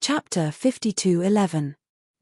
Chapter 52:11.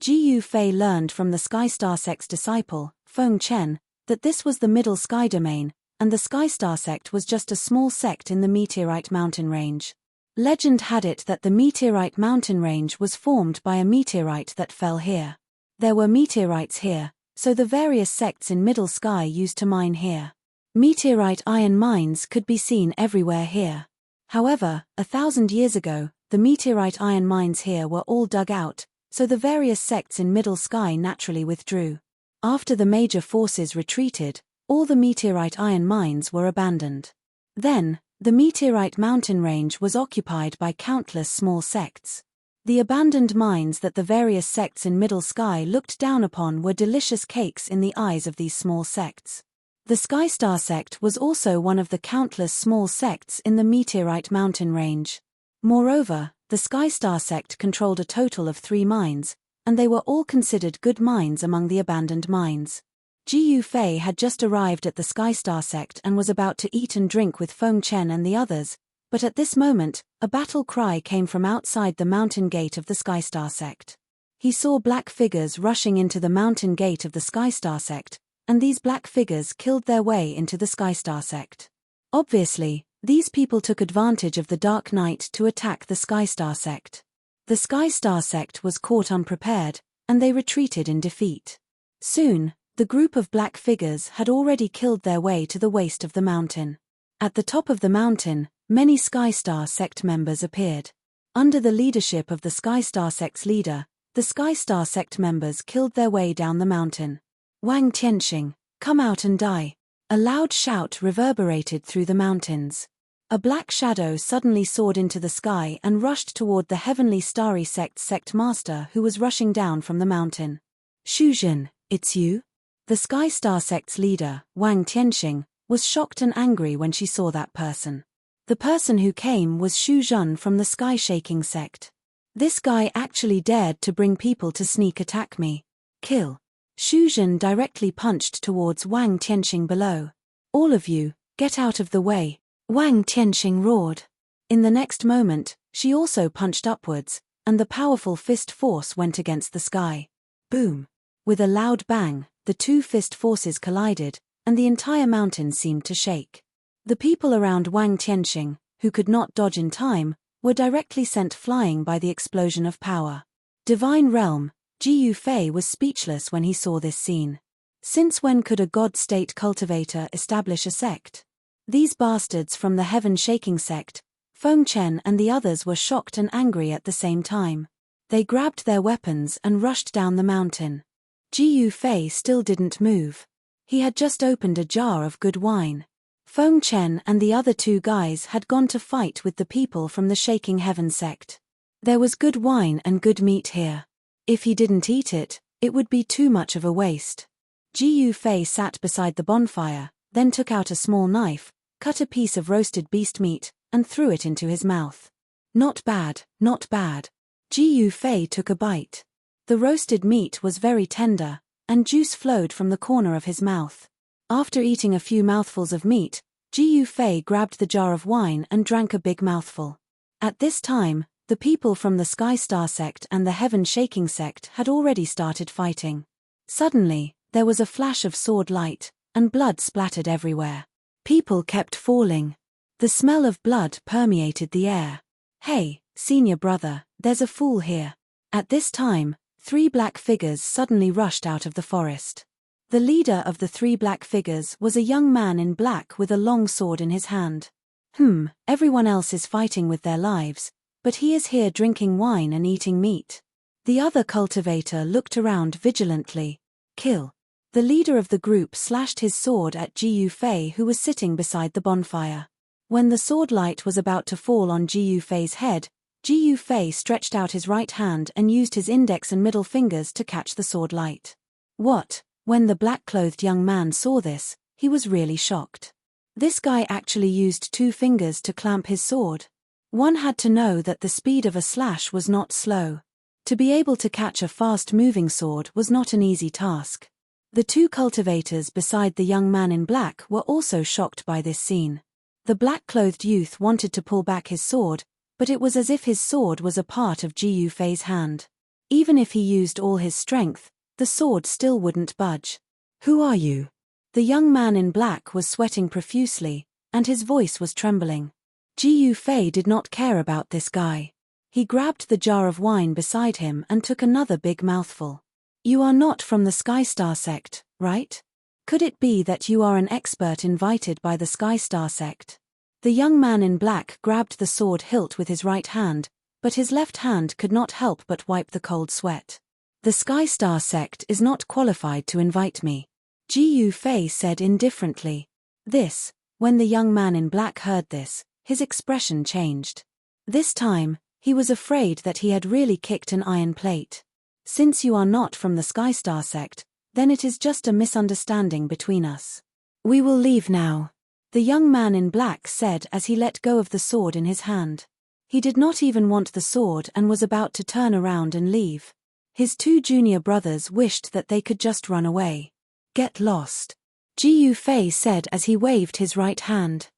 Gu Fei learned from the Sky Star Sect's disciple, Feng Chen, that this was the middle sky domain, and the Sky Star Sect was just a small sect in the Meteorite Mountain Range. Legend had it that the Meteorite Mountain Range was formed by a meteorite that fell here. There were meteorites here, so the various sects in Middle Sky used to mine here. Meteorite iron mines could be seen everywhere here. However, 1,000 years ago, the meteorite iron mines here were all dug out, so the various sects in Middle Sky naturally withdrew. After the major forces retreated, all the meteorite iron mines were abandoned. Then, the Meteorite Mountain Range was occupied by countless small sects. The abandoned mines that the various sects in Middle Sky looked down upon were delicious cakes in the eyes of these small sects. The Sky Star Sect was also one of the countless small sects in the Meteorite Mountain Range. Moreover, the Sky Star Sect controlled a total of 3 mines, and they were all considered good mines among the abandoned mines. Gu Fei had just arrived at the Sky Star Sect and was about to eat and drink with Feng Chen and the others, but at this moment, a battle cry came from outside the mountain gate of the Sky Star Sect. He saw black figures rushing into the mountain gate of the Sky Star Sect, and these black figures killed their way into the Sky Star Sect. Obviously, these people took advantage of the dark night to attack the Sky Star Sect. The Sky Star Sect was caught unprepared, and they retreated in defeat. Soon, the group of black figures had already killed their way to the waist of the mountain. At the top of the mountain, many Sky Star Sect members appeared. Under the leadership of the Sky Star Sect's leader, the Sky Star Sect members killed their way down the mountain. "Wang Tianxing, come out and die!" A loud shout reverberated through the mountains. A black shadow suddenly soared into the sky and rushed toward the Heavenly Starry Sect's sect master who was rushing down from the mountain. "Shuzhen, it's you?" The Sky Star Sect's leader, Wang Tianxing, was shocked and angry when she saw that person. The person who came was Shuzhen from the Sky Shaking Sect. "This guy actually dared to bring people to sneak attack me. Kill." Shuzhen directly punched towards Wang Tianxing below. "All of you, get out of the way," Wang Tianxing roared. In the next moment, she also punched upwards, and the powerful fist force went against the sky. Boom! With a loud bang, the two fist forces collided, and the entire mountain seemed to shake. The people around Wang Tianxing, who could not dodge in time, were directly sent flying by the explosion of power. Divine Realm. Gu Fei was speechless when he saw this scene. Since when could a God-state cultivator establish a sect? These bastards from the Heaven-Shaking Sect, Feng Chen and the others were shocked and angry at the same time. They grabbed their weapons and rushed down the mountain. Gu Fei still didn't move. He had just opened a jar of good wine. Feng Chen and the other 2 guys had gone to fight with the people from the Shaking Heaven Sect. There was good wine and good meat here. If he didn't eat it, it would be too much of a waste. Gu Fei sat beside the bonfire, then took out a small knife, cut a piece of roasted beast meat, and threw it into his mouth. Not bad, not bad. Gu Fei took a bite. The roasted meat was very tender, and juice flowed from the corner of his mouth. After eating a few mouthfuls of meat, Gu Fei grabbed the jar of wine and drank a big mouthful. At this time, the people from the Sky Star Sect and the Heaven Shaking Sect had already started fighting. Suddenly, there was a flash of sword light, and blood splattered everywhere. People kept falling. The smell of blood permeated the air. "Hey, senior brother, there's a fool here." At this time, 3 black figures suddenly rushed out of the forest. The leader of the 3 black figures was a young man in black with a long sword in his hand. Everyone else is fighting with their lives, but he is here drinking wine and eating meat. The other cultivator looked around vigilantly. "Kill." The leader of the group slashed his sword at Gu Fei, who was sitting beside the bonfire. When the sword light was about to fall on Gu Fei's head, Gu Fei stretched out his right hand and used his index and middle fingers to catch the sword light. What? When the black-clothed young man saw this, he was really shocked. This guy actually used 2 fingers to clamp his sword. One had to know that the speed of a slash was not slow. To be able to catch a fast-moving sword was not an easy task. The 2 cultivators beside the young man in black were also shocked by this scene. The black-clothed youth wanted to pull back his sword, but it was as if his sword was a part of Ji Yufei's hand. Even if he used all his strength, the sword still wouldn't budge. "Who are you?" The young man in black was sweating profusely, and his voice was trembling. Ji Yufei did not care about this guy. He grabbed the jar of wine beside him and took another big mouthful. "You are not from the Sky Star sect, right? Could it be that you are an expert invited by the Sky Star sect?" The young man in black grabbed the sword hilt with his right hand, but his left hand could not help but wipe the cold sweat. "The Sky Star sect is not qualified to invite me," Ji Yufei said indifferently. When the young man in black heard this, his expression changed. This time, he was afraid that he had really kicked an iron plate. "Since you are not from the Sky Star sect, then it is just a misunderstanding between us. We will leave now," the young man in black said as he let go of the sword in his hand. He did not even want the sword and was about to turn around and leave. His two junior brothers wished that they could just run away. "Get lost," Ji Yufei said as he waved his right hand.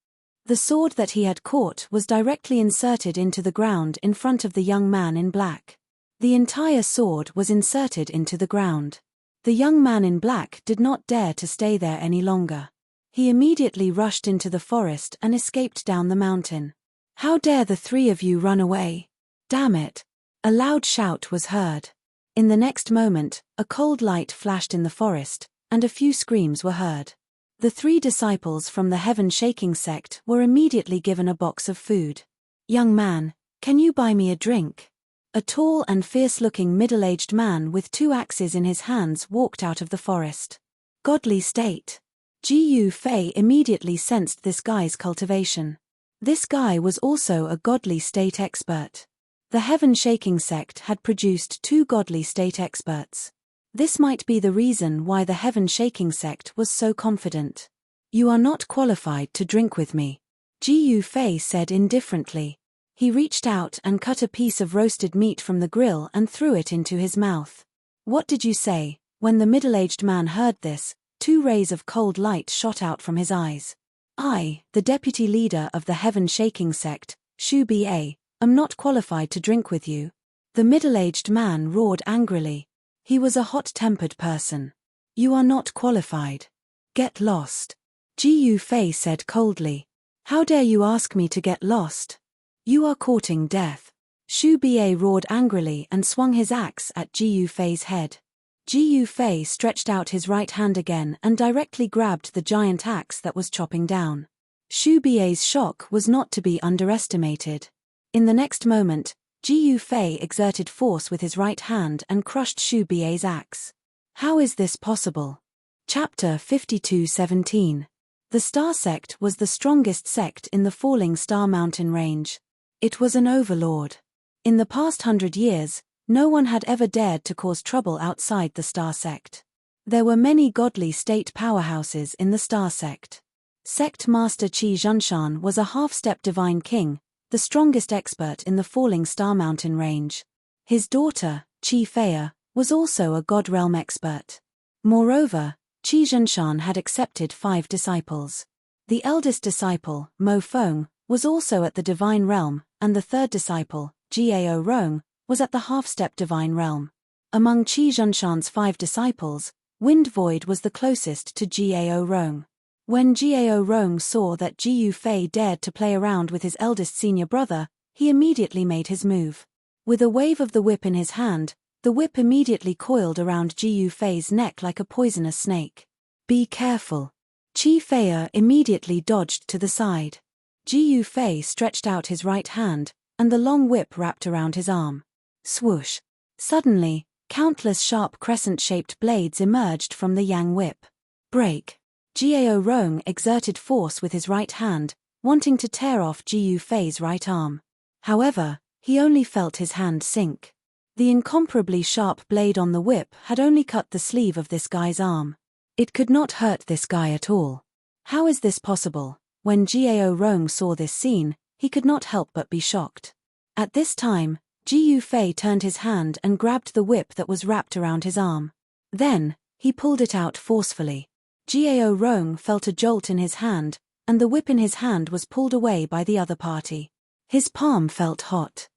The sword that he had caught was directly inserted into the ground in front of the young man in black. The entire sword was inserted into the ground. The young man in black did not dare to stay there any longer. He immediately rushed into the forest and escaped down the mountain. "How dare the three of you run away? Damn it!" A loud shout was heard. In the next moment, a cold light flashed in the forest, and a few screams were heard. The three disciples from the heaven-shaking sect were immediately given a box of food. "Young man, can you buy me a drink?" A tall and fierce-looking middle-aged man with two axes in his hands walked out of the forest. Godly state. Ji Yufei immediately sensed this guy's cultivation. This guy was also a godly state expert. The heaven-shaking sect had produced two godly state experts. This might be the reason why the heaven-shaking sect was so confident. "You are not qualified to drink with me," Ji Yufei said indifferently. He reached out and cut a piece of roasted meat from the grill and threw it into his mouth. "What did you say?" When the middle-aged man heard this, two rays of cold light shot out from his eyes. "I, the deputy leader of the heaven-shaking sect, Shu Ba, am not qualified to drink with you," the middle-aged man roared angrily. He was a hot-tempered person. "You are not qualified. Get lost," Ji Yufei said coldly. "How dare you ask me to get lost? You are courting death." Shu Ba roared angrily and swung his axe at Ji Yufei's head. Ji Yufei stretched out his right hand again and directly grabbed the giant axe that was chopping down. Shu Ba's shock was not to be underestimated. In the next moment, Ji Yufei exerted force with his right hand and crushed Shu Ba's axe. How is this possible? Chapter 52:17. The Star Sect was the strongest sect in the Falling Star Mountain Range. It was an overlord. In the past 100 years, no one had ever dared to cause trouble outside the Star Sect. There were many godly state powerhouses in the Star Sect. Sect Master Qi Zhunshan was a half-step divine king, the strongest expert in the Falling Star Mountain Range. His daughter, Qi Fei, was also a God Realm expert. Moreover, Qi Zhunshan had accepted 5 disciples. The eldest disciple, Mo Feng, was also at the Divine Realm, and the third disciple, Jiao Rong, was at the half-step Divine Realm. Among Qi Zhunshan's 5 disciples, Wind Void was the closest to Jiao Rong. When Jiao Rong saw that Ji Yufei dared to play around with his eldest senior brother, he immediately made his move. With a wave of the whip in his hand, the whip immediately coiled around Ji Yufei's neck like a poisonous snake. "Be careful." Qi Fei immediately dodged to the side. Ji Yufei stretched out his right hand, and the long whip wrapped around his arm. Swoosh! Suddenly, countless sharp crescent-shaped blades emerged from the yang whip. Break! Jiao Rong exerted force with his right hand, wanting to tear off Ji Yufei's right arm. However, he only felt his hand sink. The incomparably sharp blade on the whip had only cut the sleeve of this guy's arm. It could not hurt this guy at all. How is this possible? When Jiao Rong saw this scene, he could not help but be shocked. At this time, Ji Yufei turned his hand and grabbed the whip that was wrapped around his arm. Then, he pulled it out forcefully. Jiao Rong felt a jolt in his hand, and the whip in his hand was pulled away by the other party. His palm felt hot.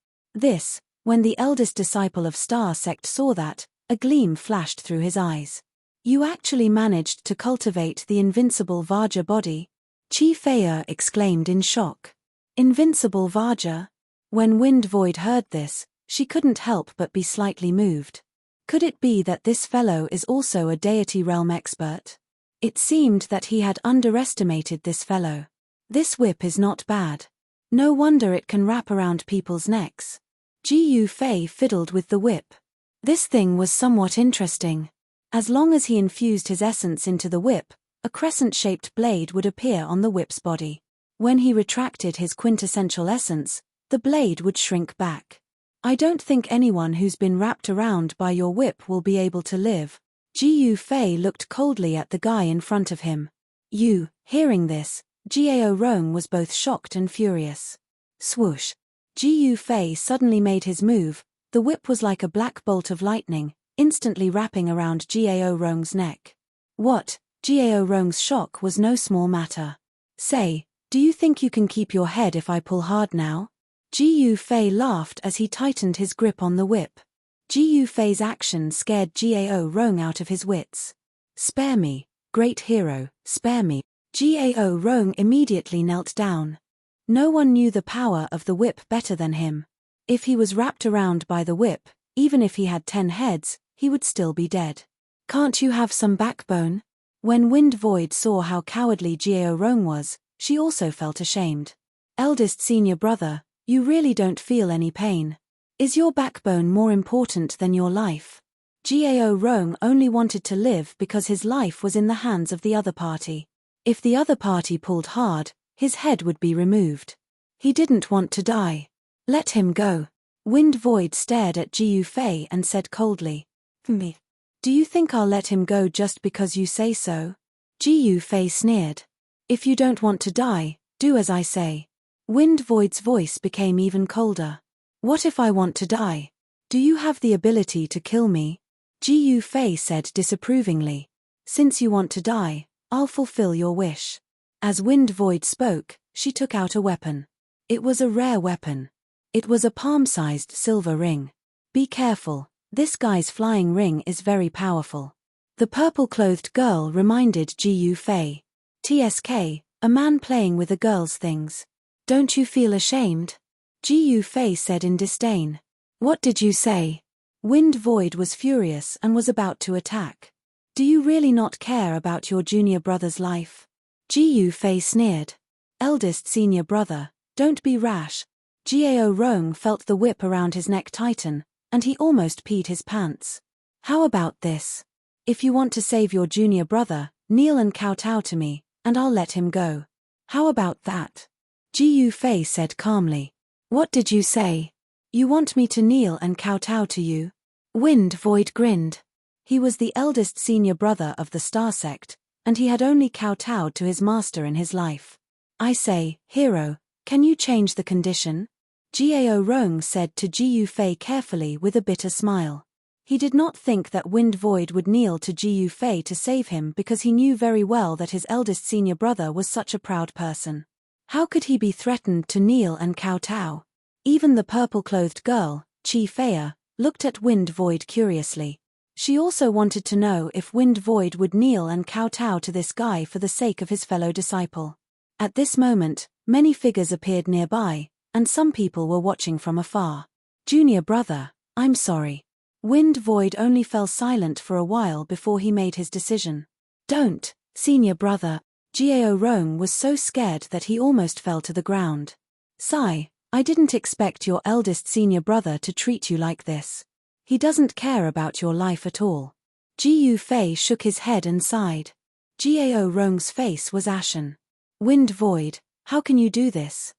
When the eldest disciple of Star Sect saw that, a gleam flashed through his eyes. You actually managed to cultivate the invincible Vajra body? Chi Fei exclaimed in shock. Invincible Vajra? When Wind Void heard this, she couldn't help but be slightly moved. Could it be that this fellow is also a deity realm expert? It seemed that he had underestimated this fellow. This whip is not bad. No wonder it can wrap around people's necks. Gu Fei fiddled with the whip. This thing was somewhat interesting. As long as he infused his essence into the whip, a crescent-shaped blade would appear on the whip's body. When he retracted his quintessential essence, the blade would shrink back. I don't think anyone who's been wrapped around by your whip will be able to live. Gu Fei looked coldly at the guy in front of him. Hearing this, Gao Rong was both shocked and furious. Swoosh. Gu Fei suddenly made his move. The whip was like a black bolt of lightning, instantly wrapping around Gao Rong's neck. What? Gao Rong's shock was no small matter. Say, do you think you can keep your head if I pull hard now? Gu Fei laughed as he tightened his grip on the whip. Gu Fei's action scared Gao Rong out of his wits. Spare me, great hero, spare me. Gao Rong immediately knelt down. No one knew the power of the whip better than him. If he was wrapped around by the whip, even if he had 10 heads, he would still be dead. Can't you have some backbone? When Wind Void saw how cowardly Gao Rong was, she also felt ashamed. Eldest senior brother, you really don't feel any pain. Is your backbone more important than your life? Gao Rong only wanted to live because his life was in the hands of the other party. If the other party pulled hard, his head would be removed. He didn't want to die. Let him go. Wind Void stared at Gu Fei and said coldly. Me. Do you think I'll let him go just because you say so? Gu Fei sneered. If you don't want to die, do as I say. Wind Void's voice became even colder. What if I want to die? Do you have the ability to kill me? Gu Fei said disapprovingly. Since you want to die, I'll fulfill your wish. As Wind Void spoke, she took out a weapon. It was a rare weapon. It was a palm-sized silver ring. Be careful, this guy's flying ring is very powerful. The purple-clothed girl reminded Gu Fei. TSK, a man playing with a girl's things. Don't you feel ashamed? Gu Fei said in disdain. What did you say? Wind Void was furious and was about to attack. Do you really not care about your junior brother's life? Gu Fei sneered. Eldest senior brother, don't be rash. Gao Rong felt the whip around his neck tighten, and he almost peed his pants. How about this? If you want to save your junior brother, kneel and kowtow to me, and I'll let him go. How about that? Gu Fei said calmly. What did you say? You want me to kneel and kowtow to you? Wind Void grinned. He was the eldest senior brother of the Star Sect, and he had only kowtowed to his master in his life. I say, hero, can you change the condition? Gao Rong said to Gu Fei carefully with a bitter smile. He did not think that Wind Void would kneel to Gu Fei to save him because he knew very well that his eldest senior brother was such a proud person. How could he be threatened to kneel and kowtow? Even the purple-clothed girl, Chi Fei, looked at Wind Void curiously. She also wanted to know if Wind Void would kneel and kowtow to this guy for the sake of his fellow disciple. At this moment, many figures appeared nearby, and some people were watching from afar. Junior brother, I'm sorry. Wind Void only fell silent for a while before he made his decision. Don't, senior brother. Gao Rong was so scared that he almost fell to the ground. Sigh, I didn't expect your eldest senior brother to treat you like this. He doesn't care about your life at all. Gu Fei shook his head and sighed. Gao Rong's face was ashen. Wind Void, how can you do this?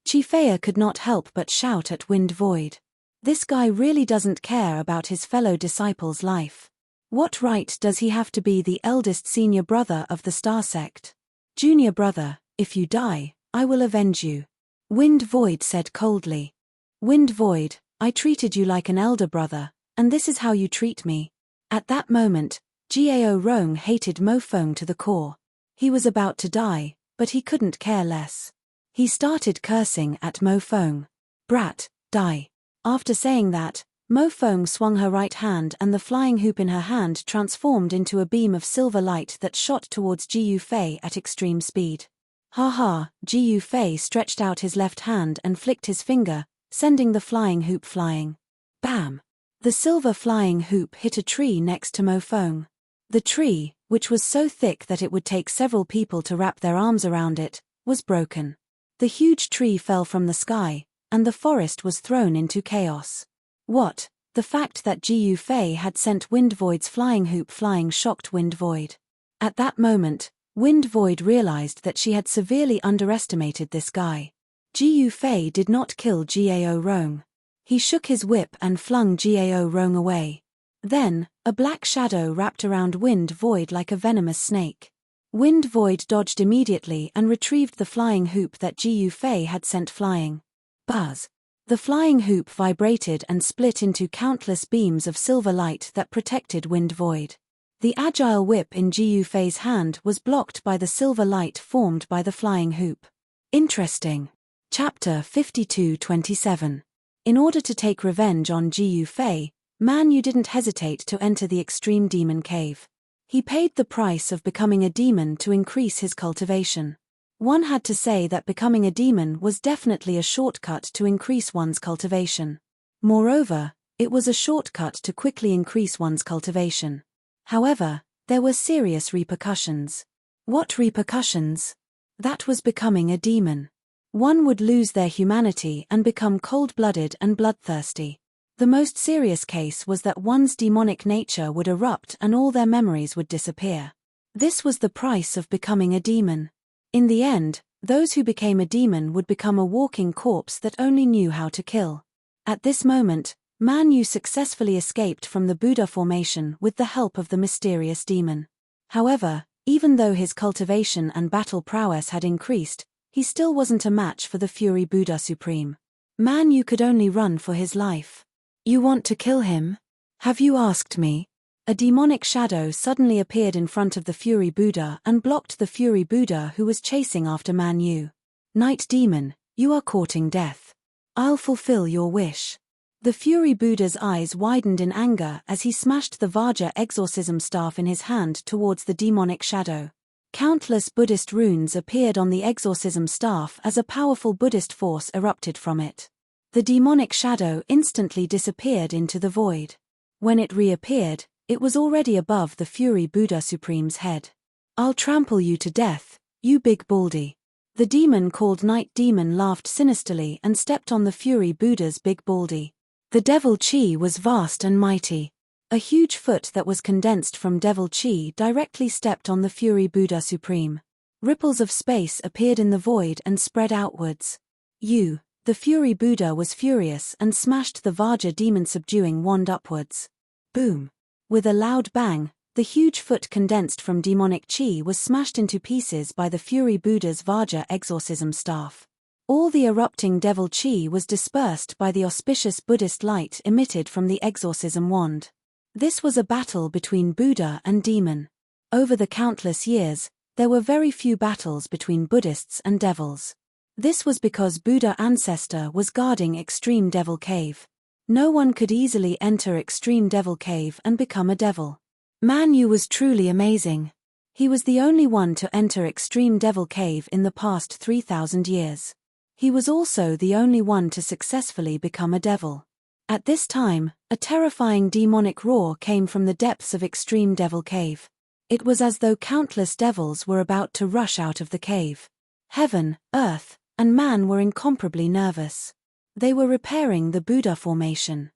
Chi Fei could not help but shout at Wind Void. This guy really doesn't care about his fellow disciple's life. What right does he have to be the eldest senior brother of the Star Sect? Junior brother, if you die, I will avenge you. Wind Void said coldly. Wind Void, I treated you like an elder brother, and this is how you treat me. At that moment, Gao Rong hated Mo Fong to the core. He was about to die, but he couldn't care less. He started cursing at Mo Fong. Brat, die. After saying that, Mo Feng swung her right hand and the flying hoop in her hand transformed into a beam of silver light that shot towards Ji Yufei at extreme speed. Ha ha, Ji Yufei stretched out his left hand and flicked his finger, sending the flying hoop flying. Bam! The silver flying hoop hit a tree next to Mo Feng. The tree, which was so thick that it would take several people to wrap their arms around it, was broken. The huge tree fell from the sky, and the forest was thrown into chaos. What? The fact that Ji Yufei had sent Wind Void's flying hoop flying shocked Wind Void. At that moment, Wind Void realized that she had severely underestimated this guy. Ji Yufei did not kill Gao Rong. He shook his whip and flung Gao Rong away. Then, a black shadow wrapped around Wind Void like a venomous snake. Wind Void dodged immediately and retrieved the flying hoop that Ji Yufei had sent flying. Buzz! The flying hoop vibrated and split into countless beams of silver light that protected Wind Void. The agile whip in Ji Yufei's hand was blocked by the silver light formed by the flying hoop. Interesting. Chapter 52-27. In order to take revenge on Ji Yufei, Man Yu didn't hesitate to enter the extreme demon cave. He paid the price of becoming a demon to increase his cultivation. One had to say that becoming a demon was definitely a shortcut to increase one's cultivation. Moreover, it was a shortcut to quickly increase one's cultivation. However, there were serious repercussions. What repercussions? That was becoming a demon. One would lose their humanity and become cold-blooded and bloodthirsty. The most serious case was that one's demonic nature would erupt and all their memories would disappear. This was the price of becoming a demon. In the end, those who became a demon would become a walking corpse that only knew how to kill. At this moment, Man Yu successfully escaped from the Buddha formation with the help of the mysterious demon. However, even though his cultivation and battle prowess had increased, he still wasn't a match for the Fury Buddha Supreme. Man Yu could only run for his life. You want to kill him? Have you asked me? A demonic shadow suddenly appeared in front of the Fury Buddha and blocked the Fury Buddha who was chasing after Man Yu. Night Demon, you are courting death. I'll fulfill your wish. The Fury Buddha's eyes widened in anger as he smashed the Vajra exorcism staff in his hand towards the demonic shadow. Countless Buddhist runes appeared on the exorcism staff as a powerful Buddhist force erupted from it. The demonic shadow instantly disappeared into the void. When it reappeared, it was already above the Fury Buddha Supreme's head. I'll trample you to death, you big baldy. The demon called Night Demon laughed sinisterly and stepped on the Fury Buddha's big baldy. The Devil Chi was vast and mighty. A huge foot that was condensed from Devil Chi directly stepped on the Fury Buddha Supreme. Ripples of space appeared in the void and spread outwards. The Fury Buddha was furious and smashed the Vajra demon subduing wand upwards. Boom! With a loud bang, the huge foot condensed from demonic chi was smashed into pieces by the Fury Buddha's Vajra exorcism staff. All the erupting devil chi was dispersed by the auspicious Buddhist light emitted from the exorcism wand. This was a battle between Buddha and demon. Over the countless years, there were very few battles between Buddhists and devils. This was because Buddha ancestor was guarding Extreme Devil Cave. No one could easily enter Extreme Devil Cave and become a devil. Man Yu was truly amazing. He was the only one to enter Extreme Devil Cave in the past 3,000 years. He was also the only one to successfully become a devil. At this time, a terrifying demonic roar came from the depths of Extreme Devil Cave. It was as though countless devils were about to rush out of the cave. Heaven, earth, and man were incomparably nervous. They were repairing the Buddha formation.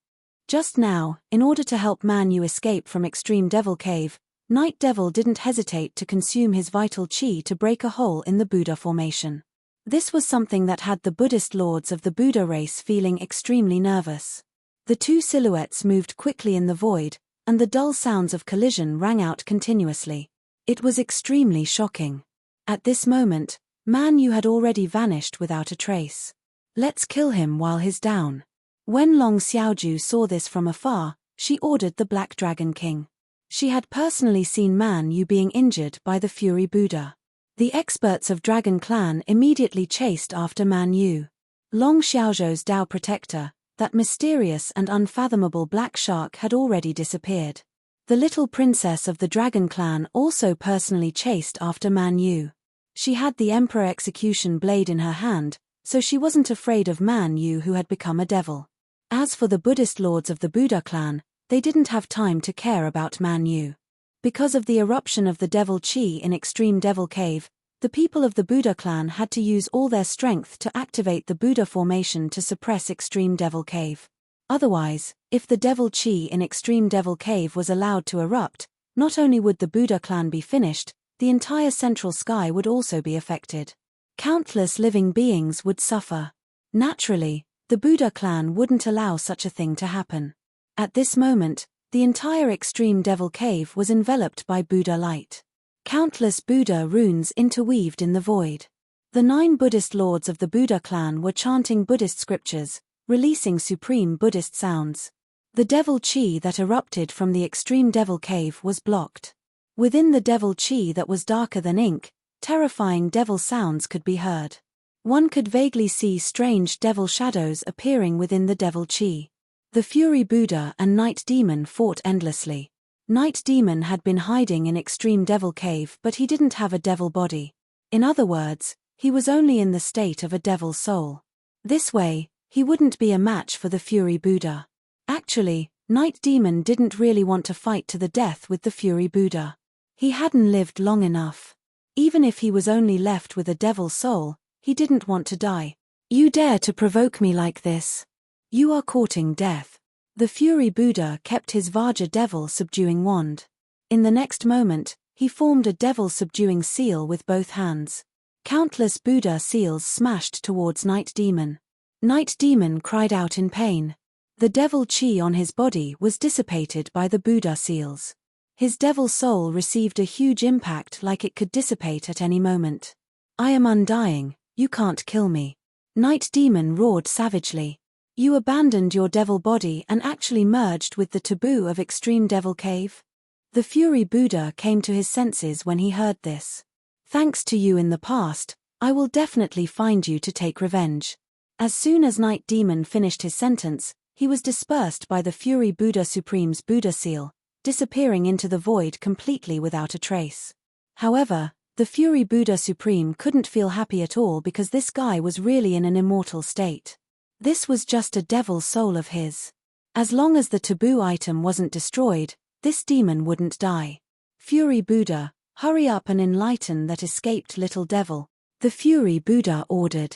Just now, in order to help Man Yu escape from Extreme Devil Cave, Night Devil didn't hesitate to consume his vital chi to break a hole in the Buddha formation. This was something that had the Buddhist lords of the Buddha race feeling extremely nervous. The two silhouettes moved quickly in the void, and the dull sounds of collision rang out continuously. It was extremely shocking. At this moment, Man Yu had already vanished without a trace. Let's kill him while he's down. When Long Xiaoju saw this from afar, she ordered the Black Dragon King. She had personally seen Man Yu being injured by the Fury Buddha. The experts of Dragon Clan immediately chased after Man Yu. Long Xiaozhou's Dao protector, that mysterious and unfathomable black shark, had already disappeared. The little princess of the dragon clan also personally chased after Man Yu. She had the emperor execution blade in her hand, so she wasn't afraid of Man Yu, who had become a devil. As for the Buddhist lords of the Buddha clan, they didn't have time to care about Man Yu. Because of the eruption of the devil Qi in Extreme Devil Cave, the people of the Buddha clan had to use all their strength to activate the Buddha formation to suppress Extreme Devil Cave. Otherwise, if the devil Qi in Extreme Devil Cave was allowed to erupt, not only would the Buddha clan be finished, the entire central sky would also be affected. Countless living beings would suffer. Naturally, the Buddha clan wouldn't allow such a thing to happen. At this moment, the entire Extreme Devil Cave was enveloped by Buddha light. Countless Buddha runes interweaved in the void. The 9 Buddhist lords of the Buddha clan were chanting Buddhist scriptures, releasing supreme Buddhist sounds. The devil Qi that erupted from the Extreme Devil Cave was blocked. Within the devil Qi that was darker than ink, terrifying devil sounds could be heard. One could vaguely see strange devil shadows appearing within the devil Qi. The Fury Buddha and Night Demon fought endlessly. Night Demon had been hiding in Extreme Devil Cave, but he didn't have a devil body. In other words, he was only in the state of a devil soul. This way, he wouldn't be a match for the Fury Buddha. Actually, Night Demon didn't really want to fight to the death with the Fury Buddha. He hadn't lived long enough. Even if he was only left with a devil soul, he didn't want to die. You dare to provoke me like this? You are courting death. The Fury Buddha kept his Vajra devil subduing wand. In the next moment, he formed a devil subduing seal with both hands. Countless Buddha seals smashed towards Night Demon. Night Demon cried out in pain. The devil Qi on his body was dissipated by the Buddha seals. His devil soul received a huge impact, like it could dissipate at any moment. I am undying, you can't kill me. Night Demon roared savagely. You abandoned your devil body and actually merged with the taboo of Extreme Devil Cave? The Fury Buddha came to his senses when he heard this. Thanks to you in the past, I will definitely find you to take revenge. As soon as Night Demon finished his sentence, he was dispersed by the Fury Buddha Supreme's Buddha seal, disappearing into the void completely without a trace. However, the Fury Buddha Supreme couldn't feel happy at all because this guy was really in an immortal state. This was just a devil soul of his. As long as the taboo item wasn't destroyed, this demon wouldn't die. Fury Buddha, hurry up and enlighten that escaped little devil, the Fury Buddha ordered.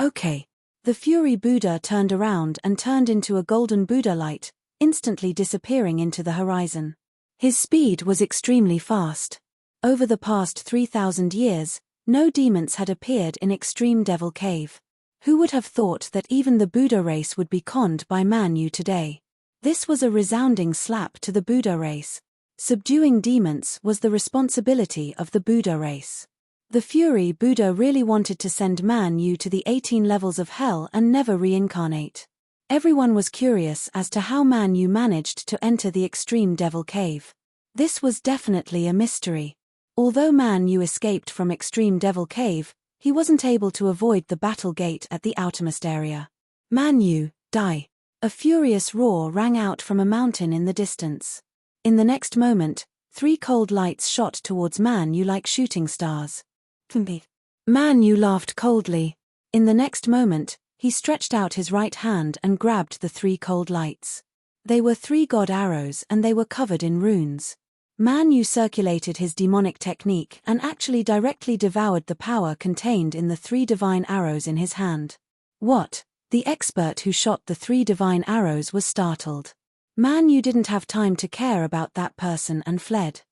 Okay. The Fury Buddha turned around and turned into a golden Buddha light, instantly disappearing into the horizon. His speed was extremely fast. Over the past 3,000 years, no demons had appeared in Extreme Devil Cave. Who would have thought that even the Buddha race would be conned by Man Yu today? This was a resounding slap to the Buddha race. Subduing demons was the responsibility of the Buddha race. The Fury Buddha really wanted to send Man Yu to the 18 levels of hell and never reincarnate. Everyone was curious as to how Man Yu managed to enter the Extreme Devil Cave. This was definitely a mystery. Although Man Yu escaped from Extreme Devil Cave, he wasn't able to avoid the battle gate at the outermost area. Man Yu, die! A furious roar rang out from a mountain in the distance. In the next moment, 3 cold lights shot towards Man Yu like shooting stars. Man Yu laughed coldly. In the next moment, he stretched out his right hand and grabbed the 3 cold lights. They were 3 god arrows and they were covered in runes. Man Yu circulated his demonic technique and actually directly devoured the power contained in the 3 divine arrows in his hand. What? The expert who shot the 3 divine arrows was startled. Man Yu didn't have time to care about that person and fled.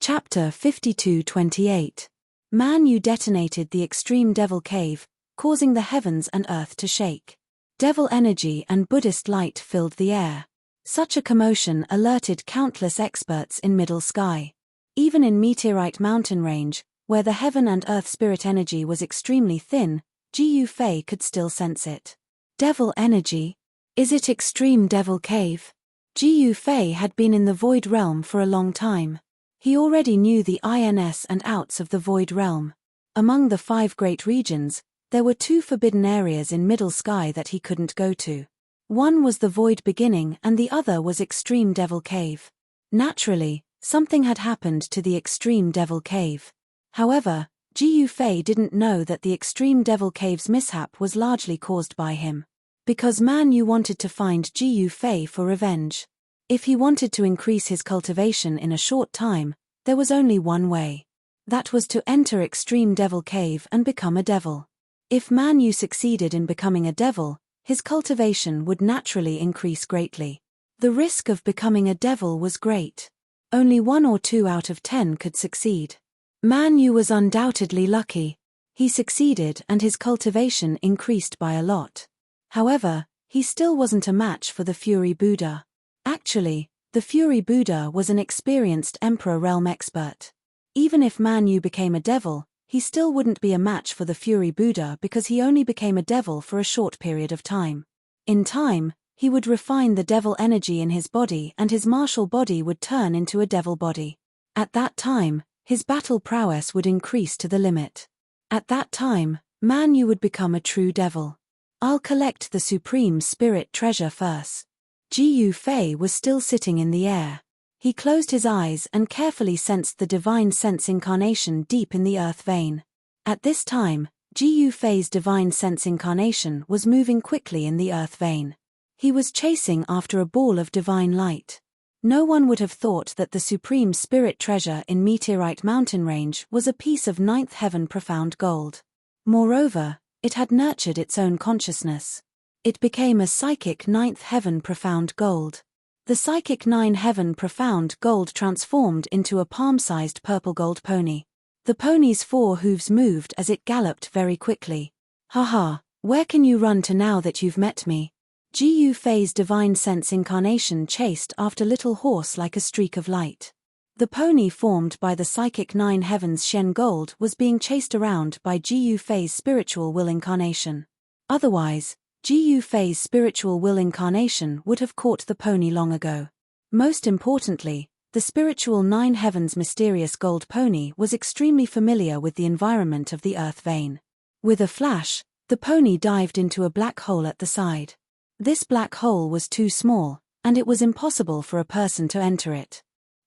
Chapter 52-28. Man Yu detonated the Extreme Devil Cave, causing the heavens and earth to shake. Devil energy and Buddhist light filled the air. Such a commotion alerted countless experts in Middle Sky. Even in Meteorite Mountain Range, where the heaven and earth spirit energy was extremely thin, Gu Fei could still sense it. Devil energy? Is it Extreme Devil Cave? Gu Fei had been in the Void Realm for a long time. He already knew the ins and outs of the Void Realm. Among the 5 great regions, There were two forbidden areas in Middle Sky that he couldn't go to. One was the Void Beginning and the other was Extreme Devil Cave. Naturally, something had happened to the Extreme Devil Cave. However, Jiu Fei didn't know that the Extreme Devil Cave's mishap was largely caused by him. Because Man Yu wanted to find Jiu Fei for revenge. If he wanted to increase his cultivation in a short time, there was only one way. That was to enter Extreme Devil Cave and become a devil. If Man Yu succeeded in becoming a devil, his cultivation would naturally increase greatly. The risk of becoming a devil was great. Only 1 or 2 out of 10 could succeed. Man Yu was undoubtedly lucky. He succeeded and his cultivation increased by a lot. However, he still wasn't a match for the Fury Buddha. Actually, the Fury Buddha was an experienced Emperor Realm expert. Even if Man Yu became a devil, he still wouldn't be a match for the Fury Buddha because he only became a devil for a short period of time. In time, he would refine the devil energy in his body and his martial body would turn into a devil body. At that time, his battle prowess would increase to the limit. At that time, Man Yu would become a true devil. I'll collect the Supreme Spirit Treasure first. Jiu Fei was still sitting in the air. He closed his eyes and carefully sensed the divine sense incarnation deep in the earth vein. At this time, Jiu Fei's divine sense incarnation was moving quickly in the earth vein. He was chasing after a ball of divine light. No one would have thought that the Supreme Spirit Treasure in Meteorite Mountain Range was a piece of 9th heaven profound gold. Moreover, it had nurtured its own consciousness. It became a psychic 9th heaven profound gold. The psychic 9 heaven profound gold transformed into a palm-sized purple gold pony. The pony's 4 hooves moved as it galloped very quickly. Haha, where can you run to now that you've met me? Jiu Fei's divine sense incarnation chased after Little Horse like a streak of light. The pony formed by the psychic 9 heavens Shen Gold was being chased around by Jiu Fei's spiritual will incarnation. Otherwise, Jiu Fei's spiritual will incarnation would have caught the pony long ago. Most importantly, the spiritual 9 heavens mysterious gold pony was extremely familiar with the environment of the earth vein. With a flash, the pony dived into a black hole at the side. This black hole was too small, and it was impossible for a person to enter it.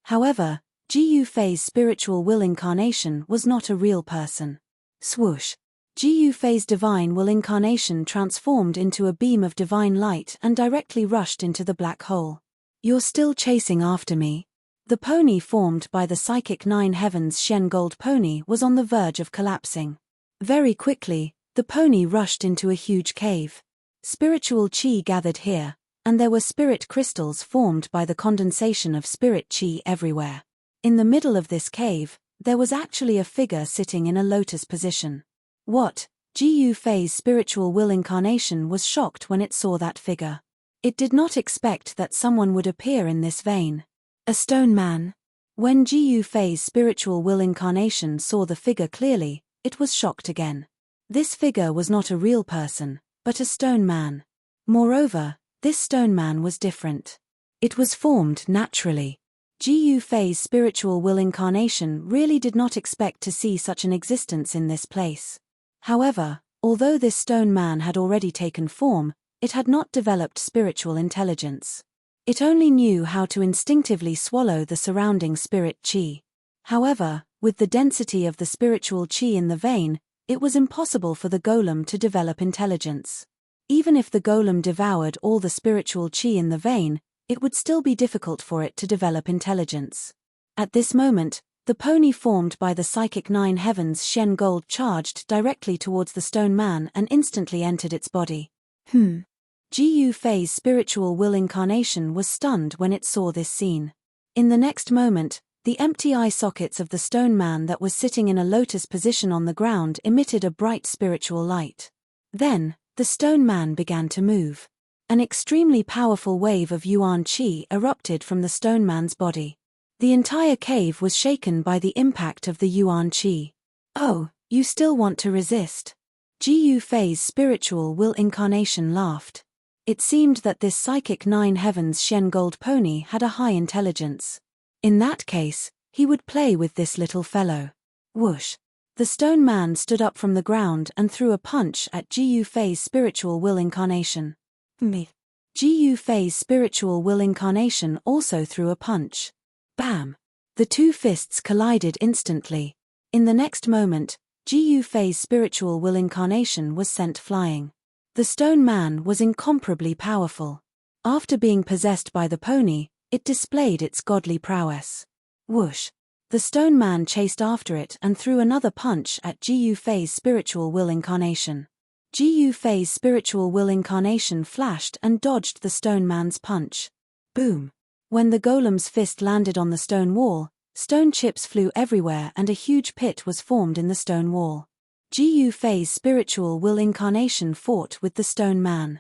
However, Jiu Fei's spiritual will incarnation was not a real person. Swoosh! Jiu Fei's divine will incarnation transformed into a beam of divine light and directly rushed into the black hole. You're still chasing after me? The pony formed by the psychic 9 heavens Shen Gold pony was on the verge of collapsing. Very quickly, the pony rushed into a huge cave. Spiritual chi gathered here, and there were spirit crystals formed by the condensation of spirit chi everywhere. In the middle of this cave, there was actually a figure sitting in a lotus position. What? Jiu Fei's spiritual will incarnation was shocked when it saw that figure. It did not expect that someone would appear in this vein. A stone man. When Jiu Fei's spiritual will incarnation saw the figure clearly, it was shocked again. This figure was not a real person, but a stone man. Moreover, this stone man was different. It was formed naturally. Jiu Fei's spiritual will incarnation really did not expect to see such an existence in this place. However, although this stone man had already taken form, it had not developed spiritual intelligence. It only knew how to instinctively swallow the surrounding spirit chi. However, with the density of the spiritual chi in the vein, it was impossible for the golem to develop intelligence. Even if the golem devoured all the spiritual chi in the vein, it would still be difficult for it to develop intelligence. At this moment, the pony formed by the psychic 9 heavens Shen Gold charged directly towards the stone man and instantly entered its body. Jiu Fei's spiritual will incarnation was stunned when it saw this scene. In the next moment, the empty eye sockets of the stone man that was sitting in a lotus position on the ground emitted a bright spiritual light. Then, the stone man began to move. An extremely powerful wave of Yuan Qi erupted from the stone man's body. The entire cave was shaken by the impact of the Yuan Qi. Oh, you still want to resist? Jiu Fei's spiritual will incarnation laughed. It seemed that this psychic 9 heavens Shen Gold pony had a high intelligence. In that case, he would play with this little fellow. Whoosh! The stone man stood up from the ground and threw a punch at Gu Fei's spiritual will incarnation. Gu Fei's spiritual will incarnation also threw a punch. Bam! The two fists collided instantly. In the next moment, Gu Fei's spiritual will incarnation was sent flying. The stone man was incomparably powerful. After being possessed by the pony, it displayed its godly prowess. Whoosh! The stone man chased after it and threw another punch at Gu Fei's spiritual will incarnation. Gu Fei's spiritual will incarnation flashed and dodged the stone man's punch. Boom! When the golem's fist landed on the stone wall, stone chips flew everywhere and a huge pit was formed in the stone wall. Gu Fei's spiritual will incarnation fought with the stone man.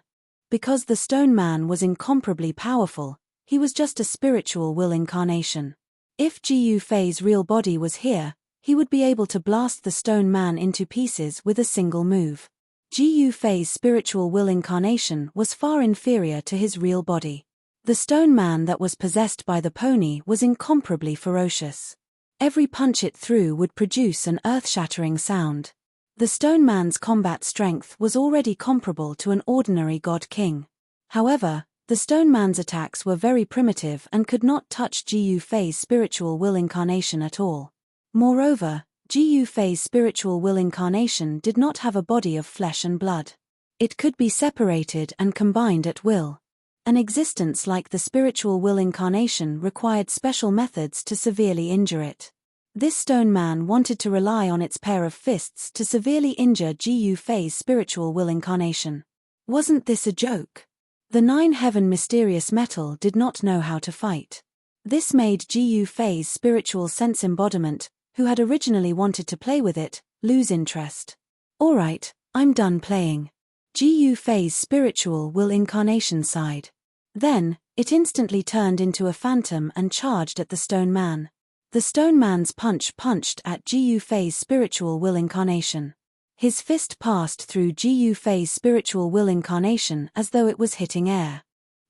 Because the stone man was incomparably powerful, he was just a spiritual will incarnation. If Gu Fei's real body was here, he would be able to blast the stone man into pieces with a single move. Gu Fei's spiritual will incarnation was far inferior to his real body. The stone man that was possessed by the pony was incomparably ferocious. Every punch it threw would produce an earth-shattering sound. The stone man's combat strength was already comparable to an ordinary god king. However, the stone man's attacks were very primitive and could not touch Gu Fei's spiritual will incarnation at all. Moreover, Gu Fei's spiritual will incarnation did not have a body of flesh and blood. It could be separated and combined at will. An existence like the spiritual will incarnation required special methods to severely injure it. This stone man wanted to rely on its pair of fists to severely injure Gu Fei's spiritual will incarnation. Wasn't this a joke? The nine-heaven mysterious metal did not know how to fight. This made Gu Fei's spiritual sense embodiment, who had originally wanted to play with it, lose interest. Alright, I'm done playing. Gu Fei's spiritual will incarnation sighed. Then, it instantly turned into a phantom and charged at the stone man. The stone man's punch punched at Gu Fei's spiritual will incarnation. His fist passed through Gu Fei's spiritual will incarnation as though it was hitting air.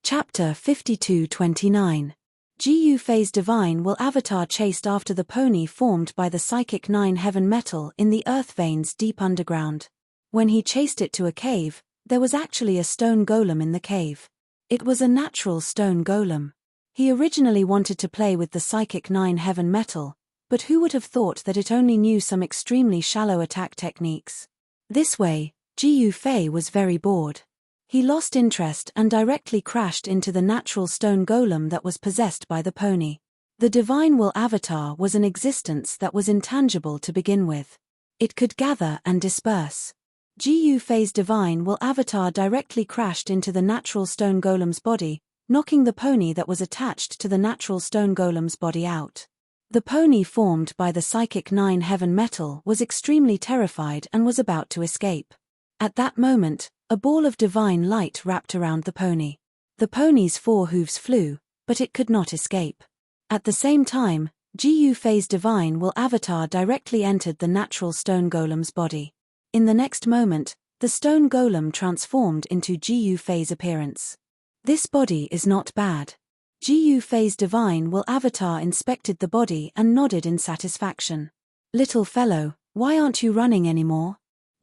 Chapter 52-29. Gu Fei's divine will avatar chased after the pony formed by the psychic nine-heaven metal in the earth veins deep underground. When he chased it to a cave, there was actually a stone golem in the cave. It was a natural stone golem. He originally wanted to play with the psychic nine-heaven metal, but who would have thought that it only knew some extremely shallow attack techniques? This way, Gu Fei was very bored. He lost interest and directly crashed into the natural stone golem that was possessed by the pony. The divine will avatar was an existence that was intangible to begin with. It could gather and disperse. Gu Fei's divine will avatar directly crashed into the natural stone golem's body, knocking the pony that was attached to the natural stone golem's body out. The pony formed by the psychic nine-heaven metal was extremely terrified and was about to escape. At that moment, a ball of divine light wrapped around the pony. The pony's four hooves flew, but it could not escape. At the same time, Gu Fei's divine will avatar directly entered the natural stone golem's body. In the next moment, the stone golem transformed into Gu Fei's appearance. This body is not bad. Gu Fei's divine will avatar inspected the body and nodded in satisfaction. Little fellow, why aren't you running anymore?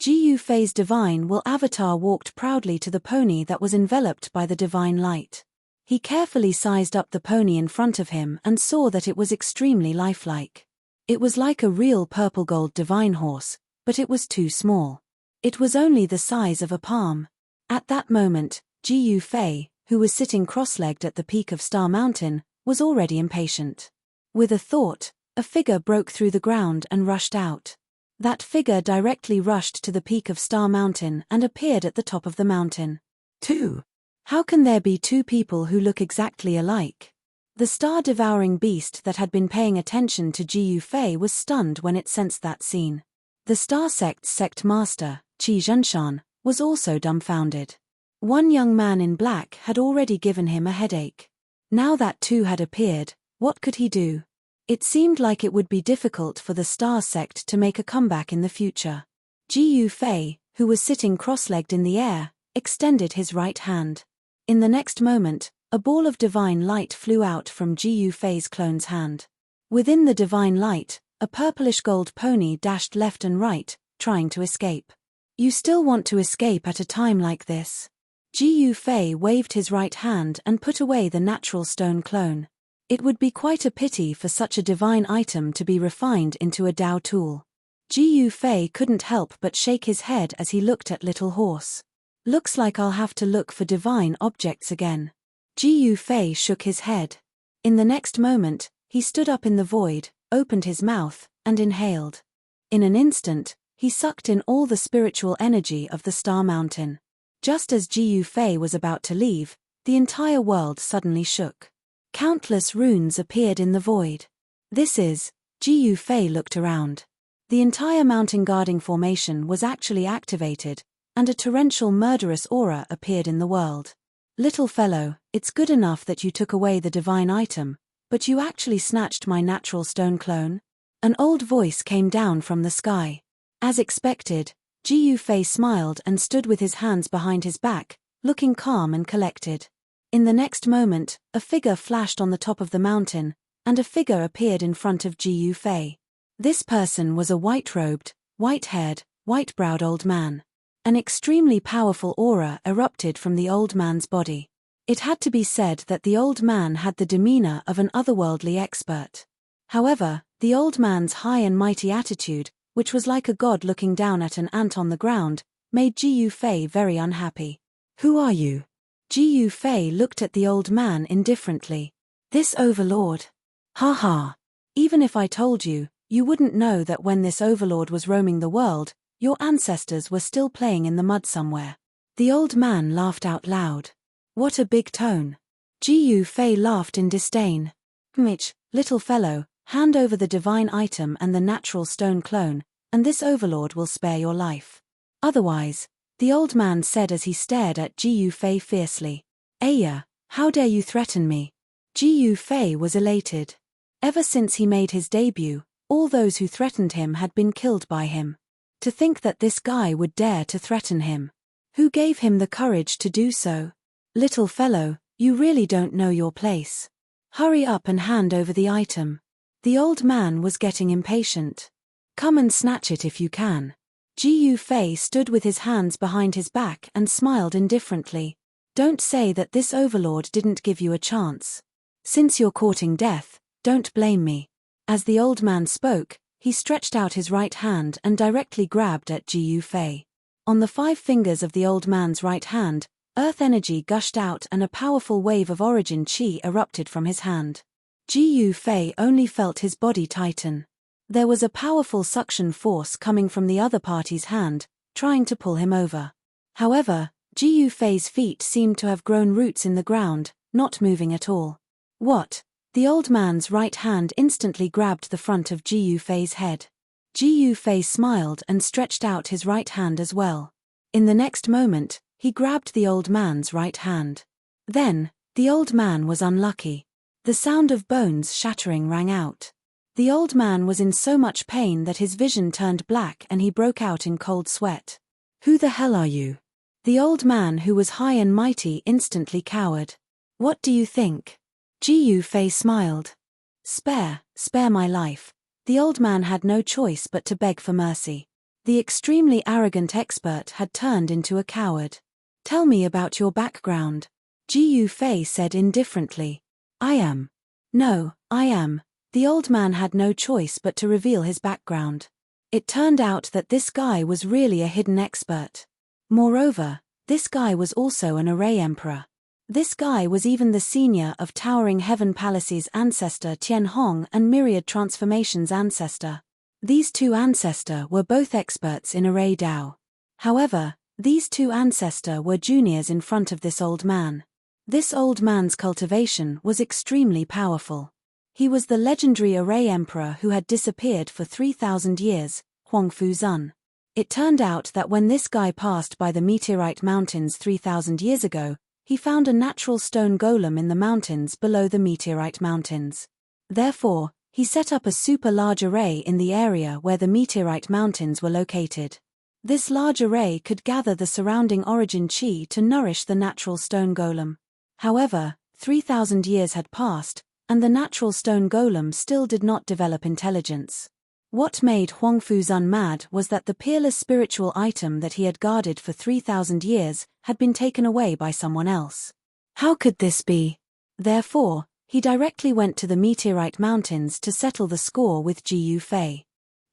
Gu Fei's divine will avatar walked proudly to the pony that was enveloped by the divine light. He carefully sized up the pony in front of him and saw that it was extremely lifelike. It was like a real purple gold divine horse, but it was too small. It was only the size of a palm. At that moment, Gu Fei, who was sitting cross-legged at the peak of Star Mountain, was already impatient. With a thought, a figure broke through the ground and rushed out. That figure directly rushed to the peak of Star Mountain and appeared at the top of the mountain. 2. How can there be two people who look exactly alike? The star-devouring beast that had been paying attention to Gu Fei was stunned when it sensed that scene. The Star Sect's sect master, Qi Zhenshan, was also dumbfounded. One young man in black had already given him a headache. Now that two had appeared, what could he do? It seemed like it would be difficult for the Star Sect to make a comeback in the future. Gu Fei, who was sitting cross-legged in the air, extended his right hand. In the next moment, a ball of divine light flew out from Gu Fei's clone's hand. Within the divine light, A purplish gold pony dashed left and right, trying to escape. You still want to escape at a time like this? Ji Fei waved his right hand and put away the natural stone clone. It would be quite a pity for such a divine item to be refined into a Dao tool. Ji Fei couldn't help but shake his head as he looked at Little Horse. Looks like I'll have to look for divine objects again. Ji Fei shook his head. In the next moment, he stood up in the void, opened his mouth, and inhaled. In an instant, he sucked in all the spiritual energy of the Star Mountain. Just as Ji Fei was about to leave, the entire world suddenly shook. Countless runes appeared in the void. Ji Fei looked around. The entire mountain guarding formation was actually activated, and a torrential murderous aura appeared in the world. Little fellow, it's good enough that you took away the divine item, but you actually snatched my natural stone clone? An old voice came down from the sky. As expected, Ji Fei smiled and stood with his hands behind his back, looking calm and collected. In the next moment, a figure flashed on the top of the mountain, and a figure appeared in front of Ji Fei. This person was a white-robed, white-haired, white-browed old man. An extremely powerful aura erupted from the old man's body. It had to be said that the old man had the demeanor of an otherworldly expert. However, the old man's high and mighty attitude, which was like a god looking down at an ant on the ground, made Ji Fei very unhappy. Who are you? Ji Fei looked at the old man indifferently. This overlord. Ha ha. Even if I told you, you wouldn't know that when this overlord was roaming the world, your ancestors were still playing in the mud somewhere. The old man laughed out loud. What a big tone. Ji Fei laughed in disdain. Little fellow, hand over the divine item and the natural stone clone, and this overlord will spare your life. Otherwise, the old man said as he stared at Ji Fei fiercely. Aya, how dare you threaten me? Ji Fei was elated. Ever since he made his debut, all those who threatened him had been killed by him. To think that this guy would dare to threaten him. Who gave him the courage to do so? Little fellow, you really don't know your place. Hurry up and hand over the item. The old man was getting impatient. Come and snatch it if you can. Ji Fei stood with his hands behind his back and smiled indifferently. Don't say that this overlord didn't give you a chance. Since you're courting death, don't blame me. As the old man spoke, he stretched out his right hand and directly grabbed at Ji Fei. On the 5 fingers of the old man's right hand, earth energy gushed out and a powerful wave of origin chi erupted from his hand. Ji Fei only felt his body tighten. There was a powerful suction force coming from the other party's hand, trying to pull him over. However, Ji Fei's feet seemed to have grown roots in the ground, not moving at all. What? The old man's right hand instantly grabbed the front of Ji Fei's head. Ji Fei smiled and stretched out his right hand as well. In the next moment, he grabbed the old man's right hand. Then, the old man was unlucky. The sound of bones shattering rang out. The old man was in so much pain that his vision turned black and he broke out in cold sweat. Who the hell are you? The old man who was high and mighty instantly cowered. What do you think? Ji Fei smiled. Spare my life. The old man had no choice but to beg for mercy. The extremely arrogant expert had turned into a coward. Tell me about your background. Ji Fei said indifferently. I am. The old man had no choice but to reveal his background. It turned out that this guy was really a hidden expert. Moreover, this guy was also an array emperor. This guy was even the senior of Towering Heaven Palace's ancestor Tian Hong and Myriad Transformations' ancestor. These 2 ancestor were both experts in array Dao. However, these 2 ancestor were juniors in front of this old man. This old man's cultivation was extremely powerful. He was the legendary array emperor who had disappeared for 3,000 years, Huangfu Zun. It turned out that when this guy passed by the meteorite mountains 3,000 years ago, he found a natural stone golem in the mountains below the meteorite mountains. Therefore, he set up a super large array in the area where the meteorite mountains were located. This large array could gather the surrounding origin chi to nourish the natural stone golem. However, 3,000 years had passed, and the natural stone golem still did not develop intelligence. What made Huang Fuzun mad was that the peerless spiritual item that he had guarded for 3,000 years had been taken away by someone else. How could this be? Therefore, he directly went to the Meteorite Mountains to settle the score with Ji Yufei.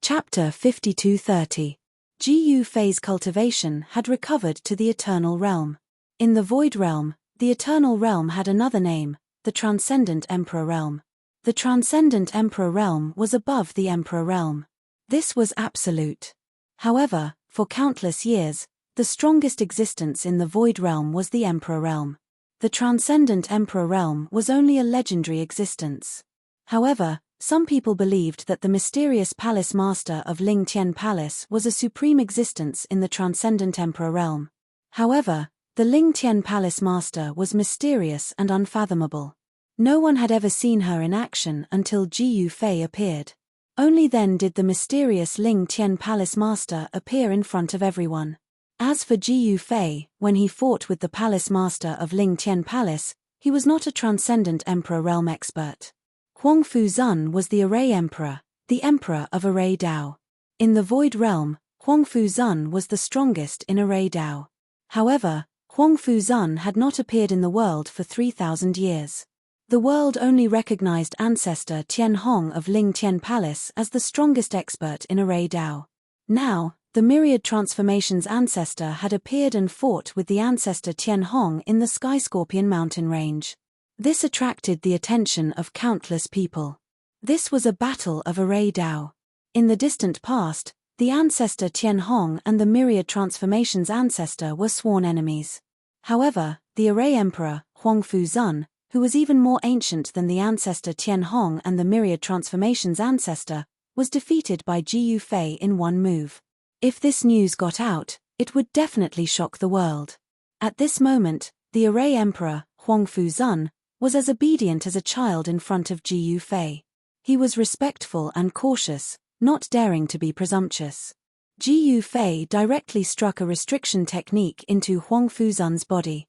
Chapter 52:30. Ji Yufei's cultivation had recovered to the Eternal Realm. In the Void Realm, the Eternal Realm had another name, the Transcendent Emperor Realm. The Transcendent Emperor Realm was above the Emperor Realm. This was absolute. However, for countless years, the strongest existence in the Void Realm was the Emperor Realm. The Transcendent Emperor Realm was only a legendary existence. However, some people believed that the mysterious Palace Master of Ling Tian Palace was a supreme existence in the Transcendent Emperor Realm. However, the Ling Tian Palace Master was mysterious and unfathomable. No one had ever seen her in action until Ji Yufei appeared. Only then did the mysterious Ling Tian Palace Master appear in front of everyone. As for Ji Yufei, when he fought with the Palace Master of Ling Tian Palace, he was not a Transcendent Emperor Realm expert. Huang Fuzun was the Array Emperor, the Emperor of Array Dao. In the Void Realm, Huang Fuzun was the strongest in Array Dao. However, Huang Fuzun had not appeared in the world for 3,000 years. The world only recognized ancestor Tian Hong of Ling Tian Palace as the strongest expert in Array Dao. Now, the myriad transformations ancestor had appeared and fought with the ancestor Tian Hong in the Sky Scorpion mountain range. This attracted the attention of countless people. This was a battle of Array Dao. In the distant past, the ancestor Tian Hong and the myriad transformations ancestor were sworn enemies. However, the Array Emperor, Huang Fuzun, who was even more ancient than the ancestor Tian Hong and the myriad transformations ancestor, was defeated by Ji Yufei in one move. If this news got out, it would definitely shock the world. At this moment, the Array Emperor, Huang Fuzun, was as obedient as a child in front of Ji Yufei. He was respectful and cautious, not daring to be presumptuous. Ji Yufei directly struck a restriction technique into Huang Fuzun's body.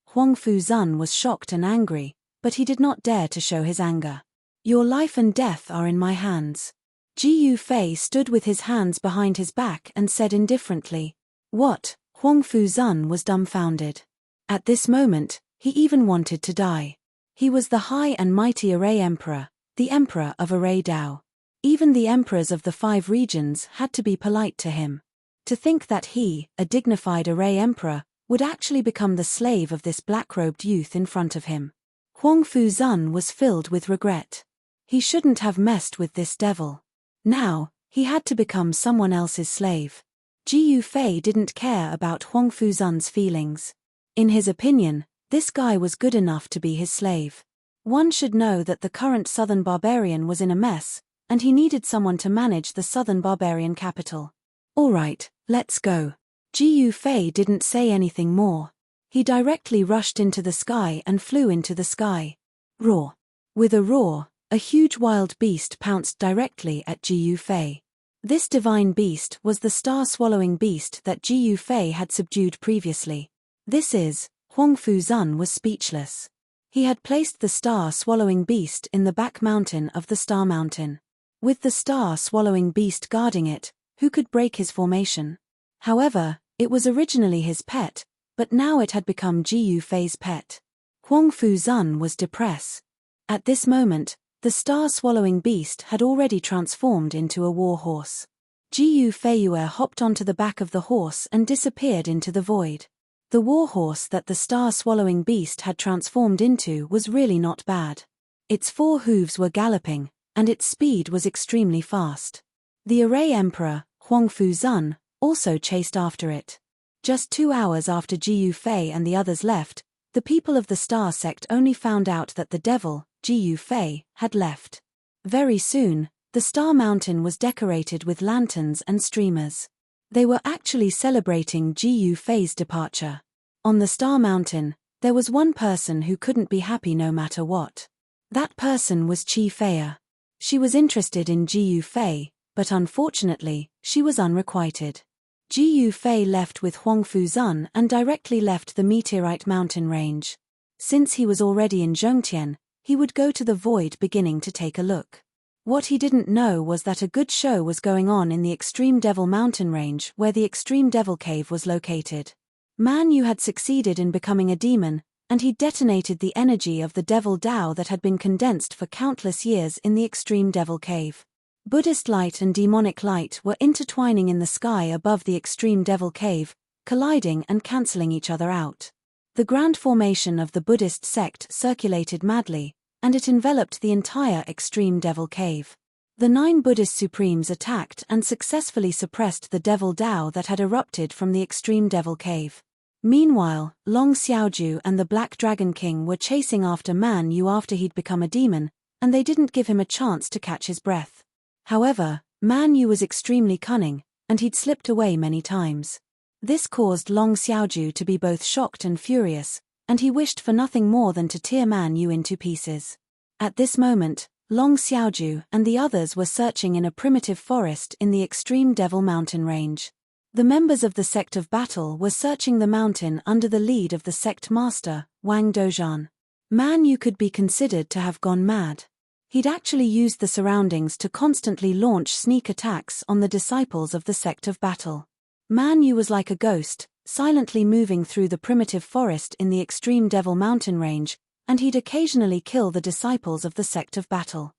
Huang Fuzun was shocked and angry, but he did not dare to show his anger. Your life and death are in my hands. Ji Yufei stood with his hands behind his back and said indifferently. What? Huang Fuzun was dumbfounded. At this moment, he even wanted to die. He was the high and mighty Array Emperor, the Emperor of Array Dao. Even the emperors of the 5 regions had to be polite to him. To think that he, a dignified Array Emperor, would actually become the slave of this black-robed youth in front of him. Huang Fuzun was filled with regret. He shouldn't have messed with this devil. Now, he had to become someone else's slave. Ji Yufei didn't care about Huang Fuzun's feelings. In his opinion, this guy was good enough to be his slave. One should know that the current southern barbarian was in a mess, and he needed someone to manage the southern barbarian capital. All right, let's go. Ji Yufei didn't say anything more. He directly rushed into the sky and flew into the sky. Roar. With a roar, a huge wild beast pounced directly at Ji Yufei. This divine beast was the star-swallowing beast that Ji Yufei had subdued previously. Huang Fuzun was speechless. He had placed the star-swallowing beast in the back mountain of the Star Mountain. With the star-swallowing beast guarding it, who could break his formation? However, it was originally his pet, but now it had become Ji Yufei's pet. Huang Fuzun was depressed. At this moment, the star-swallowing beast had already transformed into a war horse. Ji Yufei hopped onto the back of the horse and disappeared into the void. The war horse that the star-swallowing beast had transformed into was really not bad. Its 4 hooves were galloping, and its speed was extremely fast. The Array Emperor, Huang Fuzun, also chased after it. Just 2 hours after Ji Yufei and the others left, the people of the Star Sect only found out that the devil, Ji Yufei, had left. Very soon, the Star Mountain was decorated with lanterns and streamers. They were actually celebrating Ji Yufei's departure. On the Star Mountain, there was one person who couldn't be happy no matter what. That person was Qi Feiya. She was interested in Ji Yufei, but unfortunately, she was unrequited. Ji Yufei left with Huang Fuzun and directly left the Meteorite Mountain range. Since he was already in Zhongtian, he would go to the void beginning to take a look. What he didn't know was that a good show was going on in the Extreme Devil Mountain Range where the Extreme Devil Cave was located. Man Yu had succeeded in becoming a demon, and he detonated the energy of the Devil Tao that had been condensed for countless years in the Extreme Devil Cave. Buddhist light and demonic light were intertwining in the sky above the Extreme Devil Cave, colliding and cancelling each other out. The grand formation of the Buddhist sect circulated madly, and it enveloped the entire Extreme Devil Cave. The 9 Buddhist supremes attacked and successfully suppressed the Devil Tao that had erupted from the Extreme Devil Cave. Meanwhile, Long Xiaoju and the Black Dragon King were chasing after Man Yu after he'd become a demon, and they didn't give him a chance to catch his breath. However, Man Yu was extremely cunning, and he'd slipped away many times. This caused Long Xiaoju to be both shocked and furious, and he wished for nothing more than to tear Man Yu into pieces. At this moment, Long Xiaoju and the others were searching in a primitive forest in the Extreme Devil Mountain Range. The members of the Sect of Battle were searching the mountain under the lead of the sect master, Wang Dozhan. Man Yu could be considered to have gone mad. He'd actually used the surroundings to constantly launch sneak attacks on the disciples of the Sect of Battle. Man Yu was like a ghost, silently moving through the primitive forest in the Extreme Devil Mountain Range, and he'd occasionally kill the disciples of the Sect of Battle.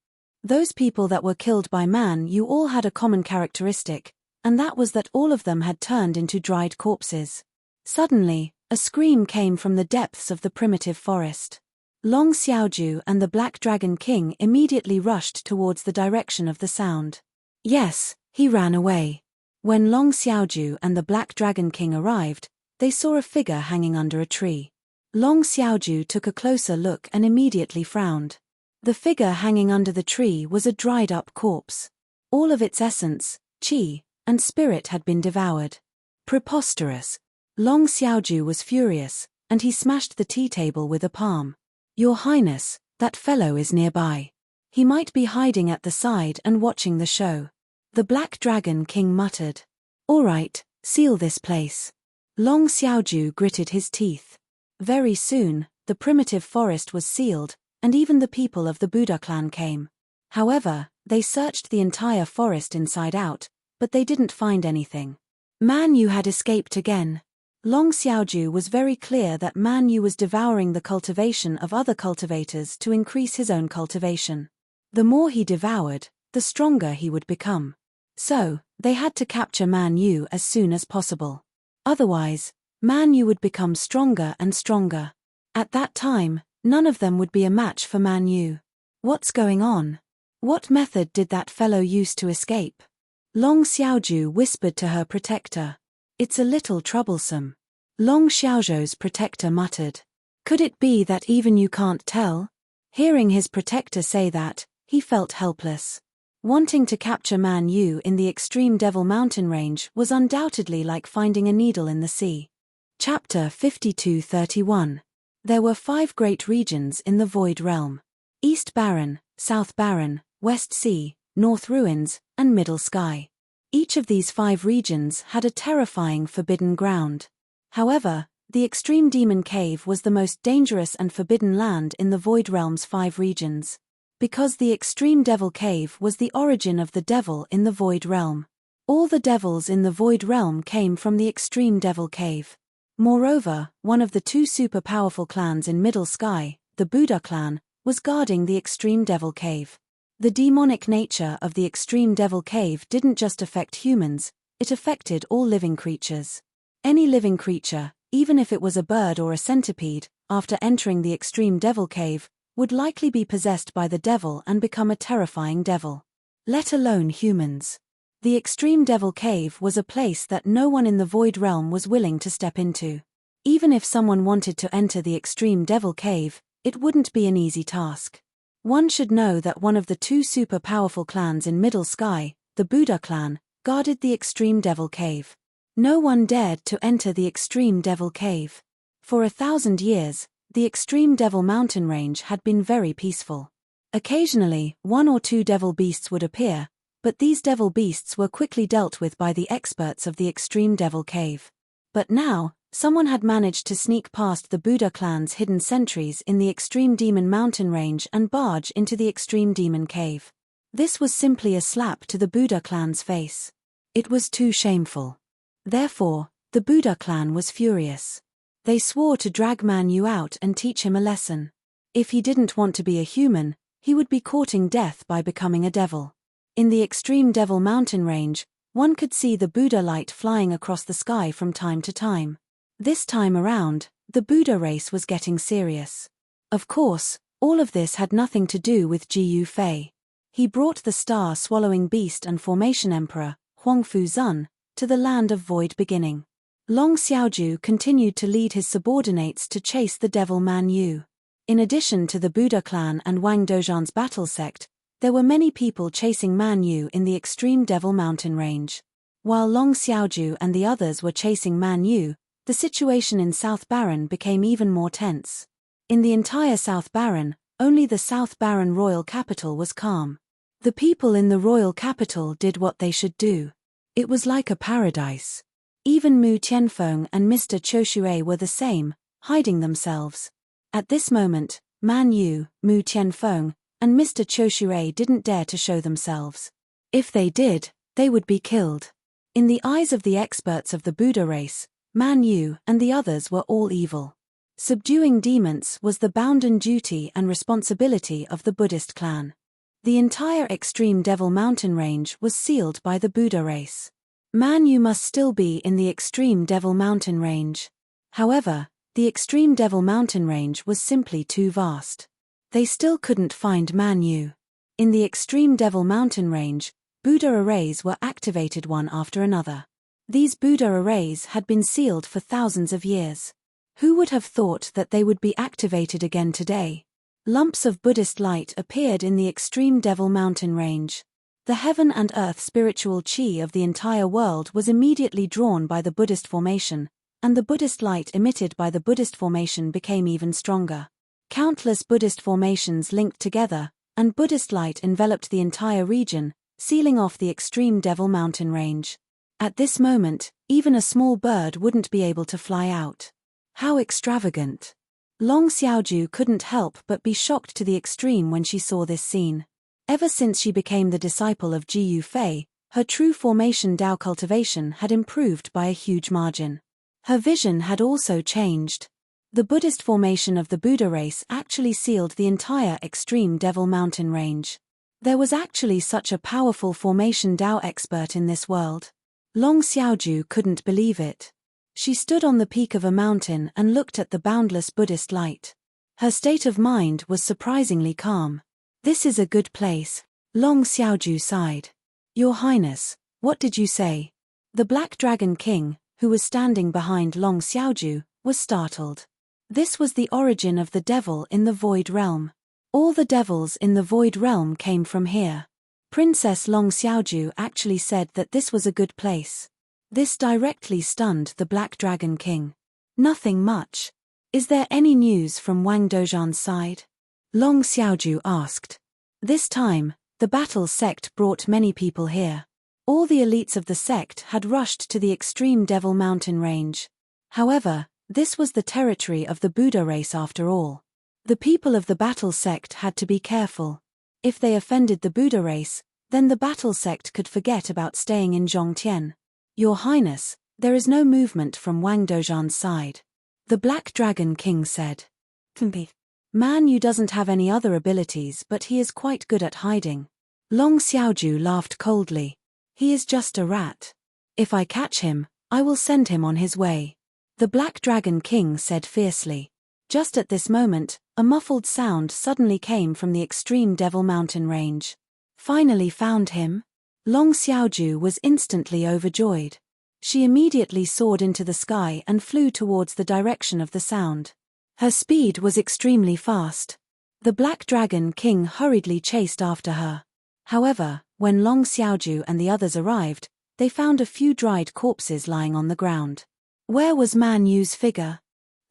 Those people that were killed by Man Yu all had a common characteristic, and that was that all of them had turned into dried corpses. Suddenly, a scream came from the depths of the primitive forest. Long Xiaoju and the Black Dragon King immediately rushed towards the direction of the sound. Yes, he ran away. When Long Xiaoju and the Black Dragon King arrived, they saw a figure hanging under a tree. Long Xiaoju took a closer look and immediately frowned. The figure hanging under the tree was a dried-up corpse. All of its essence, qi, and spirit had been devoured. Preposterous. Long Xiaoju was furious, and he smashed the tea table with a palm. Your Highness, that fellow is nearby. He might be hiding at the side and watching the show. The Black Dragon King muttered. All right, seal this place. Long Xiaoju gritted his teeth. Very soon, the primitive forest was sealed, and even the people of the Buddha clan came. However, they searched the entire forest inside out, but they didn't find anything. Man Yu had escaped again. Long Xiaoju was very clear that Man Yu was devouring the cultivation of other cultivators to increase his own cultivation. The more he devoured, the stronger he would become. So, they had to capture Man Yu as soon as possible. Otherwise, Man Yu would become stronger and stronger. At that time, none of them would be a match for Man Yu. What's going on? What method did that fellow use to escape? Long Xiaoju whispered to her protector. It's a little troublesome. Long Xiaozhou's protector muttered. Could it be that even you can't tell? Hearing his protector say that, he felt helpless. Wanting to capture Man Yu in the Extreme Devil Mountain Range was undoubtedly like finding a needle in the sea. Chapter 52-31. There were 5 great regions in the Void Realm. East Barren, South Barren, West Sea, North Ruins, and Middle Sky. Each of these 5 regions had a terrifying forbidden ground. However, the Extreme Demon Cave was the most dangerous and forbidden land in the Void Realm's 5 regions. Because the Extreme Devil Cave was the origin of the devil in the Void Realm. All the devils in the Void Realm came from the Extreme Devil Cave. Moreover, one of the 2 super powerful clans in Middle Sky, the Buddha clan, was guarding the Extreme Devil Cave. The demonic nature of the Extreme Devil Cave didn't just affect humans, it affected all living creatures. Any living creature, even if it was a bird or a centipede, after entering the Extreme Devil Cave, would likely be possessed by the devil and become a terrifying devil. Let alone humans. The Extreme Devil Cave was a place that no one in the Void Realm was willing to step into. Even if someone wanted to enter the Extreme Devil Cave, it wouldn't be an easy task. One should know that one of the 2 super powerful clans in Middle Sky, the Buddha clan, guarded the Extreme Devil Cave. No one dared to enter the Extreme Devil Cave. For 1,000 years, the Extreme Devil Mountain Range had been very peaceful. Occasionally, 1 or 2 devil beasts would appear, but these devil beasts were quickly dealt with by the experts of the Extreme Devil Cave. But now, someone had managed to sneak past the Buddha clan's hidden sentries in the Extreme Demon Mountain Range and barge into the Extreme Demon Cave. This was simply a slap to the Buddha clan's face. It was too shameful. Therefore, the Buddha clan was furious. They swore to drag Man Yu out and teach him a lesson. If he didn't want to be a human, he would be courting death by becoming a devil. In the extreme Devil Mountain range, one could see the Buddha light flying across the sky from time to time. This time around, the Buddha race was getting serious. Of course, all of this had nothing to do with Ji Yufei. He brought the star-swallowing beast and formation emperor, Huangfu Zun, to the land of void beginning. Long Xiaoju continued to lead his subordinates to chase the devil Man Yu. In addition to the Buddha clan and Wang Dozhan's battle sect, there were many people chasing Man Yu in the extreme Devil Mountain range. While Long Xiaoju and the others were chasing Man Yu, the situation in South Baron became even more tense. In the entire South Baron, only the South Baron royal capital was calm. The people in the royal capital did what they should do. It was like a paradise. Even Mu Tianfeng and Mr. Choshui were the same, hiding themselves. At this moment, Man Yu, Mu Tianfeng, and Mr. Choshui didn't dare to show themselves. If they did, they would be killed. In the eyes of the experts of the Buddha race, Man Yu and the others were all evil. Subduing demons was the bounden duty and responsibility of the Buddhist clan. The entire extreme Devil Mountain range was sealed by the Buddha race. Man Yu must still be in the extreme Devil Mountain range. However, the extreme Devil Mountain range was simply too vast. They still couldn't find Man Yu. In the extreme Devil Mountain range, Buddha arrays were activated one after another. These Buddha arrays had been sealed for thousands of years. Who would have thought that they would be activated again today? Lumps of Buddhist light appeared in the extreme Devil Mountain range. The heaven and earth spiritual chi of the entire world was immediately drawn by the Buddhist formation, and the Buddhist light emitted by the Buddhist formation became even stronger. Countless Buddhist formations linked together, and Buddhist light enveloped the entire region, sealing off the extreme Devil Mountain range. At this moment, even a small bird wouldn't be able to fly out. How extravagant! Long Xiaoju couldn't help but be shocked to the extreme when she saw this scene. Ever since she became the disciple of Ji Yufei, her true formation Dao cultivation had improved by a huge margin. Her vision had also changed. The Buddhist formation of the Buddha race actually sealed the entire extreme Devil Mountain range. There was actually such a powerful formation Dao expert in this world. Long Xiaoju couldn't believe it. She stood on the peak of a mountain and looked at the boundless Buddhist light. Her state of mind was surprisingly calm. This is a good place, Long Xiaoju sighed. Your Highness, what did you say? The Black Dragon King, who was standing behind Long Xiaoju, was startled. This was the origin of the devil in the Void Realm. All the devils in the Void Realm came from here. Princess Long Xiaoju actually said that this was a good place. This directly stunned the Black Dragon King. Nothing much. Is there any news from Wang Dozhan's side? Long Xiaoju asked. This time, the battle sect brought many people here. All the elites of the sect had rushed to the extreme Devil Mountain range. However, this was the territory of the Buddha race after all. The people of the battle sect had to be careful. If they offended the Buddha race, then the battle sect could forget about staying in Zhongtian. Your Highness, there is no movement from Wang Dozhan's side. The Black Dragon King said. Man Yu doesn't have any other abilities, but he is quite good at hiding. Long Xiaoju laughed coldly. He is just a rat. If I catch him, I will send him on his way. The Black Dragon King said fiercely. Just at this moment, a muffled sound suddenly came from the extreme Devil Mountain range. Finally found him? Long Xiaoju was instantly overjoyed. She immediately soared into the sky and flew towards the direction of the sound. Her speed was extremely fast. The Black Dragon King hurriedly chased after her. However, when Long Xiaoju and the others arrived, they found a few dried corpses lying on the ground. Where was Man Yu's figure?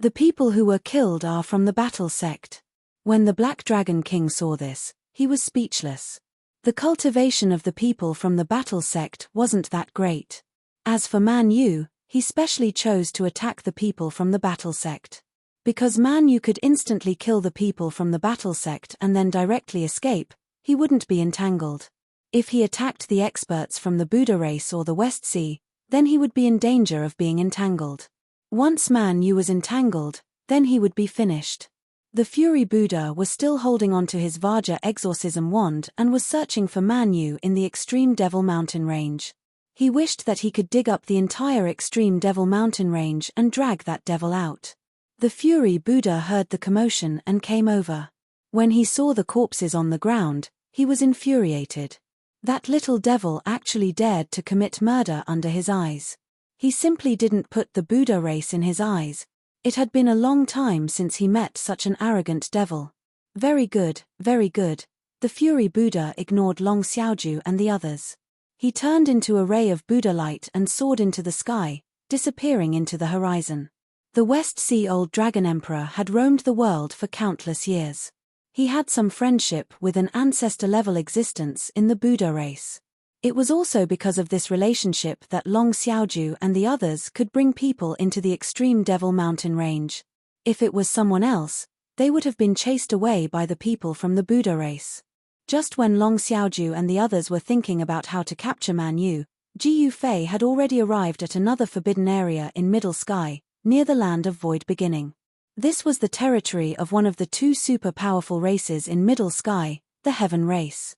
The people who were killed are from the battle sect. When the Black Dragon King saw this, he was speechless. The cultivation of the people from the battle sect wasn't that great. As for Man Yu, he specially chose to attack the people from the battle sect. Because Man Yu could instantly kill the people from the battle sect and then directly escape, he wouldn't be entangled. If he attacked the experts from the Buddha race or the West Sea, then he would be in danger of being entangled. Once Man Yu was entangled, then he would be finished. The Fury Buddha was still holding onto his Vajra exorcism wand and was searching for Man Yu in the Extreme Devil Mountain range. He wished that he could dig up the entire Extreme Devil Mountain range and drag that devil out. The Fury Buddha heard the commotion and came over. When he saw the corpses on the ground, he was infuriated. That little devil actually dared to commit murder under his eyes. He simply didn't put the Buddha race in his eyes. It had been a long time since he met such an arrogant devil. Very good, very good. The Fury Buddha ignored Long Xiaoju and the others. He turned into a ray of Buddha light and soared into the sky, disappearing into the horizon. The West Sea Old Dragon Emperor had roamed the world for countless years. He had some friendship with an ancestor-level existence in the Buddha race. It was also because of this relationship that Long Xiaoju and the others could bring people into the Extreme Devil Mountain range. If it was someone else, they would have been chased away by the people from the Buddha race. Just when Long Xiaoju and the others were thinking about how to capture Man Yu, Ji Yufei had already arrived at another forbidden area in Middle Sky, near the land of Void Beginning. This was the territory of one of the two super powerful races in Middle Sky, the Heaven race.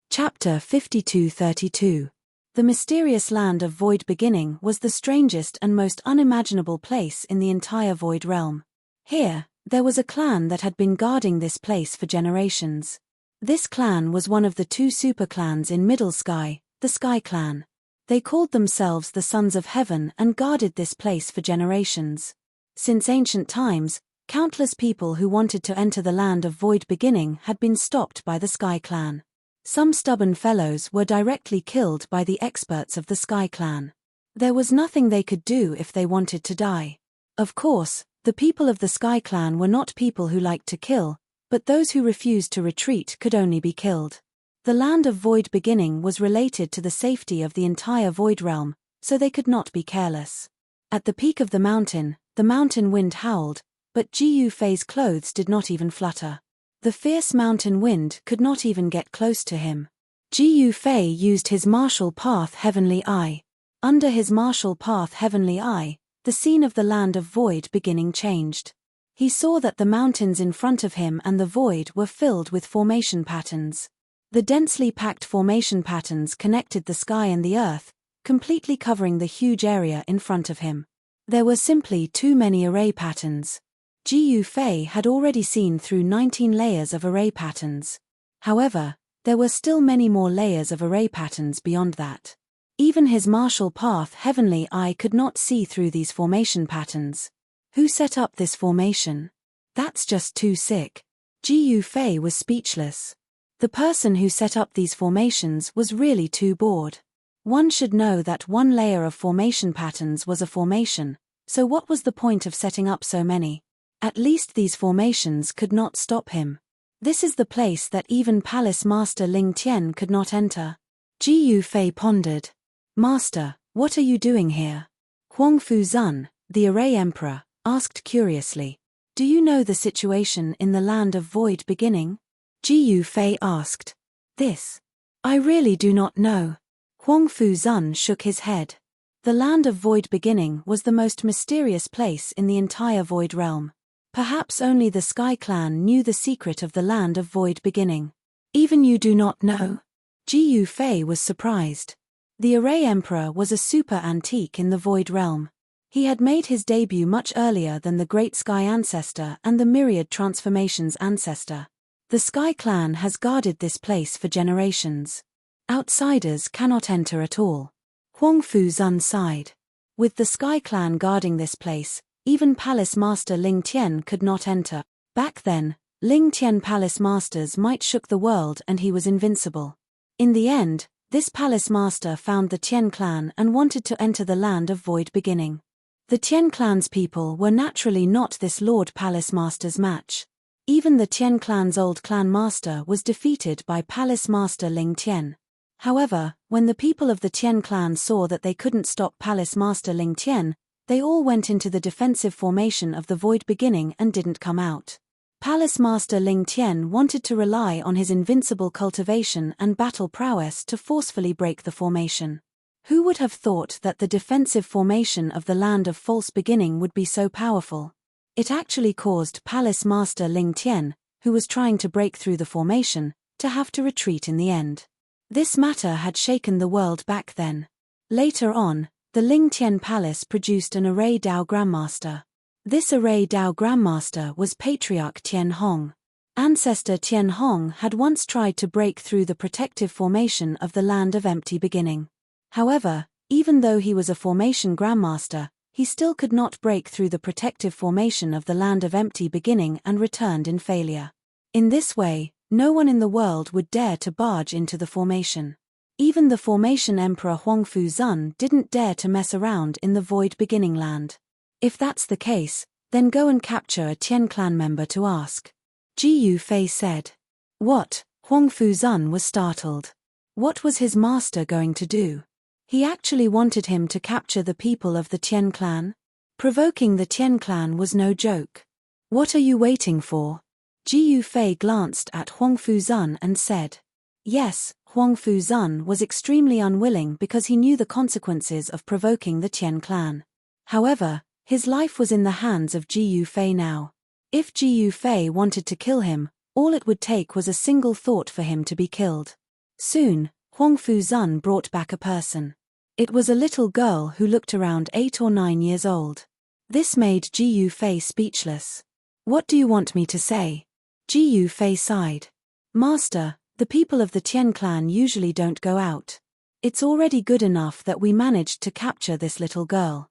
Chapter 52-32. The mysterious land of Void Beginning was the strangest and most unimaginable place in the entire Void realm. Here, there was a clan that had been guarding this place for generations. This clan was one of the two super clans in Middle Sky, the Sky Clan. They called themselves the Sons of Heaven and guarded this place for generations. Since ancient times, countless people who wanted to enter the land of Void Beginning had been stopped by the Sky Clan. Some stubborn fellows were directly killed by the experts of the Sky Clan. There was nothing they could do if they wanted to die. Of course, the people of the Sky Clan were not people who liked to kill, but those who refused to retreat could only be killed. The land of Void Beginning was related to the safety of the entire Void realm, so they could not be careless. At the peak of the mountain wind howled, but Ji Yufei's clothes did not even flutter. The fierce mountain wind could not even get close to him. Ji Yufei used his martial path Heavenly Eye. Under his martial path Heavenly Eye, the scene of the land of Void Beginning changed. He saw that the mountains in front of him and the void were filled with formation patterns. The densely packed formation patterns connected the sky and the earth, completely covering the huge area in front of him. There were simply too many array patterns. Ji Yufei had already seen through 19 layers of array patterns. However, there were still many more layers of array patterns beyond that. Even his martial path Heavenly Eye could not see through these formation patterns. Who set up this formation? That's just too sick. Ji Yufei was speechless. The person who set up these formations was really too bored. One should know that one layer of formation patterns was a formation, so what was the point of setting up so many? At least these formations could not stop him. This is the place that even Palace Master Ling Tian could not enter. Ji Yufei pondered. Master, what are you doing here? Huang Fuzun, the Array Emperor, asked curiously. Do you know the situation in the land of Void Beginning? Ji Yufei asked. This. I really do not know. Huang Fuzun shook his head. The land of Void Beginning was the most mysterious place in the entire Void realm. Perhaps only the Sky Clan knew the secret of the land of Void Beginning. Even you do not know? Ji Yufei was surprised. The Array Emperor was a super antique in the Void realm. He had made his debut much earlier than the Great Sky Ancestor and the Myriad Transformations Ancestor. The Sky Clan has guarded this place for generations. Outsiders cannot enter at all. Huang Fuzun sighed. With the Sky Clan guarding this place, even Palace Master Ling Tian could not enter. Back then, Ling Tian Palace Masters might shook the world and he was invincible. In the end, this Palace Master found the Tian Clan and wanted to enter the land of Void Beginning. The Tian Clan's people were naturally not this Lord Palace Master's match. Even the Tian Clan's old clan master was defeated by Palace Master Ling Tian. However, when the people of the Tian Clan saw that they couldn't stop Palace Master Ling Tian, they all went into the defensive formation of the Void Beginning and didn't come out. Palace Master Ling Tian wanted to rely on his invincible cultivation and battle prowess to forcefully break the formation. Who would have thought that the defensive formation of the Land of False Beginning would be so powerful? It actually caused Palace Master Ling Tian, who was trying to break through the formation, to have to retreat in the end. This matter had shaken the world back then. Later on, the Ling Tian Palace produced an Array Dao Grandmaster. This Array Dao Grandmaster was Patriarch Tian Hong. Ancestor Tian Hong had once tried to break through the protective formation of the Land of Empty Beginning. However, even though he was a formation Grandmaster, he still could not break through the protective formation of the Land of Empty Beginning and returned in failure. In this way, no one in the world would dare to barge into the formation. Even the formation Emperor Huang Fuzun didn't dare to mess around in the Void Beginning Land. If that's the case, then go and capture a Tian clan member to ask. Ji Yufei said. What? Huang Fuzun was startled. What was his master going to do? He actually wanted him to capture the people of the Tian clan? Provoking the Tian clan was no joke. What are you waiting for? Ji Yufei glanced at Huang Fuzun and said. Yes, Huang Fuzun was extremely unwilling because he knew the consequences of provoking the Tian clan. However, his life was in the hands of Ji Yufei now. If Ji Yufei wanted to kill him, all it would take was a single thought for him to be killed. Soon, Huang Fuzun brought back a person. It was a little girl who looked around 8 or 9 years old. This made Ji Yufei speechless. What do you want me to say? Ji Yufei sighed. Master, the people of the Tian clan usually don't go out. It's already good enough that we managed to capture this little girl.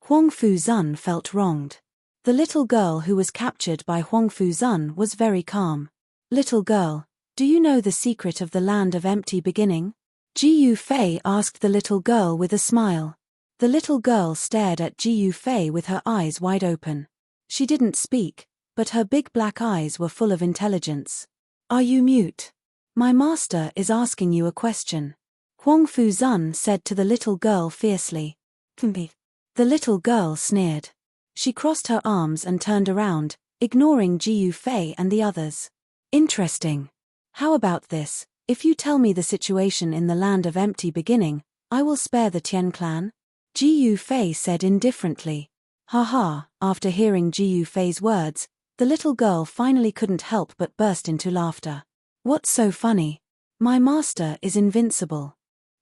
Huang Fuzun felt wronged. The little girl who was captured by Huang Fuzun was very calm. Little girl, do you know the secret of the Land of Empty Beginning? Ji Yufei asked the little girl with a smile. The little girl stared at Ji Yufei with her eyes wide open. She didn't speak, but her big black eyes were full of intelligence. Are you mute? My master is asking you a question. Huang Fuzun said to the little girl fiercely. The little girl sneered. She crossed her arms and turned around, ignoring Ji Yufei and the others. Interesting. How about this? If you tell me the situation in the Land of Empty Beginning, I will spare the Tian clan. Ji Yufei said indifferently. Haha, after hearing Ji Yufei's words, the little girl finally couldn't help but burst into laughter. What's so funny? My master is invincible.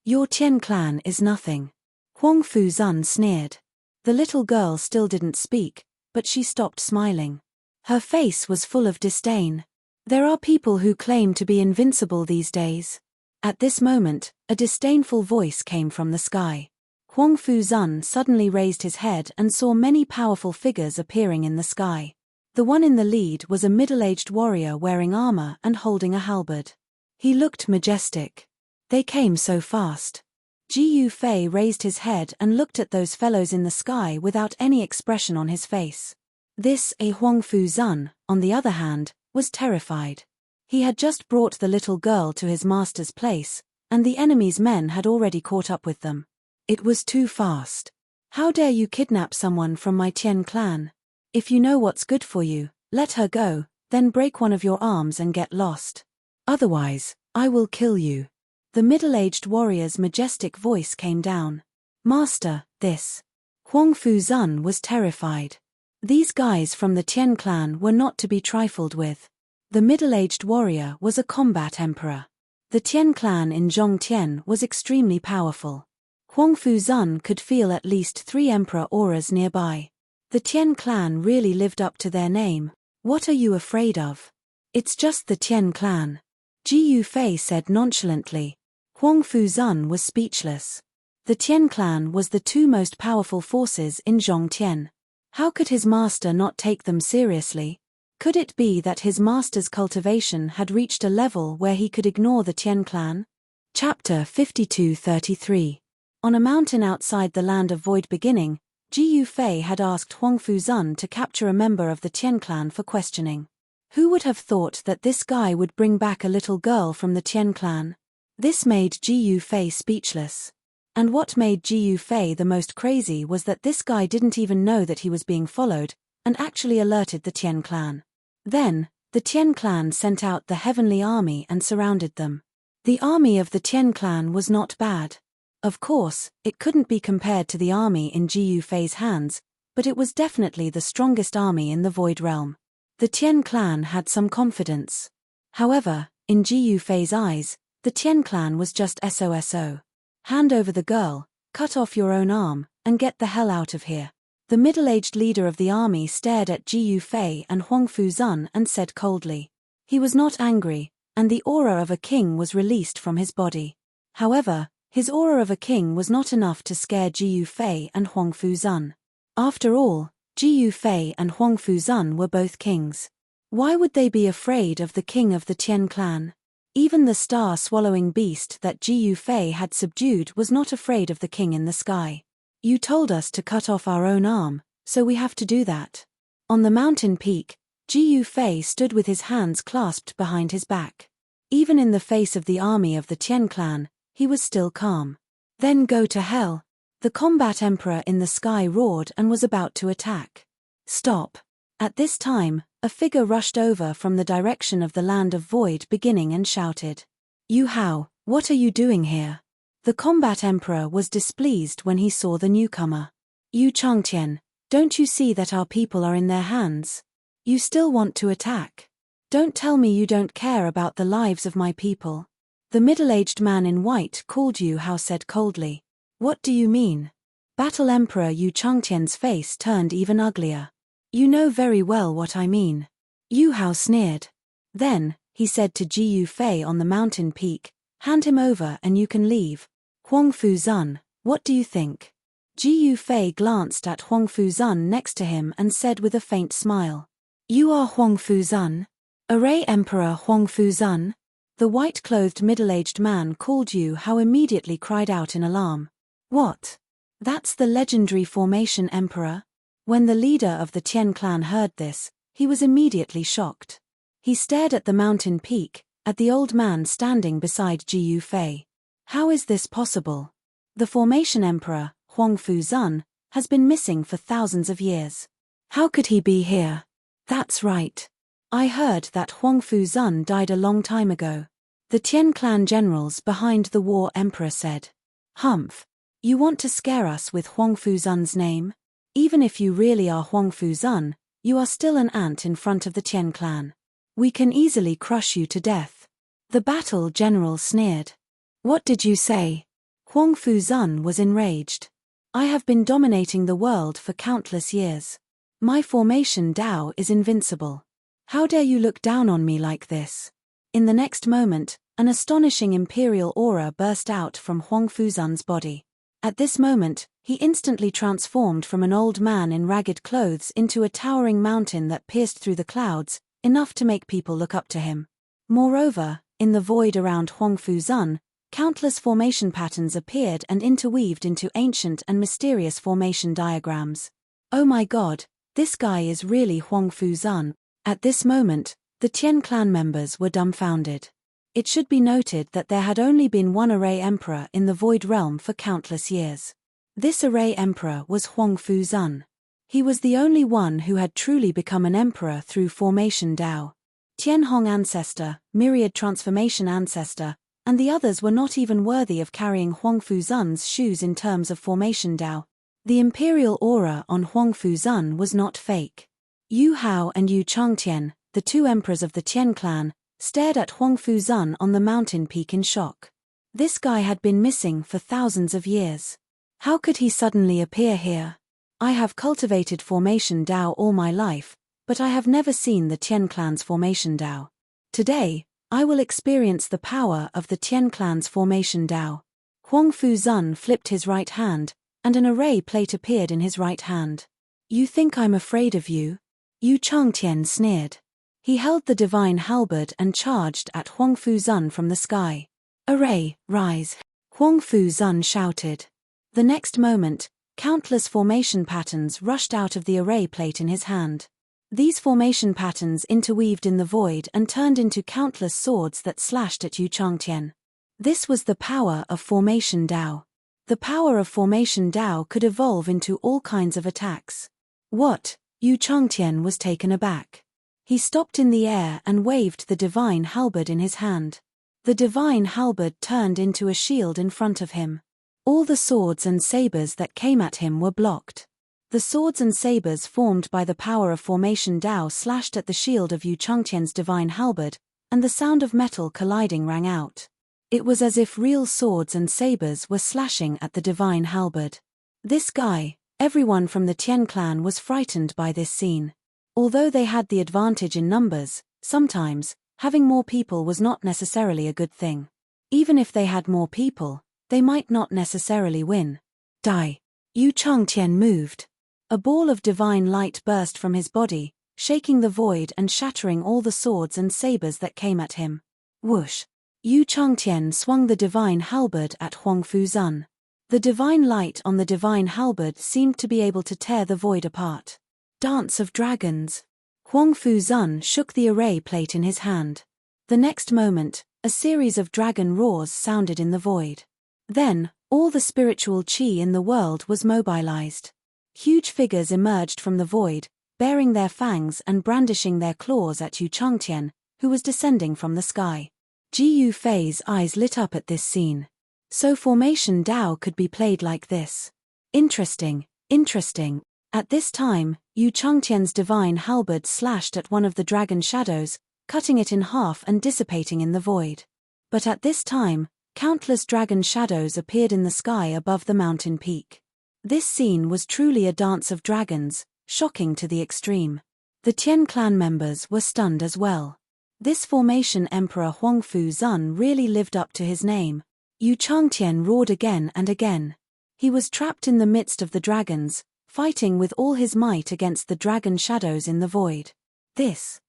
Your Tian clan is nothing. Huang Fuzun sneered. The little girl still didn't speak, but she stopped smiling. Her face was full of disdain. There are people who claim to be invincible these days. At this moment, a disdainful voice came from the sky. Huang Fuzun suddenly raised his head and saw many powerful figures appearing in the sky. The one in the lead was a middle-aged warrior wearing armor and holding a halberd. He looked majestic. They came so fast. Ji Yufei raised his head and looked at those fellows in the sky without any expression on his face. This Huang Fuzun, on the other hand, was terrified. He had just brought the little girl to his master's place, and the enemy's men had already caught up with them. It was too fast. How dare you kidnap someone from my Tian clan? If you know what's good for you, let her go, then break one of your arms and get lost. Otherwise, I will kill you. The middle-aged warrior's majestic voice came down. Master, this. Huang Fuzun was terrified. These guys from the Tian clan were not to be trifled with. The middle-aged warrior was a combat emperor. The Tian clan in Zhongtian was extremely powerful. Huang Fuzun could feel at least 3 emperor auras nearby. The Tian clan really lived up to their name. What are you afraid of? It's just the Tian clan. Ji Yufei said nonchalantly. Huang Fuzun was speechless. The Tian clan was the 2 most powerful forces in Zhongtian. How could his master not take them seriously? Could it be that his master's cultivation had reached a level where he could ignore the Tian clan? Chapter 52-33. On a mountain outside the Land of Void Beginning, Ji Yufei had asked Huang Fuzun to capture a member of the Tian clan for questioning. Who would have thought that this guy would bring back a little girl from the Tian clan? This made Ji Yufei speechless. And what made Ji Yufei the most crazy was that this guy didn't even know that he was being followed, and actually alerted the Tian clan. Then, the Tian clan sent out the heavenly army and surrounded them. The army of the Tian clan was not bad. Of course, it couldn't be compared to the army in Jiu Fei's hands, but it was definitely the strongest army in the Void Realm. The Tian clan had some confidence. However, in Jiu Fei's eyes, the Tian clan was just SOSO. Hand over the girl, cut off your own arm, and get the hell out of here. The middle-aged leader of the army stared at Jiu Fei and Huang Fuzun and said coldly. He was not angry, and the aura of a king was released from his body. However, his aura of a king was not enough to scare Jiu Fei and Huang Fuzun. After all, Jiu Fei and Huang Fuzun were both kings. Why would they be afraid of the king of the Tian clan? Even the star-swallowing beast that Jiu Fei had subdued was not afraid of the king in the sky. You told us to cut off our own arm, so we have to do that. On the mountain peak, Jiu Fei stood with his hands clasped behind his back. Even in the face of the army of the Tian clan, he was still calm. Then go to hell. The combat emperor in the sky roared and was about to attack. Stop. At this time, a figure rushed over from the direction of the land of void beginning and shouted. Yu Hao, what are you doing here? The combat emperor was displeased when he saw the newcomer. Yu Changtian, don't you see that our people are in their hands? You still want to attack? Don't tell me you don't care about the lives of my people. The middle-aged man in white called Yu Hao said coldly. What do you mean? Battle Emperor Yu Changtian's face turned even uglier. You know very well what I mean. Yu Hao sneered. Then, he said to Jiu Fei on the mountain peak, hand him over and you can leave. Huang Fuzun, what do you think? Jiu Fei glanced at Huang Fuzun next to him and said with a faint smile. You are Huang Fuzun? Array Emperor Huang Fuzun? The white-clothed middle-aged man called Yu Hao immediately cried out in alarm. What? That's the legendary Formation Emperor? When the leader of the Tian clan heard this, he was immediately shocked. He stared at the mountain peak, at the old man standing beside Jiu Fei. How is this possible? The Formation Emperor, Huang Fuzun, has been missing for thousands of years. How could he be here? That's right. I heard that Huang Fuzun died a long time ago. The Tian clan generals behind the war emperor said. Humph. You want to scare us with Huang Fuzun's name? Even if you really are Huang Fuzun, you are still an ant in front of the Tian clan. We can easily crush you to death. The battle general sneered. What did you say? Huang Fuzun was enraged. I have been dominating the world for countless years. My formation Dao is invincible. How dare you look down on me like this? In the next moment, an astonishing imperial aura burst out from Huang Fuzun's body. At this moment, he instantly transformed from an old man in ragged clothes into a towering mountain that pierced through the clouds, enough to make people look up to him. Moreover, in the void around Huang Fuzun, countless formation patterns appeared and interweaved into ancient and mysterious formation diagrams. Oh my god, this guy is really Huang Fuzun. At this moment, the Tian clan members were dumbfounded. It should be noted that there had only been one Array Emperor in the Void Realm for countless years. This Array Emperor was Huang Fuzun. He was the only one who had truly become an emperor through Formation Dao. Tianhong Ancestor, Myriad Transformation Ancestor, and the others were not even worthy of carrying Huang Fuzun's shoes in terms of Formation Dao. The imperial aura on Huang Fuzun was not fake. Yu Hao and Yu Changtian, the two emperors of the Tian clan, stared at Huang Fuzun on the mountain peak in shock. This guy had been missing for thousands of years. How could he suddenly appear here? I have cultivated Formation Dao all my life, but I have never seen the Tian clan's Formation Dao. Today, I will experience the power of the Tian clan's Formation Dao. Huang Fuzun flipped his right hand, and an array plate appeared in his right hand. You think I'm afraid of you? Yu Changtian sneered. He held the divine halberd and charged at Huang Fuzun from the sky. Array, rise! Huang Fuzun shouted. The next moment, countless formation patterns rushed out of the array plate in his hand. These formation patterns interweaved in the void and turned into countless swords that slashed at Yu Changtian. This was the power of Formation Dao. The power of Formation Dao could evolve into all kinds of attacks. What? Yu Changtian was taken aback. He stopped in the air and waved the divine halberd in his hand. The divine halberd turned into a shield in front of him. All the swords and sabers that came at him were blocked. The swords and sabers formed by the power of formation Dao slashed at the shield of Yu Changtian's divine halberd, and the sound of metal colliding rang out. It was as if real swords and sabers were slashing at the divine halberd. This guy, everyone from the Tian clan was frightened by this scene. Although they had the advantage in numbers, sometimes, having more people was not necessarily a good thing. Even if they had more people, they might not necessarily win. Die. Yu Changtian moved. A ball of divine light burst from his body, shaking the void and shattering all the swords and sabers that came at him. Whoosh. Yu Changtian swung the divine halberd at Huang Fuzun. The divine light on the divine halberd seemed to be able to tear the void apart. Dance of Dragons. Huang Fuzun shook the array plate in his hand. The next moment, a series of dragon roars sounded in the void. Then, all the spiritual qi in the world was mobilized. Huge figures emerged from the void, baring their fangs and brandishing their claws at Yu Changtian, who was descending from the sky. Ji Yufei's eyes lit up at this scene. So formation Dao could be played like this. Interesting, interesting. At this time, Yu Changtian's divine halberd slashed at one of the dragon shadows, cutting it in half and dissipating in the void. But at this time, countless dragon shadows appeared in the sky above the mountain peak. This scene was truly a dance of dragons, shocking to the extreme. The Tian clan members were stunned as well. This formation Emperor Huang Fuzun really lived up to his name. Yu Changtian roared again and again. He was trapped in the midst of the dragons, fighting with all his might against the dragon shadows in the void. This.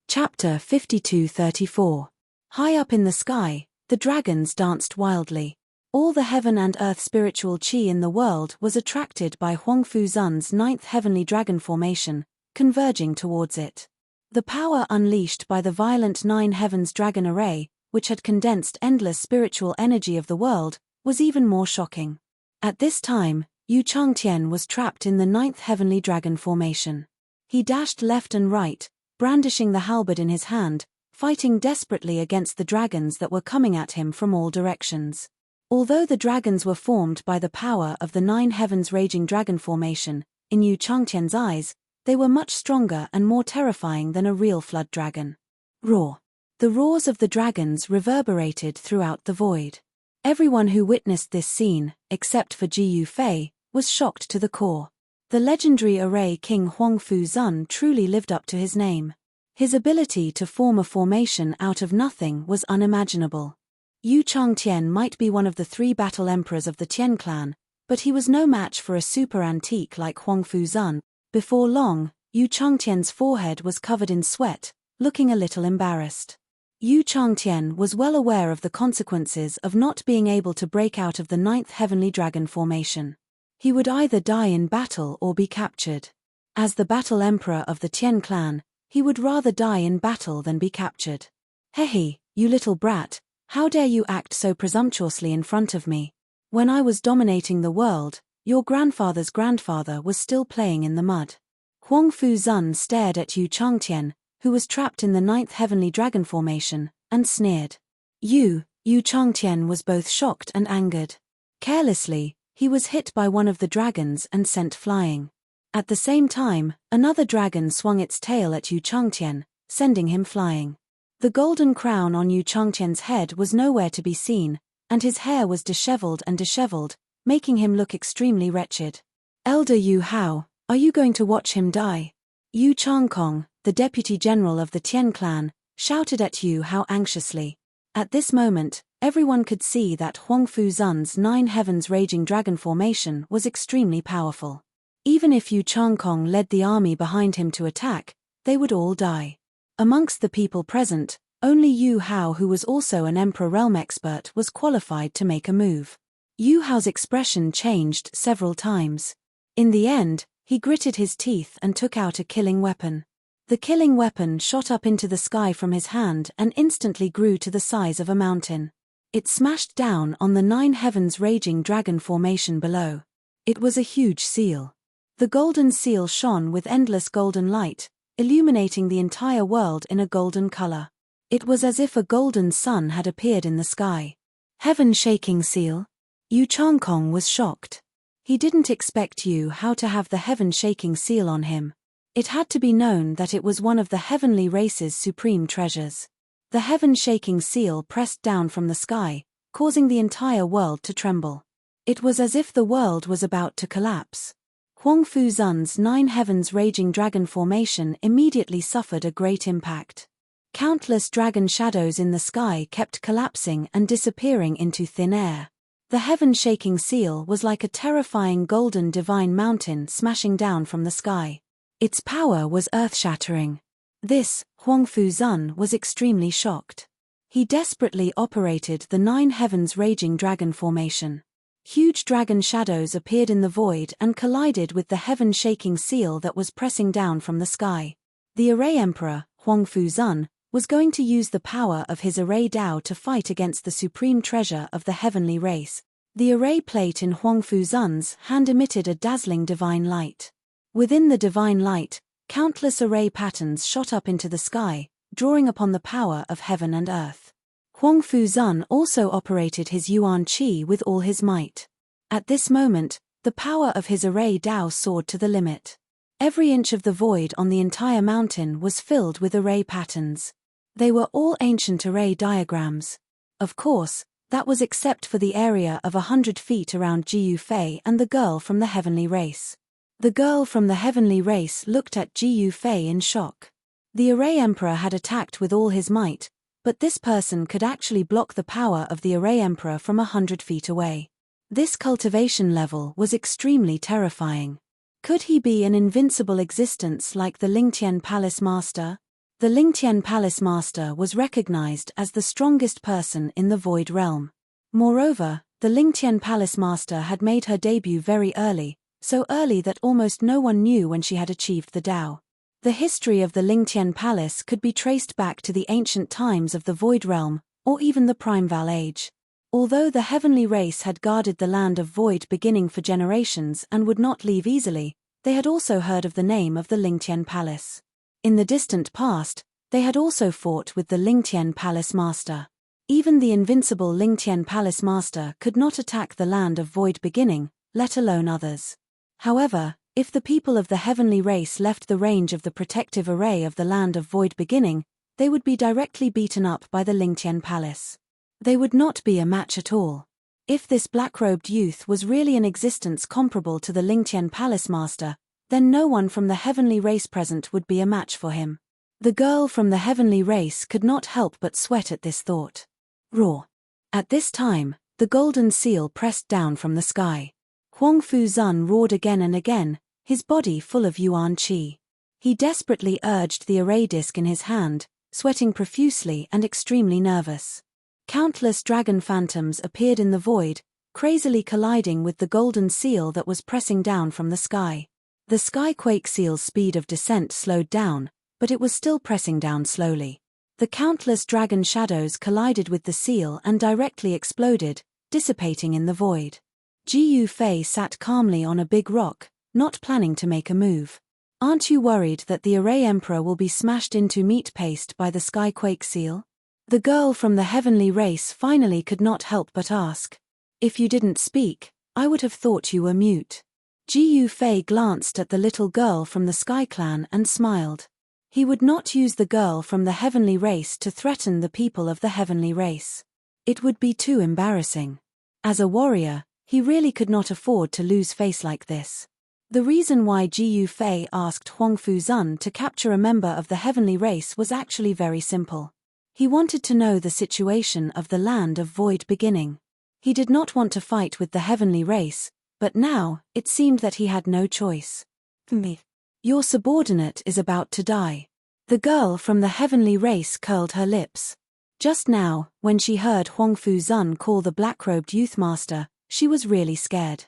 Chapter 52-34. High up in the sky, the dragons danced wildly. All the heaven and earth spiritual qi in the world was attracted by Huang Fuzun's 9th heavenly dragon formation, converging towards it. The power unleashed by the violent 9 heavens dragon array, which had condensed endless spiritual energy of the world, was even more shocking. At this time, Yu Changtian was trapped in the 9th heavenly dragon formation. He dashed left and right, brandishing the halberd in his hand, fighting desperately against the dragons that were coming at him from all directions. Although the dragons were formed by the power of the 9 heavens raging dragon formation, in Yu Changtian's eyes, they were much stronger and more terrifying than a real flood dragon. Roar. The roars of the dragons reverberated throughout the void. Everyone who witnessed this scene, except for Ji Yufei, was shocked to the core. The legendary array King Huang Fuzun truly lived up to his name. His ability to form a formation out of nothing was unimaginable. Yu Changtian might be one of the 3 battle emperors of the Tian clan, but he was no match for a super antique like Huang Fuzun. Before long, Yu Changtian's forehead was covered in sweat, looking a little embarrassed. Yu Changtian was well aware of the consequences of not being able to break out of the 9th heavenly dragon formation. He would either die in battle or be captured. As the battle emperor of the Tian clan, he would rather die in battle than be captured. Hehe, you little brat, how dare you act so presumptuously in front of me? When I was dominating the world, your grandfather's grandfather was still playing in the mud. Huang Fuzun stared at Yu Changtian, who was trapped in the 9th heavenly dragon formation, and sneered. Yu Changtian was both shocked and angered. Carelessly, he was hit by one of the dragons and sent flying. At the same time, another dragon swung its tail at Yu Changtian, sending him flying. The golden crown on Yu Changtian's head was nowhere to be seen, and his hair was disheveled, making him look extremely wretched. Elder Yu Hao, are you going to watch him die? Yu Changkong, the deputy general of the Tian clan, shouted at Yu Hao anxiously. At this moment, everyone could see that Huang Fuzun's 9 heavens raging dragon formation was extremely powerful. Even if Yu Changkong led the army behind him to attack, they would all die. Amongst the people present, only Yu Hao, who was also an Emperor Realm expert, was qualified to make a move. Yu Hao's expression changed several times. In the end, he gritted his teeth and took out a killing weapon. The killing weapon shot up into the sky from his hand and instantly grew to the size of a mountain. It smashed down on the 9 heavens raging dragon formation below. It was a huge seal. The golden seal shone with endless golden light, illuminating the entire world in a golden color. It was as if a golden sun had appeared in the sky. Heaven-shaking seal? Yu Changkong was shocked. He didn't expect Yu Hao to have the heaven-shaking seal on him. It had to be known that it was one of the heavenly race's supreme treasures. The heaven-shaking seal pressed down from the sky, causing the entire world to tremble. It was as if the world was about to collapse. Huang Fuzun's 9 heavens raging dragon formation immediately suffered a great impact. Countless dragon shadows in the sky kept collapsing and disappearing into thin air. The heaven-shaking seal was like a terrifying golden divine mountain smashing down from the sky. Its power was earth-shattering. This, Huang Fuzun was extremely shocked. He desperately operated the 9 heavens raging dragon formation. Huge dragon shadows appeared in the void and collided with the heaven-shaking seal that was pressing down from the sky. The Array Emperor, Huang Fuzun, was going to use the power of his Array Dao to fight against the supreme treasure of the heavenly race. The Array plate in Huang Fuzun's hand emitted a dazzling divine light. Within the divine light, countless array patterns shot up into the sky, drawing upon the power of heaven and earth. Huang Fuzun also operated his Yuan Qi with all his might. At this moment, the power of his Array Dao soared to the limit. Every inch of the void on the entire mountain was filled with array patterns. They were all ancient array diagrams. Of course, that was except for the area of 100 feet around Jiyu Fei and the girl from the heavenly race. The girl from the heavenly race looked at Jiyu Fei in shock. The Array Emperor had attacked with all his might, but this person could actually block the power of the Array Emperor from 100 feet away. This cultivation level was extremely terrifying. Could he be an invincible existence like the Lingtian Palace Master? The Lingtian Palace Master was recognized as the strongest person in the Void Realm. Moreover, the Lingtian Palace Master had made her debut very early, so early that almost no one knew when she had achieved the Dao. The history of the Lingtian Palace could be traced back to the ancient times of the Void Realm, or even the Primeval Age. Although the heavenly race had guarded the land of Void beginning for generations and would not leave easily, they had also heard of the name of the Lingtian Palace. In the distant past, they had also fought with the Lingtian Palace Master. Even the invincible Lingtian Palace Master could not attack the land of Void beginning, let alone others. However, if the people of the heavenly race left the range of the protective array of the land of Void beginning, they would be directly beaten up by the Lingtian Palace. They would not be a match at all. If this black-robed youth was really an existence comparable to the Lingtian Palace Master, then no one from the heavenly race present would be a match for him. The girl from the heavenly race could not help but sweat at this thought. Roar! At this time, the golden seal pressed down from the sky. Huang Fuzun roared again and again, his body full of Yuan Qi. He desperately urged the array disc in his hand, sweating profusely and extremely nervous. Countless dragon phantoms appeared in the void, crazily colliding with the golden seal that was pressing down from the sky. The skyquake seal's speed of descent slowed down, but it was still pressing down slowly. The countless dragon shadows collided with the seal and directly exploded, dissipating in the void. Jiyu Fei sat calmly on a big rock, not planning to make a move. Aren't you worried that the Array Emperor will be smashed into meat paste by the skyquake seal? The girl from the heavenly race finally could not help but ask. If you didn't speak, I would have thought you were mute. Jiyu Fei glanced at the little girl from the Sky Clan and smiled. He would not use the girl from the heavenly race to threaten the people of the heavenly race. It would be too embarrassing. As a warrior, he really could not afford to lose face like this. The reason why Jiyu Fei asked Huang Fuzun to capture a member of the heavenly race was actually very simple. He wanted to know the situation of the land of Void beginning. He did not want to fight with the heavenly race, but now, it seemed that he had no choice. Your subordinate is about to die. The girl from the heavenly race curled her lips. Just now, when she heard Huang Fuzun call the black-robed youth master, she was really scared.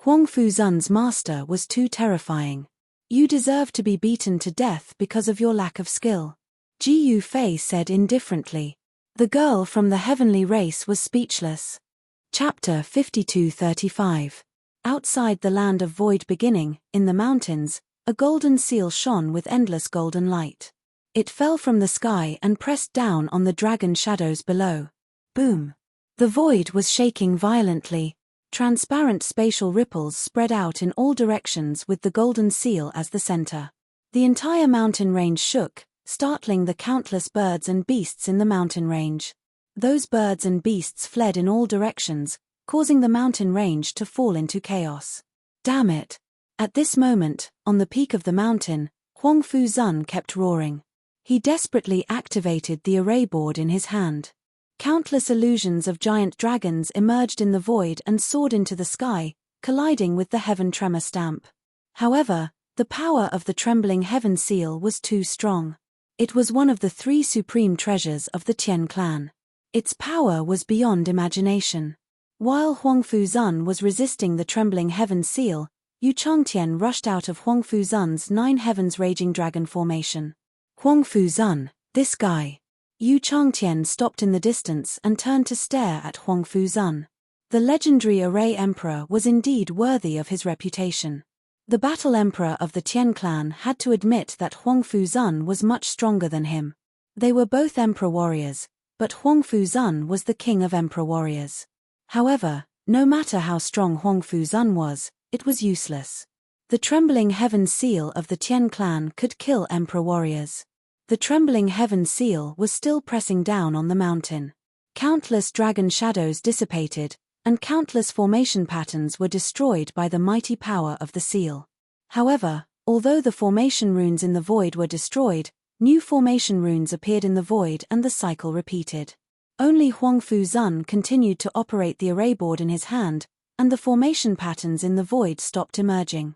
Huang Fuzun's master was too terrifying. You deserve to be beaten to death because of your lack of skill. Jiyu Fei said indifferently. The girl from the heavenly race was speechless. Chapter 52-35. Outside the land of Void beginning, in the mountains, A golden seal shone with endless golden light. It fell from the sky and pressed down on the dragon shadows below. Boom! The void was shaking violently. Transparent spatial ripples spread out in all directions with the golden seal as the center. The entire mountain range shook, startling the countless birds and beasts in the mountain range. Those birds and beasts fled in all directions, causing the mountain range to fall into chaos. Damn it! At this moment, on the peak of the mountain, Huang Fuzun kept roaring. He desperately activated the array board in his hand. Countless illusions of giant dragons emerged in the void and soared into the sky, colliding with the heaven tremor stamp. However, the power of the trembling heaven seal was too strong. It was one of the 3 supreme treasures of the Tian clan. Its power was beyond imagination. While Huang Fuzun was resisting the trembling heaven seal, Yu Changtian rushed out of Huang Fuzun's 9 heavens raging dragon formation. Huang Fuzun, this guy. Yu Changtian stopped in the distance and turned to stare at Huang Fuzun. The legendary Array Emperor was indeed worthy of his reputation. The Battle Emperor of the Tian clan had to admit that Huang Fuzun was much stronger than him. They were both Emperor warriors, but Huang Fuzun was the king of Emperor warriors. However, no matter how strong Huang Fuzun was, it was useless. The trembling heaven seal of the Tian clan could kill Emperor warriors. The trembling heaven seal was still pressing down on the mountain. Countless dragon shadows dissipated, and countless formation patterns were destroyed by the mighty power of the seal. However, although the formation runes in the void were destroyed, new formation runes appeared in the void and the cycle repeated. Only Huang Fuzun continued to operate the array board in his hand, and the formation patterns in the void stopped emerging.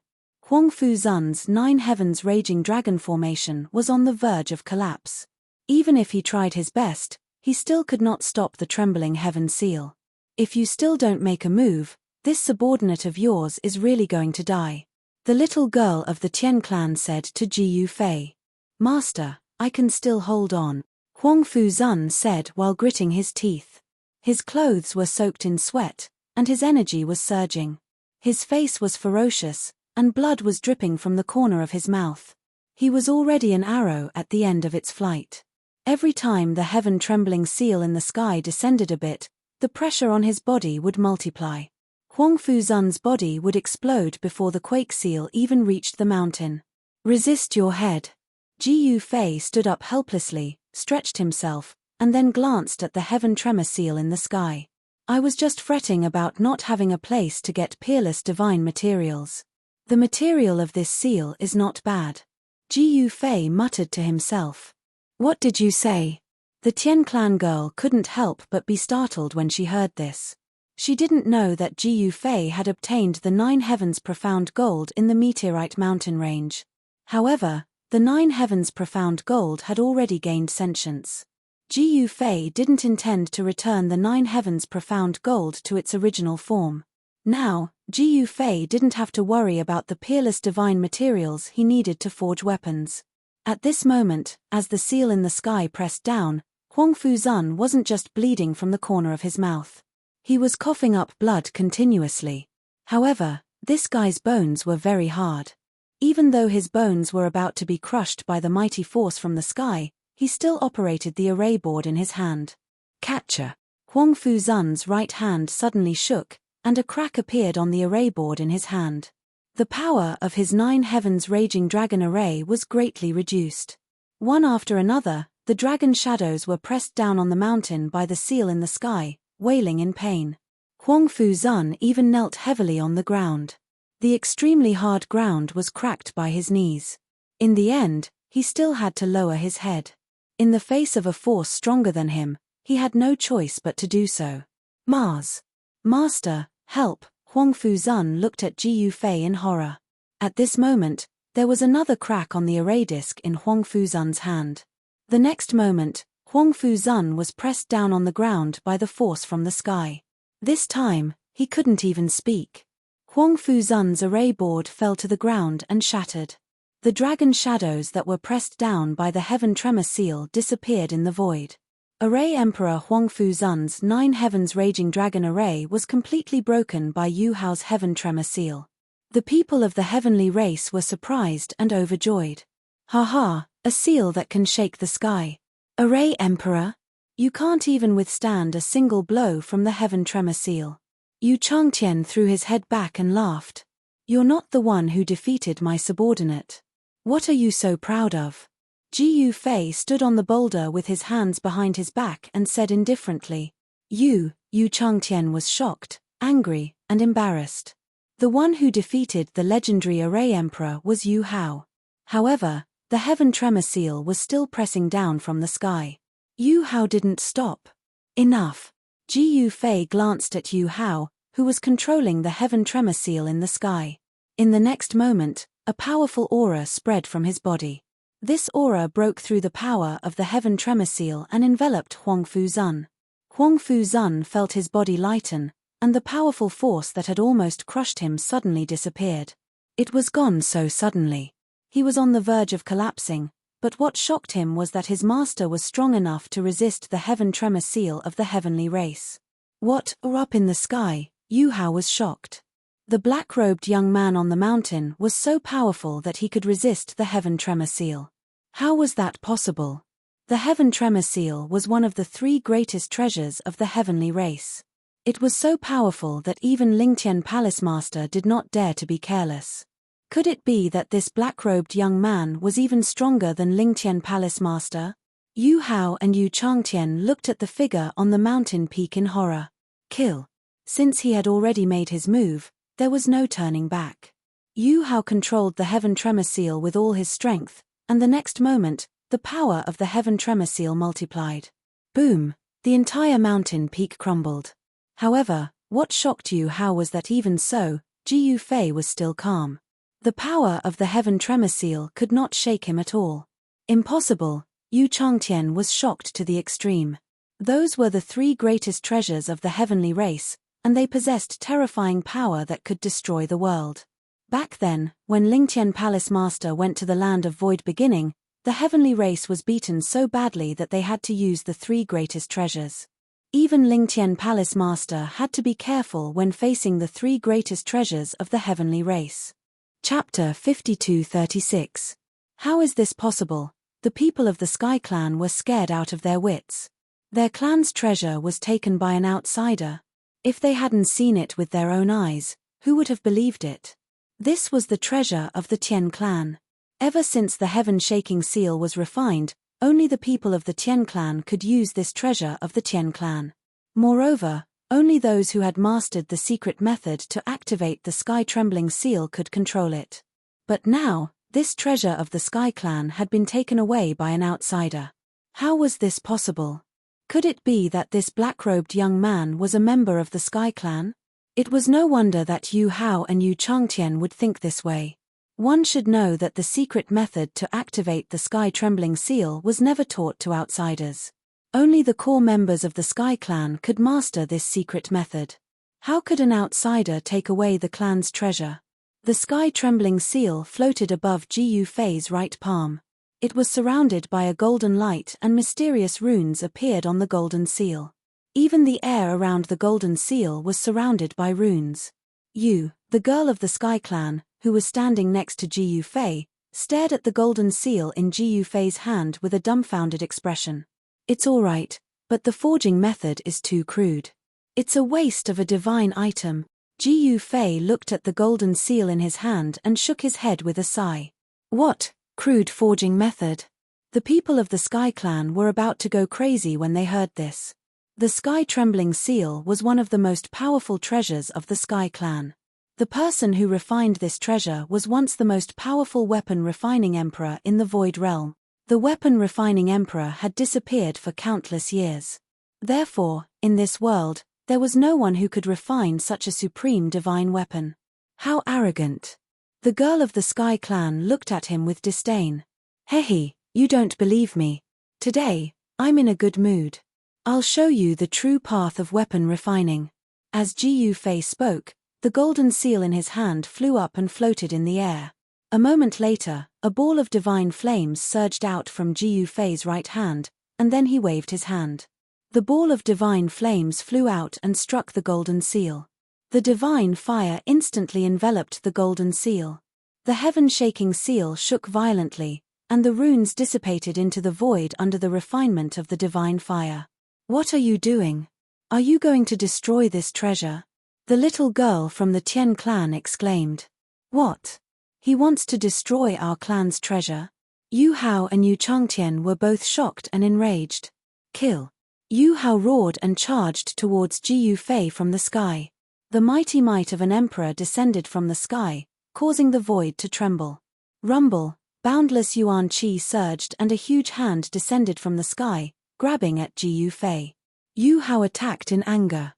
Huang Fuzun's 9 heavens raging dragon formation was on the verge of collapse. Even if he tried his best, he still could not stop the trembling heaven seal. If you still don't make a move, this subordinate of yours is really going to die. The little girl of the Tian clan said to Ji Yufei. Master, I can still hold on, Huang Fuzun said while gritting his teeth. His clothes were soaked in sweat, and his energy was surging. His face was ferocious, and blood was dripping from the corner of his mouth. He was already an arrow at the end of its flight. Every time the heaven-trembling seal in the sky descended a bit, the pressure on his body would multiply. Huang Fuzun's body would explode before the quake seal even reached the mountain. Resist your head. Ji Yufei stood up helplessly, stretched himself, and then glanced at the heaven tremor seal in the sky. I was just fretting about not having a place to get peerless divine materials. The material of this seal is not bad. Ji Yufei muttered to himself. What did you say? The Tian clan girl couldn't help but be startled when she heard this. She didn't know that Ji Yufei had obtained the 9 heavens profound gold in the meteorite mountain range. However, the 9 heavens profound gold had already gained sentience. Ji Yufei didn't intend to return the 9 heavens profound gold to its original form. Now, Ji Yufei didn't have to worry about the peerless divine materials he needed to forge weapons. At this moment, as the seal in the sky pressed down, Huang Fuzun wasn't just bleeding from the corner of his mouth. He was coughing up blood continuously. However, this guy's bones were very hard. Even though his bones were about to be crushed by the mighty force from the sky, he still operated the array board in his hand. Catcher! Huang Fuzun's right hand suddenly shook, and a crack appeared on the array board in his hand. The power of his 9 heavens raging dragon array was greatly reduced. One after another, the dragon shadows were pressed down on the mountain by the seal in the sky, wailing in pain. Huang Fuzun even knelt heavily on the ground. The extremely hard ground was cracked by his knees. In the end, he still had to lower his head. In the face of a force stronger than him, he had no choice but to do so. Master, help! Huang Fuzun looked at Ji Yufei in horror. At this moment, there was another crack on the array disc in Huang Fuzun's hand. The next moment, Huang Fuzun was pressed down on the ground by the force from the sky. This time, he couldn't even speak. Huang Fuzun's array board fell to the ground and shattered. The dragon shadows that were pressed down by the heaven tremor seal disappeared in the void. Array Emperor Huang Fuzun's 9 heavens raging dragon array was completely broken by Yu Hao's heaven tremor seal. The people of the heavenly race were surprised and overjoyed. Ha ha, a seal that can shake the sky. Array Emperor? You can't even withstand a single blow from the heaven tremor seal. Yu Changtian threw his head back and laughed. You're not the one who defeated my subordinate. What are you so proud of? Ji Fei stood on the boulder with his hands behind his back and said indifferently. Yu Changtian was shocked, angry, and embarrassed. The one who defeated the legendary Array Emperor was Yu Hao. However, the heaven tremor seal was still pressing down from the sky. Yu Hao didn't stop. Enough. Ji Fei glanced at Yu Hao, who was controlling the heaven tremor seal in the sky. In the next moment, a powerful aura spread from his body. This aura broke through the power of the heaven tremor seal and enveloped Huangfu Zun. Huangfu Zun felt his body lighten, and the powerful force that had almost crushed him suddenly disappeared. It was gone so suddenly. He was on the verge of collapsing, but what shocked him was that his master was strong enough to resist the heaven tremor seal of the heavenly race. What, up in the sky? Yu Hao was shocked. The black-robed young man on the mountain was so powerful that he could resist the heaven tremor seal. How was that possible? The heaven tremor seal was one of the 3 greatest treasures of the heavenly race. It was so powerful that even Lingtian Palace Master did not dare to be careless. Could it be that this black-robed young man was even stronger than Lingtian Palace Master? Yu Hao and Yu Changtian looked at the figure on the mountain peak in horror. Kill. Since he had already made his move, there was no turning back. Yu Hao controlled the heaven tremor seal with all his strength, and the next moment, the power of the heaven tremor seal multiplied. Boom! The entire mountain peak crumbled. However, what shocked Yu Hao was that even so, Ji Fei was still calm. The power of the heaven tremor seal could not shake him at all. Impossible. Yu Changtian was shocked to the extreme. Those were the 3 greatest treasures of the heavenly race, and they possessed terrifying power that could destroy the world. Back then, when Lingtian Palace Master went to the land of Void Beginning, the heavenly race was beaten so badly that they had to use the 3 greatest treasures. Even Lingtian Palace Master had to be careful when facing the 3 greatest treasures of the heavenly race. Chapter 52-36. How is this possible? The people of the Sky Clan were scared out of their wits. Their clan's treasure was taken by an outsider. If they hadn't seen it with their own eyes, who would have believed it? This was the treasure of the Tian clan. Ever since the heaven-shaking seal was refined, only the people of the Tian clan could use this treasure of the Tian clan. Moreover, only those who had mastered the secret method to activate the sky-trembling seal could control it. But now, this treasure of the Sky Clan had been taken away by an outsider. How was this possible? Could it be that this black-robed young man was a member of the Sky Clan? It was no wonder that Yu Hao and Yu Changtian would think this way. One should know that the secret method to activate the sky-trembling seal was never taught to outsiders. Only the core members of the Sky Clan could master this secret method. How could an outsider take away the clan's treasure? The sky-trembling seal floated above Ji Fei's right palm. It was surrounded by a golden light and mysterious runes appeared on the golden seal. Even the air around the golden seal was surrounded by runes. Yu, the girl of the Sky Clan, who was standing next to Ji Fei, stared at the golden seal in Ji Fei's hand with a dumbfounded expression. It's all right, but the forging method is too crude. It's a waste of a divine item. Ji Fei looked at the golden seal in his hand and shook his head with a sigh. What? Crude forging method? The people of the Sky Clan were about to go crazy when they heard this. The sky-trembling seal was one of the most powerful treasures of the Sky Clan. The person who refined this treasure was once the most powerful weapon-refining emperor in the Void Realm. The weapon-refining emperor had disappeared for countless years. Therefore, in this world, there was no one who could refine such a supreme divine weapon. How arrogant! The girl of the Sky Clan looked at him with disdain. Hehe, you don't believe me. Today, I'm in a good mood. I'll show you the true path of weapon refining. As Ji Fei spoke, the golden seal in his hand flew up and floated in the air. A moment later, a ball of divine flames surged out from Ji Fei's right hand, and then he waved his hand. The ball of divine flames flew out and struck the golden seal. The divine fire instantly enveloped the golden seal. The heaven-shaking seal shook violently, and the runes dissipated into the void under the refinement of the divine fire. "What are you doing? Are you going to destroy this treasure?" the little girl from the Tian clan exclaimed. "What? He wants to destroy our clan's treasure?" Yu Hao and Yu Changtian were both shocked and enraged. "Kill!" Yu Hao roared and charged towards Ji Yu Fei from the sky. The mighty might of an emperor descended from the sky, causing the void to tremble. Rumble, boundless yuan qi surged and a huge hand descended from the sky, grabbing at Ji Yu Fei. Yu Hao attacked in anger.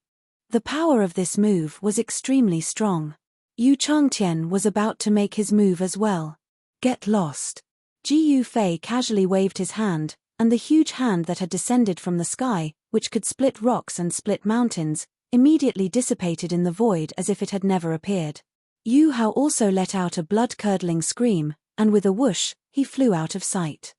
The power of this move was extremely strong. Yu Changtian was about to make his move as well. "Get lost." Ji Yu Fei casually waved his hand, and the huge hand that had descended from the sky, which could split rocks and split mountains, immediately dissipated in the void as if it had never appeared. Yu Hao also let out a blood-curdling scream, and with a whoosh, he flew out of sight.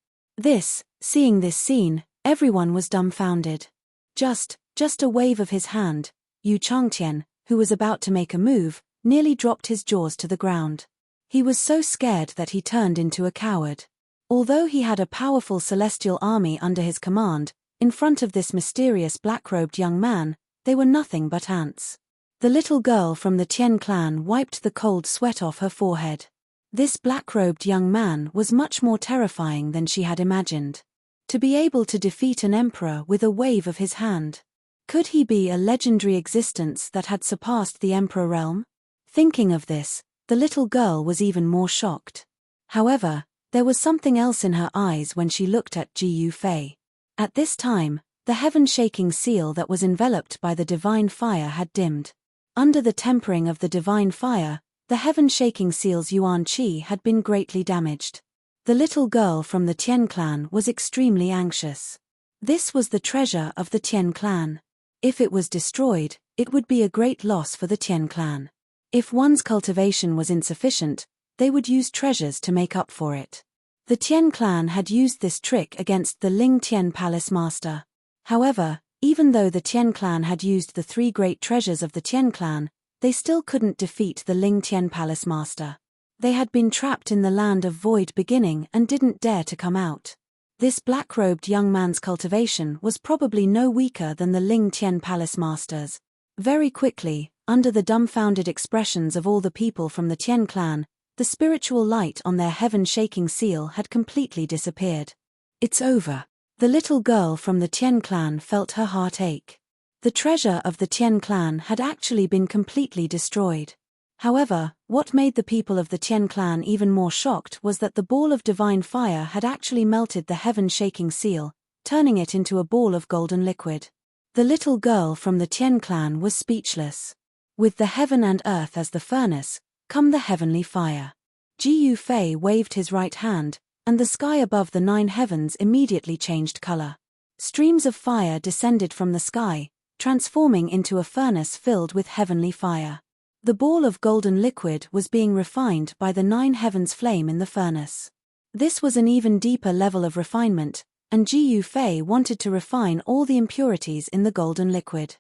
Seeing this scene, everyone was dumbfounded. Just a wave of his hand, Yu Changtian, who was about to make a move, nearly dropped his jaws to the ground. He was so scared that he turned into a coward. Although he had a powerful celestial army under his command, in front of this mysterious black-robed young man, they were nothing but ants. The little girl from the Tian clan wiped the cold sweat off her forehead. This black-robed young man was much more terrifying than she had imagined. To be able to defeat an emperor with a wave of his hand. Could he be a legendary existence that had surpassed the emperor realm? Thinking of this, the little girl was even more shocked. However, there was something else in her eyes when she looked at Ji Yu Fei. At this time, the heaven-shaking seal that was enveloped by the divine fire had dimmed. Under the tempering of the divine fire, the heaven-shaking seal's yuan qi had been greatly damaged. The little girl from the Tian clan was extremely anxious. This was the treasure of the Tian clan. If it was destroyed, it would be a great loss for the Tian clan. If one's cultivation was insufficient, they would use treasures to make up for it. The Tian clan had used this trick against the Ling Tian Palace Master. However, even though the Tian clan had used the 3 great treasures of the Tian clan, they still couldn't defeat the Ling Tian Palace Master. They had been trapped in the land of void beginning and didn't dare to come out. This black-robed young man's cultivation was probably no weaker than the Ling Tian Palace Master's. Very quickly, under the dumbfounded expressions of all the people from the Tian clan, the spiritual light on their heaven-shaking seal had completely disappeared. "It's over." The little girl from the Tian clan felt her heart ache. The treasure of the Tian clan had actually been completely destroyed. However, what made the people of the Tian clan even more shocked was that the ball of divine fire had actually melted the heaven-shaking seal, turning it into a ball of golden liquid. The little girl from the Tian clan was speechless. With the heaven and earth as the furnace, come the heavenly fire. Ji Yu Fei waved his right hand, and the sky above the 9 heavens immediately changed color. Streams of fire descended from the sky, transforming into a furnace filled with heavenly fire. The ball of golden liquid was being refined by the 9 heavens flame in the furnace. This was an even deeper level of refinement, and Ji Yu Fei wanted to refine all the impurities in the golden liquid.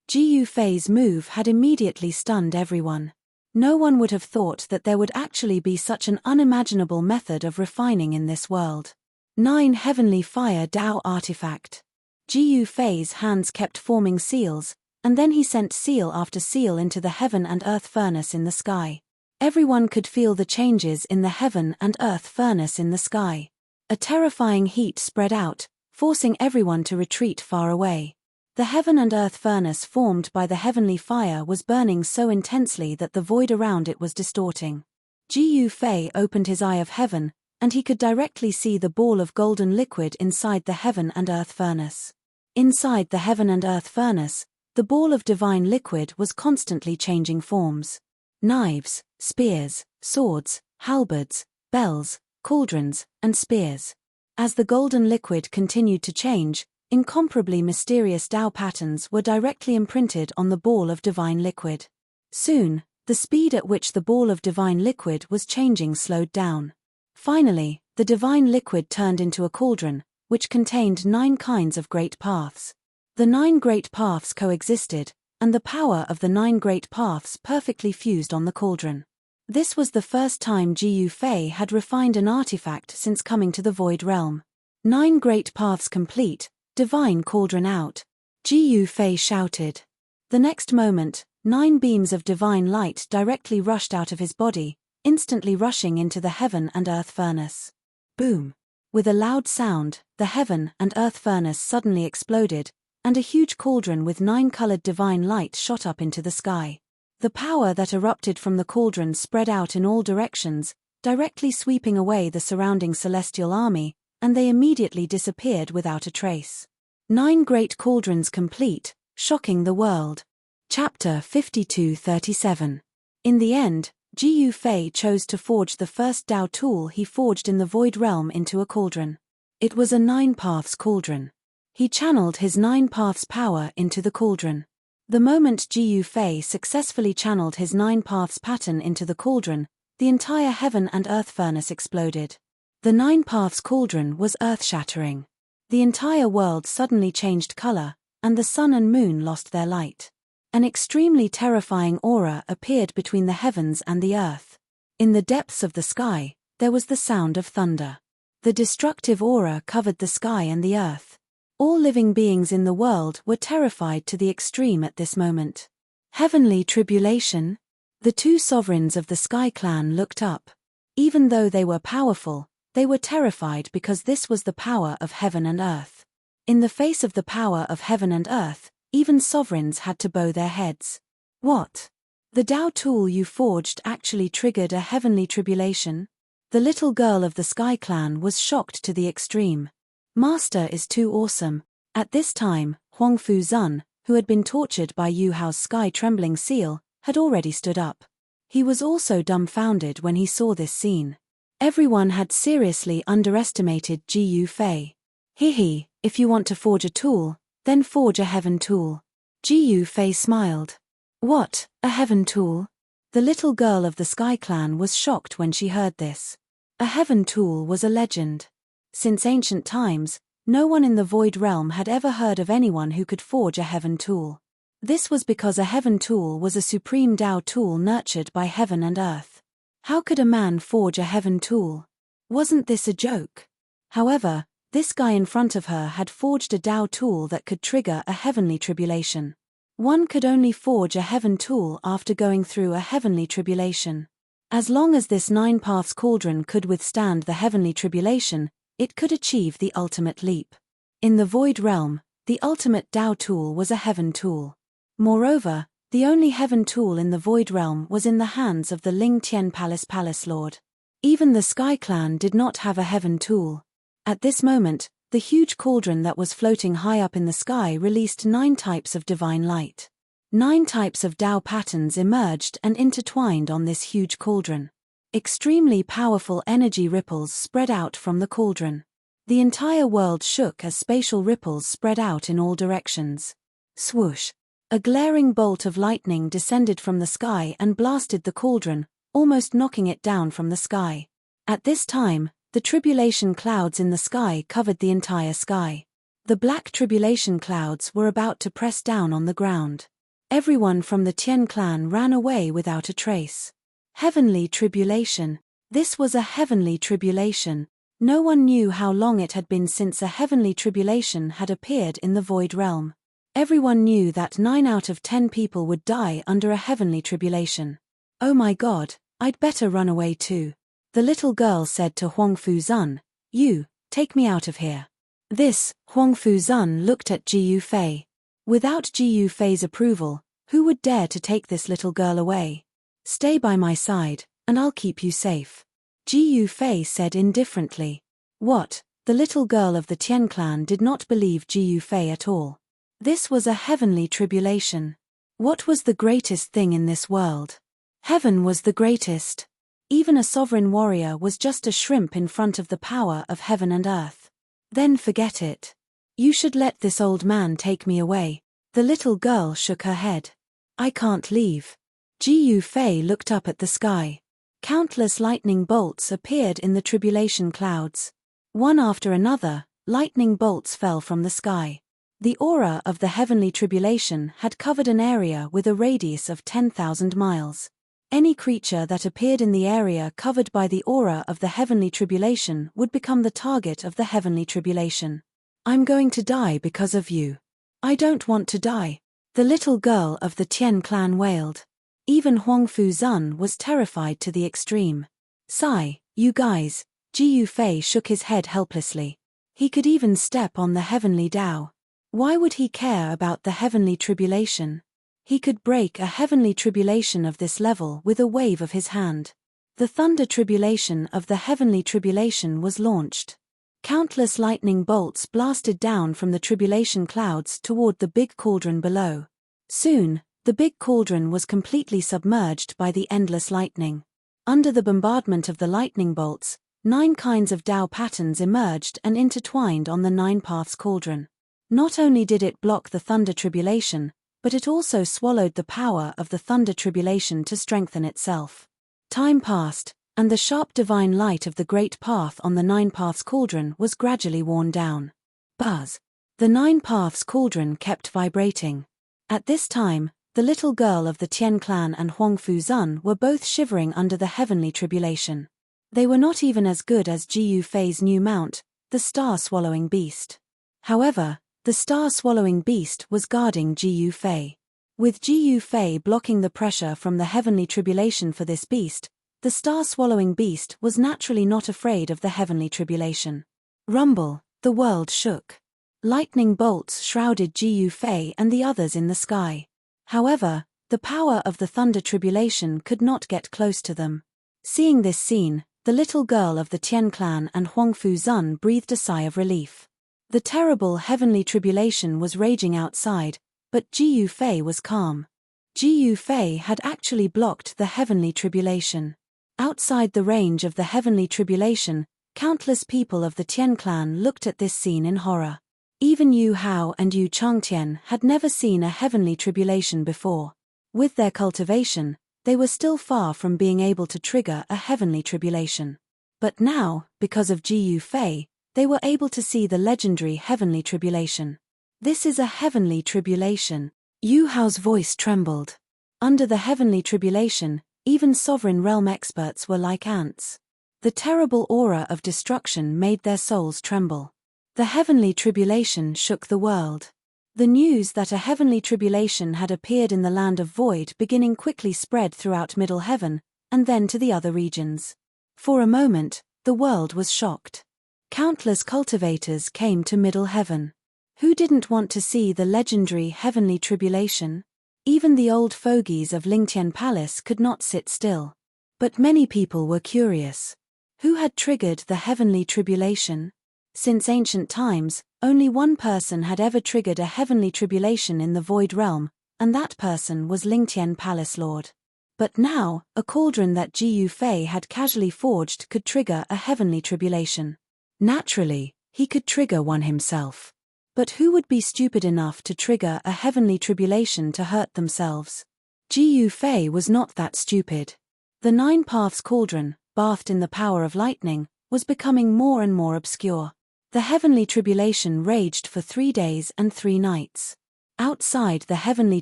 Ji Yu Fei's move had immediately stunned everyone. No one would have thought that there would actually be such an unimaginable method of refining in this world. 9 heavenly fire Dao artifact. Ji Yu Fei's hands kept forming seals, and then he sent seal after seal into the heaven and earth furnace in the sky. Everyone could feel the changes in the heaven and earth furnace in the sky. A terrifying heat spread out, forcing everyone to retreat far away. The heaven and earth furnace formed by the heavenly fire was burning so intensely that the void around it was distorting. Ji Yu Fei opened his eye of heaven, and he could directly see the ball of golden liquid inside the heaven and earth furnace. Inside the heaven and earth furnace, the ball of divine liquid was constantly changing forms. Knives, spears, swords, halberds, bells, cauldrons, and spears. As the golden liquid continued to change, incomparably mysterious Dao patterns were directly imprinted on the ball of divine liquid. Soon, the speed at which the ball of divine liquid was changing slowed down. Finally, the divine liquid turned into a cauldron, which contained 9 kinds of great paths. The 9 great paths coexisted, and the power of the 9 great paths perfectly fused on the cauldron. This was the first time Jiu Fei had refined an artifact since coming to the Void Realm. 9 great paths complete, divine cauldron out, Jiu Fei shouted. The next moment, 9 beams of divine light directly rushed out of his body, instantly rushing into the heaven and earth furnace. Boom! With a loud sound, the heaven and earth furnace suddenly exploded, and a huge cauldron with 9 colored divine light shot up into the sky. The power that erupted from the cauldron spread out in all directions, directly sweeping away the surrounding celestial army, and they immediately disappeared without a trace. 9 great cauldrons complete, shocking the world. Chapter 52-37. In the end, Jiu Fei chose to forge the first Dao tool he forged in the Void Realm into a cauldron. It was a 9 paths cauldron. He channeled his 9 paths power into the cauldron. The moment Jiu Fei successfully channeled his 9 paths pattern into the cauldron, the entire heaven and earth furnace exploded. The 9 paths cauldron was earth-shattering. The entire world suddenly changed color, and the sun and moon lost their light. An extremely terrifying aura appeared between the heavens and the earth. In the depths of the sky, there was the sound of thunder. The destructive aura covered the sky and the earth. All living beings in the world were terrified to the extreme at this moment. Heavenly tribulation? The 2 sovereigns of the Sky Clan looked up. Even though they were powerful, they were terrified because this was the power of heaven and earth. In the face of the power of heaven and earth, even sovereigns had to bow their heads. What? The Dao tool you forged actually triggered a heavenly tribulation? The little girl of the Sky Clan was shocked to the extreme. Master is too awesome. At this time, Huang Fuzun, who had been tortured by Yu Hao's sky-trembling seal, had already stood up. He was also dumbfounded when he saw this scene. Everyone had seriously underestimated Jiu Fei. Hehe, if you want to forge a tool, then forge a heaven tool. Jiu Fei smiled. What, a heaven tool? The little girl of the Sky Clan was shocked when she heard this. A heaven tool was a legend. Since ancient times, no one in the Void Realm had ever heard of anyone who could forge a heaven tool. This was because a heaven tool was a supreme Dao tool nurtured by heaven and earth. How could a man forge a heaven tool? Wasn't this a joke? However, this guy in front of her had forged a Dao tool that could trigger a heavenly tribulation. One could only forge a heaven tool after going through a heavenly tribulation. As long as this 9 paths cauldron could withstand the heavenly tribulation, it could achieve the ultimate leap. In the Void Realm, the ultimate Dao tool was a heaven tool. Moreover, the only heaven tool in the Void Realm was in the hands of the Ling Tian Palace Lord. Even the Sky Clan did not have a heaven tool. At this moment, the huge cauldron that was floating high up in the sky released 9 types of divine light. 9 types of Dao patterns emerged and intertwined on this huge cauldron. Extremely powerful energy ripples spread out from the cauldron. The entire world shook as spatial ripples spread out in all directions. Swoosh! A glaring bolt of lightning descended from the sky and blasted the cauldron, almost knocking it down from the sky. At this time, the tribulation clouds in the sky covered the entire sky. The black tribulation clouds were about to press down on the ground. Everyone from the Tian clan ran away without a trace. Heavenly tribulation. This was a heavenly tribulation. No one knew how long it had been since a heavenly tribulation had appeared in the Void Realm. Everyone knew that 9 out of 10 people would die under a heavenly tribulation. Oh my God, I'd better run away too. The little girl said to Huang Fuzun, You, take me out of here. This, Huang Fuzun looked at Jiu Fei. Without Jiu Fei's approval, who would dare to take this little girl away? Stay by my side, and I'll keep you safe. Jiu Fei said indifferently. What? The little girl of the Tian clan did not believe Jiu Fei at all. This was a heavenly tribulation. What was the greatest thing in this world? Heaven was the greatest. Even a sovereign warrior was just a shrimp in front of the power of heaven and earth. Then forget it. You should let this old man take me away. The little girl shook her head. I can't leave. Jiu Fei looked up at the sky. Countless lightning bolts appeared in the tribulation clouds. One after another, lightning bolts fell from the sky. The aura of the heavenly tribulation had covered an area with a radius of 10,000 miles. Any creature that appeared in the area covered by the aura of the heavenly tribulation would become the target of the heavenly tribulation. "I'm going to die because of you. I don't want to die," the little girl of the Tian clan wailed. Even Huang Fuzun was terrified to the extreme. "Sigh, you guys," Jiu Fei shook his head helplessly. He could even step on the heavenly Tao. Why would he care about the heavenly tribulation? He could break a heavenly tribulation of this level with a wave of his hand. The thunder tribulation of the heavenly tribulation was launched. Countless lightning bolts blasted down from the tribulation clouds toward the big cauldron below. Soon, the big cauldron was completely submerged by the endless lightning. Under the bombardment of the lightning bolts, 9 kinds of Tao patterns emerged and intertwined on the 9 paths cauldron. Not only did it block the thunder tribulation, but it also swallowed the power of the thunder tribulation to strengthen itself. Time passed, and the sharp divine light of the great path on the 9 paths cauldron was gradually worn down. Buzz! The 9 paths cauldron kept vibrating. At this time, the little girl of the Tian clan and Huang Fuzun were both shivering under the heavenly tribulation. They were not even as good as Jiu Fei's new mount, the star-swallowing beast. However, the star-swallowing beast was guarding Jiu Fei. With Jiu Fei blocking the pressure from the heavenly tribulation for this beast, the star-swallowing beast was naturally not afraid of the heavenly tribulation. Rumble, the world shook. Lightning bolts shrouded Jiu Fei and the others in the sky. However, the power of the thunder tribulation could not get close to them. Seeing this scene, the little girl of the Tian clan and Huang Fuzun breathed a sigh of relief. The terrible heavenly tribulation was raging outside, but Jiu Fei was calm. Jiu Fei had actually blocked the heavenly tribulation. Outside the range of the heavenly tribulation, countless people of the Tian clan looked at this scene in horror. Even Yu Hao and Yu Changtian had never seen a heavenly tribulation before. With their cultivation, they were still far from being able to trigger a heavenly tribulation. But now, because of Jiu Fei, they were able to see the legendary heavenly tribulation. "This is a heavenly tribulation." Yu Hao's voice trembled. Under the heavenly tribulation, even sovereign realm experts were like ants. The terrible aura of destruction made their souls tremble. The heavenly tribulation shook the world. The news that a heavenly tribulation had appeared in the land of void beginning quickly spread throughout Middle Heaven, and then to the other regions. For a moment, the world was shocked. Countless cultivators came to Middle Heaven. Who didn't want to see the legendary heavenly tribulation? Even the old fogies of Lingtian Palace could not sit still. But many people were curious. Who had triggered the heavenly tribulation? Since ancient times, only one person had ever triggered a heavenly tribulation in the void realm, and that person was Lingtian Palace Lord. But now, a cauldron that Jiu Fei had casually forged could trigger a heavenly tribulation. Naturally, he could trigger one himself. But who would be stupid enough to trigger a heavenly tribulation to hurt themselves? Jiu Fei was not that stupid. The 9 paths cauldron, bathed in the power of lightning, was becoming more and more obscure. The heavenly tribulation raged for 3 days and 3 nights. Outside the heavenly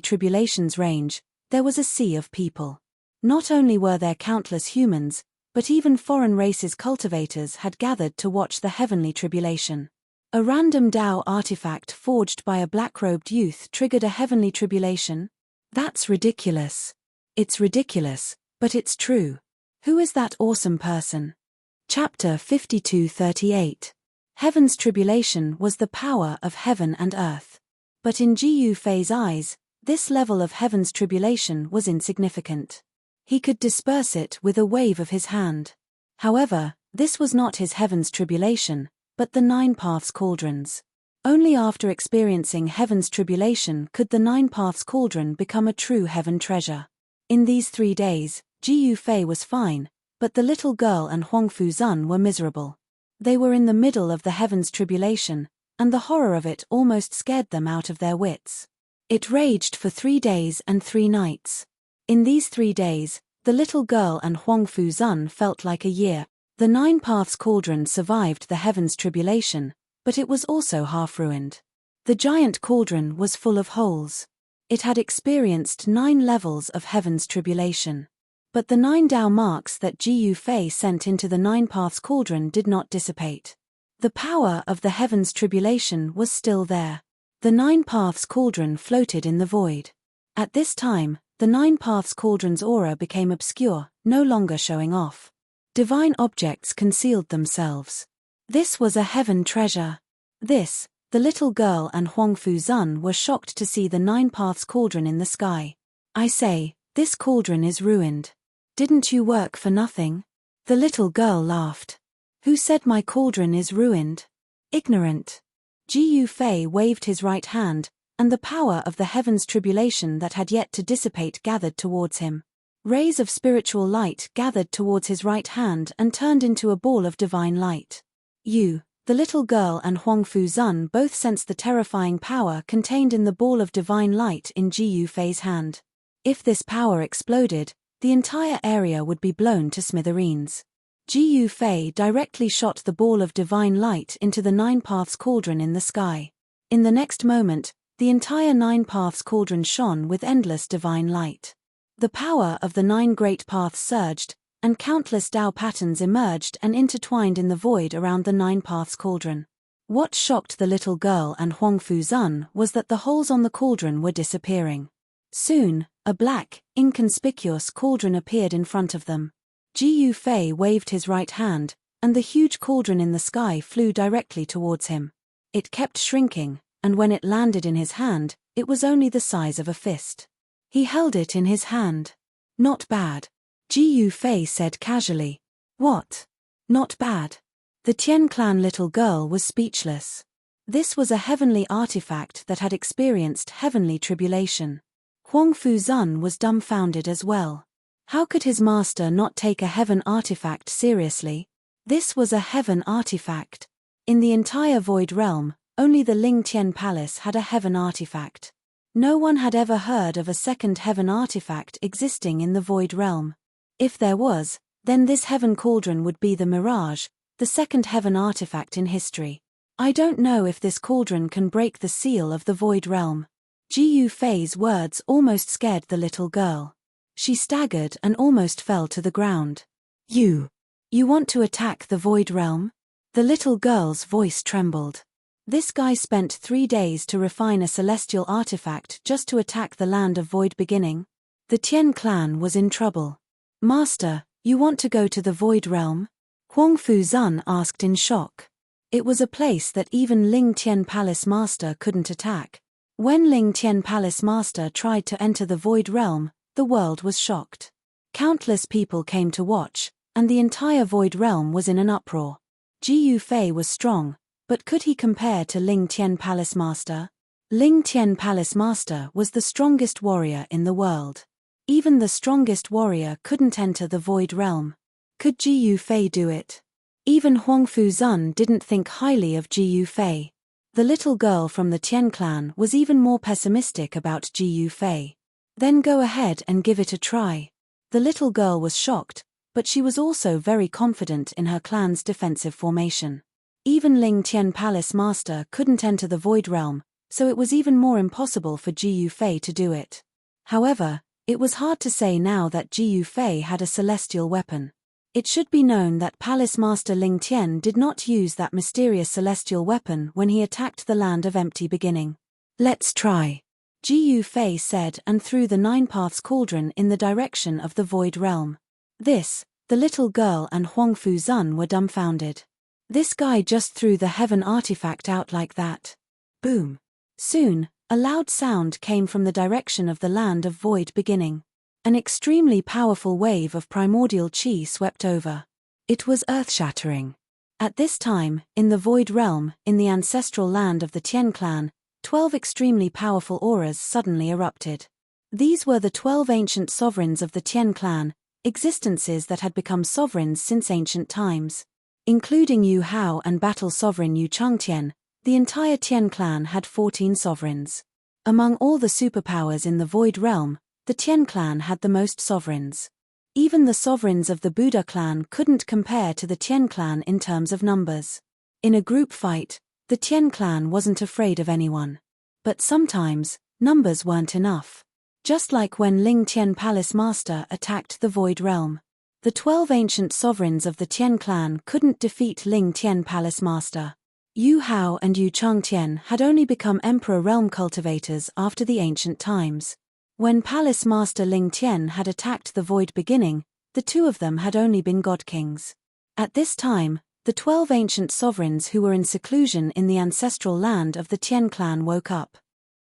tribulation's range, there was a sea of people. Not only were there countless humans, but even foreign races cultivators had gathered to watch the heavenly tribulation. A random Tao artifact forged by a black-robed youth triggered a heavenly tribulation? That's ridiculous. It's ridiculous, but it's true. Who is that awesome person? Chapter 52-38. Heaven's tribulation was the power of heaven and earth. But in Jiu Fei's eyes, this level of heaven's tribulation was insignificant. He could disperse it with a wave of his hand. However, this was not his heaven's tribulation, but the 9 paths cauldrons. Only after experiencing heaven's tribulation could the 9 paths cauldron become a true heaven treasure. In these 3 days, Jiu Fei was fine, but the little girl and Huang Fuzun were miserable. They were in the middle of the heaven's tribulation, and the horror of it almost scared them out of their wits. It raged for 3 days and 3 nights. In these 3 days, the little girl and Huang Fuzun felt like a year. The 9 paths cauldron survived the heaven's tribulation, but it was also half ruined. The giant cauldron was full of holes. It had experienced 9 levels of heaven's tribulation. But the 9 Tao marks that Gu Fei sent into the 9 paths cauldron did not dissipate. The power of the heaven's tribulation was still there. The 9 paths cauldron floated in the void. At this time, the 9 paths cauldron's aura became obscure, no longer showing off. Divine objects concealed themselves. This was a heaven treasure. This, the little girl and Huang Fuzun were shocked to see the 9 paths cauldron in the sky. I say, this cauldron is ruined. Didn't you work for nothing? The little girl laughed. Who said my cauldron is ruined? Ignorant. Gu Fei waved his right hand, and the power of the heaven's tribulation that had yet to dissipate gathered towards him. Rays of spiritual light gathered towards his right hand and turned into a ball of divine light. You, the little girl and Huang Fuzun both sensed the terrifying power contained in the ball of divine light in Gu Fei's hand. If this power exploded, the entire area would be blown to smithereens. Gu Fei directly shot the ball of divine light into the 9 paths cauldron in the sky. In the next moment, the entire 9 paths cauldron shone with endless divine light. The power of the 9 great paths surged, and countless Tao patterns emerged and intertwined in the void around the 9 paths cauldron. What shocked the little girl and Huang Fuzun was that the holes on the cauldron were disappearing. Soon, a black, inconspicuous cauldron appeared in front of them. Gu Fei waved his right hand, and the huge cauldron in the sky flew directly towards him. It kept shrinking, and when it landed in his hand, it was only the size of a fist. He held it in his hand. Not bad. Gu Fei said casually. What? Not bad. The Tian clan little girl was speechless. This was a heavenly artifact that had experienced heavenly tribulation. Huang Fuzun was dumbfounded as well. How could his master not take a heaven artifact seriously? This was a heaven artifact. In the entire Void Realm, only the Ling Tian Palace had a heaven artifact. No one had ever heard of a second heaven artifact existing in the Void Realm. If there was, then this heaven cauldron would be the Mirage, the second heaven artifact in history. I don't know if this cauldron can break the seal of the Void Realm. Gu Fei's words almost scared the little girl. She staggered and almost fell to the ground. You want to attack the Void Realm? The little girl's voice trembled. This guy spent 3 days to refine a celestial artifact just to attack the land of Void Beginning? The Tian clan was in trouble. Master, you want to go to the Void Realm? Huang Fuzun asked in shock. It was a place that even Ling Tian Palace Master couldn't attack. When Ling Tian Palace Master tried to enter the Void Realm, the world was shocked. Countless people came to watch, and the entire Void Realm was in an uproar. Gu Fei was strong, but could he compare to Ling Tian Palace Master? Ling Tian Palace Master was the strongest warrior in the world. Even the strongest warrior couldn't enter the Void Realm. Could Gu Fei do it? Even Huang Fuzun didn't think highly of Gu Fei. The little girl from the Tian clan was even more pessimistic about Gu Fei. Then go ahead and give it a try. The little girl was shocked, but she was also very confident in her clan's defensive formation. Even Ling Tian Palace Master couldn't enter the Void Realm, so it was even more impossible for Gu Fei to do it. However, it was hard to say now that Gu Fei had a celestial weapon. It should be known that Palace Master Ling Tian did not use that mysterious celestial weapon when he attacked the land of Empty Beginning. Let's try. Gu Fei said and threw the 9 paths cauldron in the direction of the Void Realm. The little girl and Huang Fuzun were dumbfounded. This guy just threw the heaven artifact out like that. Boom. Soon, a loud sound came from the direction of the land of Void Beginning. An extremely powerful wave of primordial chi swept over. It was earth-shattering. At this time, in the Void Realm, in the ancestral land of the Tian clan, 12 extremely powerful auras suddenly erupted. These were the 12 ancient sovereigns of the Tian clan, existences that had become sovereigns since ancient times. Including Yu Hao and battle sovereign Yu Changtian, the entire Tian clan had 14 sovereigns. Among all the superpowers in the Void Realm, the Tian clan had the most sovereigns. Even the sovereigns of the Buddha clan couldn't compare to the Tian clan in terms of numbers. In a group fight, The Tian clan wasn't afraid of anyone. But sometimes, numbers weren't enough. Just like when Ling Tian Palace Master attacked the Void Realm. The 12 ancient sovereigns of the Tian clan couldn't defeat Ling Tian Palace Master. Yu Hao and Yu Changtian had only become Emperor Realm cultivators after the ancient times. When Palace Master Ling Tian had attacked the Void Beginning, the two of them had only been God Kings. At this time, the 12 ancient sovereigns who were in seclusion in the ancestral land of the Tian clan woke up.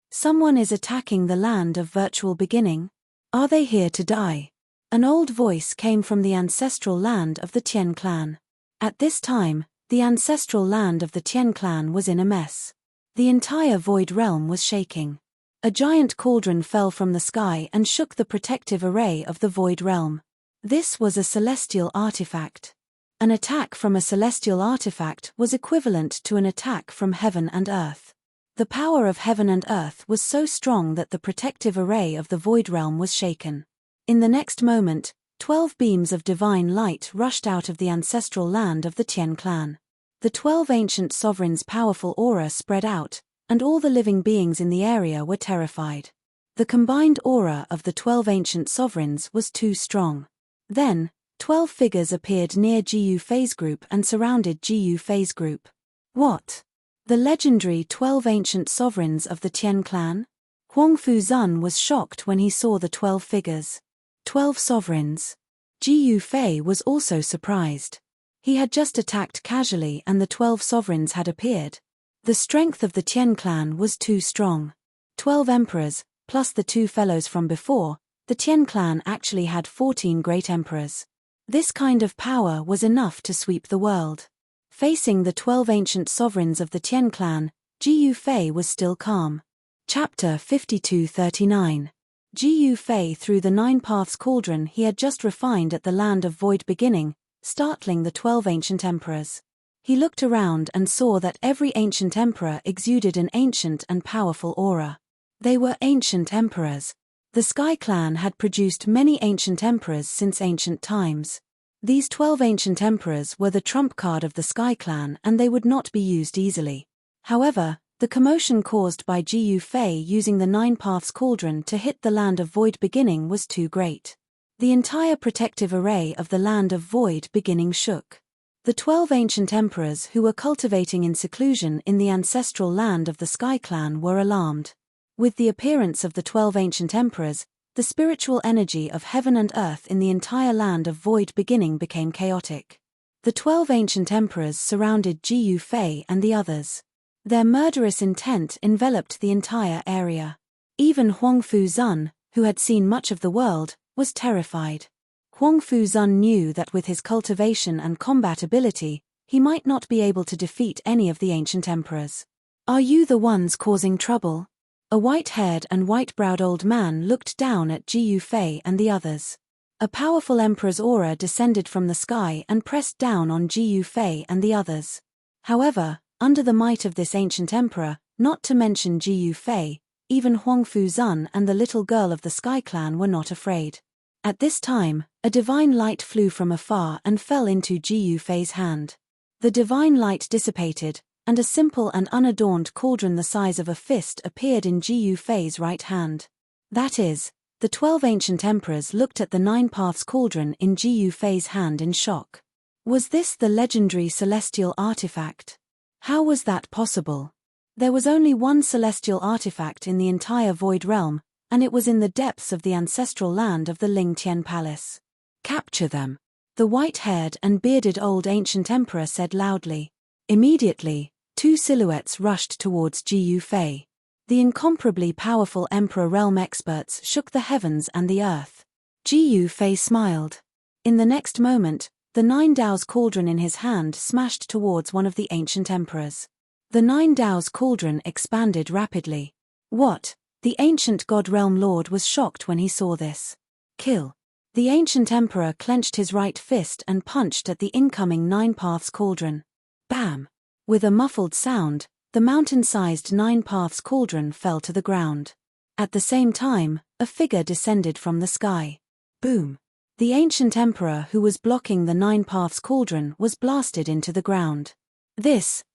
Someone is attacking the land of virtual beginning? Are they here to die? An old voice came from the ancestral land of the Tian clan. At this time, the ancestral land of the Tian clan was in a mess. The entire Void Realm was shaking. A giant cauldron fell from the sky and shook the protective array of the Void Realm. This was a celestial artifact. An attack from a celestial artifact was equivalent to an attack from heaven and earth. The power of heaven and earth was so strong that the protective array of the Void Realm was shaken. In the next moment, 12 beams of divine light rushed out of the ancestral land of the Tian clan. The 12 ancient sovereigns' powerful aura spread out, and all the living beings in the area were terrified. The combined aura of the 12 ancient sovereigns was too strong. Then, 12 figures appeared near Jiyu Fei's group and surrounded Jiyu Fei's group. What? The legendary 12 ancient sovereigns of the Tian clan? Huang Fuzun was shocked when he saw the 12 figures. 12 sovereigns. Jiyu Fei was also surprised. He had just attacked casually and the 12 sovereigns had appeared. The strength of the Tian clan was too strong. 12 emperors, plus the 2 fellows from before, the Tian clan actually had 14 great emperors. This kind of power was enough to sweep the world. Facing the 12 ancient sovereigns of the Tian clan, Jiyu Fei was still calm. Chapter 5239. Jiyu Fei threw the 9 paths cauldron he had just refined at the land of Void Beginning, startling the 12 ancient emperors. He looked around and saw that every ancient emperor exuded an ancient and powerful aura. They were ancient emperors. The Sky Clan had produced many ancient emperors since ancient times. These 12 ancient emperors were the trump card of the Sky Clan and they would not be used easily. However, the commotion caused by Jiyu Fei using the 9 paths cauldron to hit the land of Void Beginning was too great. The entire protective array of the land of Void Beginning shook. The 12 ancient emperors who were cultivating in seclusion in the ancestral land of the Sky Clan were alarmed. With the appearance of the 12 ancient emperors, the spiritual energy of heaven and earth in the entire land of Void Beginning became chaotic. The 12 ancient emperors surrounded Jiyu Fei and the others. Their murderous intent enveloped the entire area. Even Huang Fuzun, who had seen much of the world, was terrified. Huang Fuzun knew that with his cultivation and combat ability, he might not be able to defeat any of the ancient emperors. Are you the ones causing trouble? A white-haired and white-browed old man looked down at Jiyu Fei and the others. A powerful emperor's aura descended from the sky and pressed down on Jiyu Fei and the others. However, under the might of this ancient emperor, not to mention Jiyu Fei, even Huang Fuzun and the little girl of the Sky Clan were not afraid. At this time, a divine light flew from afar and fell into Jiyu Fei's hand. The divine light dissipated, and a simple and unadorned cauldron the size of a fist appeared in Jiyu Fei's right hand. That is, the 12 ancient emperors looked at the 9 paths cauldron in Jiyu Fei's hand in shock. Was this the legendary celestial artifact? How was that possible? There was only one celestial artifact in the entire Void Realm, and it was in the depths of the ancestral land of the Ling Tian Palace. Capture them. The white-haired and bearded old ancient emperor said loudly. Immediately, 2 silhouettes rushed towards Jiyu Fei. The incomparably powerful Emperor Realm experts shook the heavens and the earth. Jiyu Fei smiled. In the next moment, the 9 Dao's cauldron in his hand smashed towards one of the ancient emperors. The 9 Dao's cauldron expanded rapidly. What? The ancient God Realm Lord was shocked when he saw this. Kill. The ancient emperor clenched his right fist and punched at the incoming 9 paths cauldron. Bam! With a muffled sound, the mountain-sized 9 paths cauldron fell to the ground. At the same time, a figure descended from the sky. Boom! The ancient emperor who was blocking the 9 paths cauldron was blasted into the ground.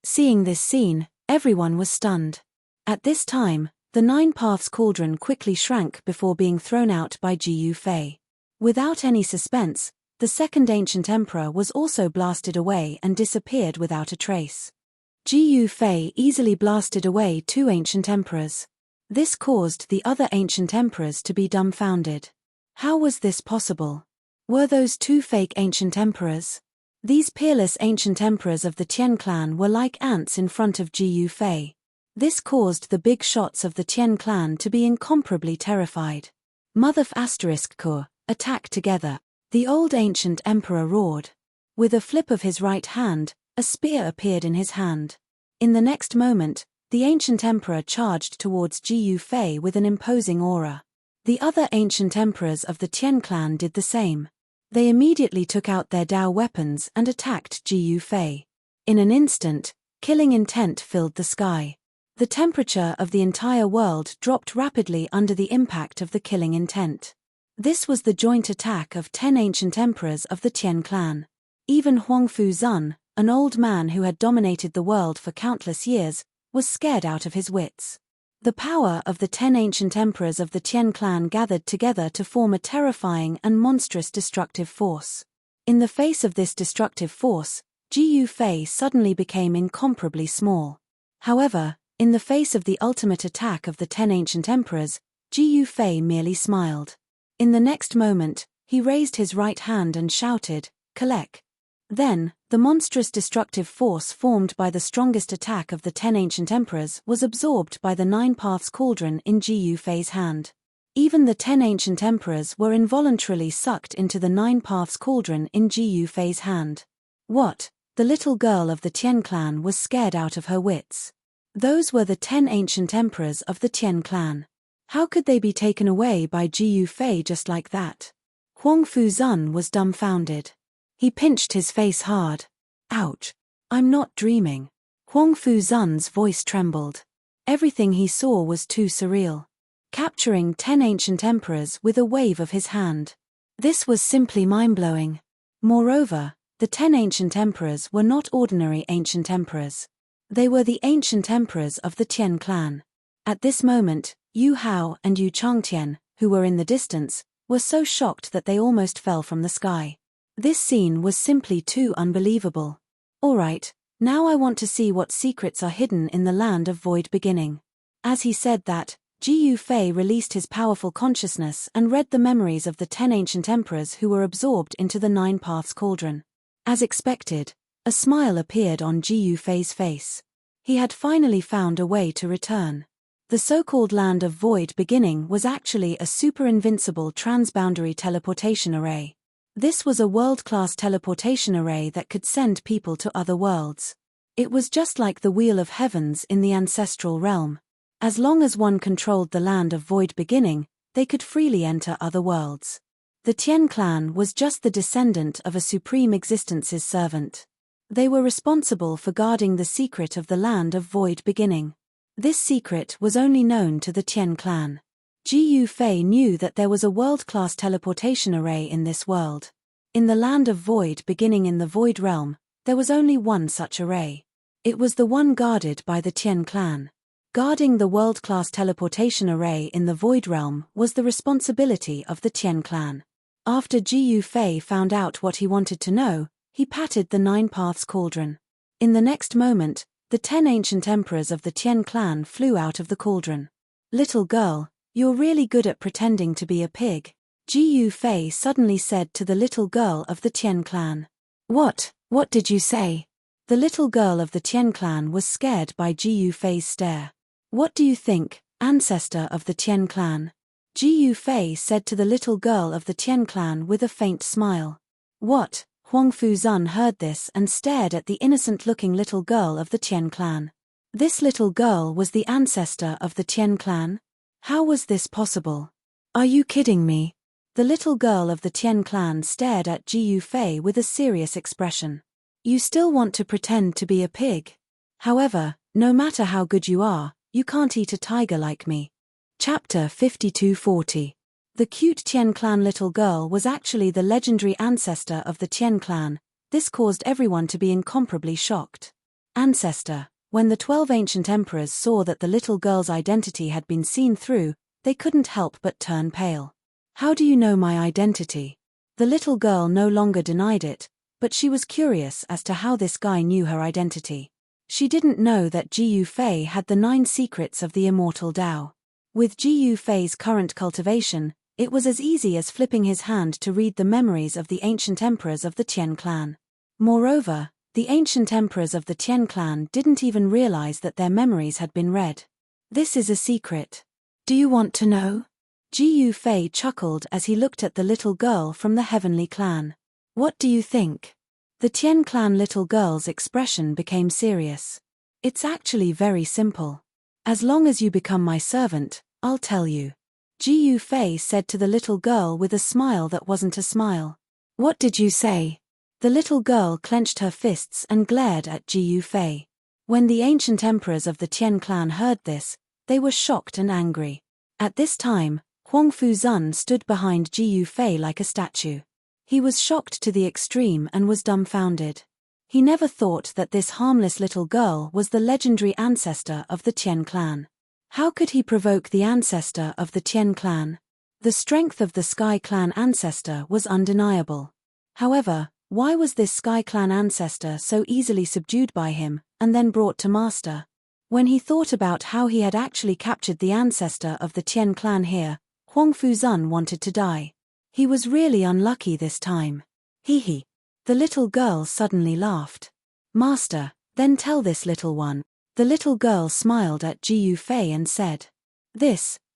Seeing this scene, Everyone was stunned. At this time, the Nine Paths cauldron quickly shrank before being thrown out by Ji Yufei. Without any suspense, the second ancient emperor was also blasted away and disappeared without a trace. Ji Yufei easily blasted away two ancient emperors. This caused the other ancient emperors to be dumbfounded. How was this possible? Were those two fake ancient emperors? These peerless ancient emperors of the Tian clan were like ants in front of Ji Yufei. This caused the big shots of the Tian clan to be incomparably terrified. Mother **Kur, attack together. The old ancient emperor roared. With a flip of his right hand, a spear appeared in his hand. In the next moment, the ancient emperor charged towards Ji Yufei with an imposing aura. The other ancient emperors of the Tian clan did the same. They immediately took out their Dao weapons and attacked Ji Yufei. In an instant, killing intent filled the sky. The temperature of the entire world dropped rapidly under the impact of the killing intent. This was the joint attack of 10 ancient emperors of the Tian clan. Even Huangfu Zun, an old man who had dominated the world for countless years, was scared out of his wits. The power of the 10 ancient emperors of the Tian clan gathered together to form a terrifying and monstrous destructive force. In the face of this destructive force, Ji Yufei suddenly became incomparably small. However, in the face of the ultimate attack of the 10 ancient emperors, Ji Yufei merely smiled. In the next moment, he raised his right hand and shouted, "Kalek." Then, the monstrous destructive force formed by the strongest attack of the 10 ancient emperors was absorbed by the Nine Paths cauldron in Ji Yufei's hand. Even the 10 ancient emperors were involuntarily sucked into the Nine Paths cauldron in Ji Yufei's hand. What? The little girl of the Tian clan was scared out of her wits. Those were the 10 ancient emperors of the Tian clan. How could they be taken away by Ji Yufei just like that? Huangfu Zun was dumbfounded. He pinched his face hard. Ouch. I'm not dreaming. Huangfu Zun's voice trembled. Everything he saw was too surreal. Capturing 10 ancient emperors with a wave of his hand. This was simply mind-blowing. Moreover, the 10 ancient emperors were not ordinary ancient emperors. They were the ancient emperors of the Tian clan. At this moment, Yu Hao and Yu Changtian, who were in the distance, were so shocked that they almost fell from the sky. This scene was simply too unbelievable. Alright, now I want to see what secrets are hidden in the land of void beginning. As he said that, Ji Yufei released his powerful consciousness and read the memories of the 10 ancient emperors who were absorbed into the Nine Paths cauldron. As expected, a smile appeared on Ji Yufei's face. He had finally found a way to return. The so-called land of void beginning was actually a super-invincible transboundary teleportation array. This was a world-class teleportation array that could send people to other worlds. It was just like the Wheel of Heavens in the ancestral realm. As long as one controlled the land of void beginning, they could freely enter other worlds. The Tian clan was just the descendant of a supreme existence's servant. They were responsible for guarding the secret of the land of void beginning. This secret was only known to the Tian clan. Ji Yufei knew that there was a world-class teleportation array in this world. In the land of void beginning in the void realm, there was only one such array. It was the one guarded by the Tian clan. Guarding the world-class teleportation array in the void realm was the responsibility of the Tian clan. After Ji Yufei found out what he wanted to know, he patted the Nine Paths cauldron. In the next moment, the 10 ancient emperors of the Tian clan flew out of the cauldron. "Little girl, you're really good at pretending to be a pig," Ji Yufei suddenly said to the little girl of the Tian clan. What did you say?" The little girl of the Tian clan was scared by Ji Yufei's stare. "What do you think, ancestor of the Tian clan?" Ji Yufei said to the little girl of the Tian clan with a faint smile. "What?" Huangfu Zun heard this and stared at the innocent-looking little girl of the Tian clan. This little girl was the ancestor of the Tian clan? How was this possible? "Are you kidding me?" The little girl of the Tian clan stared at Ji Yufei with a serious expression. "You still want to pretend to be a pig? However, no matter how good you are, you can't eat a tiger like me." Chapter 5240. The cute Tian clan little girl was actually the legendary ancestor of the Tian clan. This caused everyone to be incomparably shocked. "Ancestor, When the 12 ancient emperors saw that the little girl's identity had been seen through, they couldn't help but turn pale. How do you know my identity? The little girl no longer denied it, but she was curious as to how this guy knew her identity. She didn't know that Ji Yufei had the 9 secrets of the immortal Tao. With Ji Yufei's current cultivation, it was as easy as flipping his hand to read the memories of the ancient emperors of the Tian clan. Moreover, the ancient emperors of the Tian clan didn't even realize that their memories had been read. This is a secret. Do you want to know? Ji Yufei chuckled as he looked at the little girl from the heavenly clan. What do you think? The Tian clan little girl's expression became serious. It's actually very simple. As long as you become my servant, I'll tell you. Ji Yufei said to the little girl with a smile that wasn't a smile. What did you say? The little girl clenched her fists and glared at Ji Yufei. When the ancient emperors of the Tian clan heard this, they were shocked and angry. At this time, Huang Fuzun stood behind Ji Yufei like a statue. He was shocked to the extreme and was dumbfounded. He never thought that this harmless little girl was the legendary ancestor of the Tian clan. How could he provoke the ancestor of the Tian clan? The strength of the Sky clan ancestor was undeniable. However, why was this Sky clan ancestor so easily subdued by him, and then brought to master? When he thought about how he had actually captured the ancestor of the Tian clan here, Huang Fuzun wanted to die. He was really unlucky this time. Hee. The little girl suddenly laughed. Master, then tell this little one. The little girl smiled at Ji Yufei and said.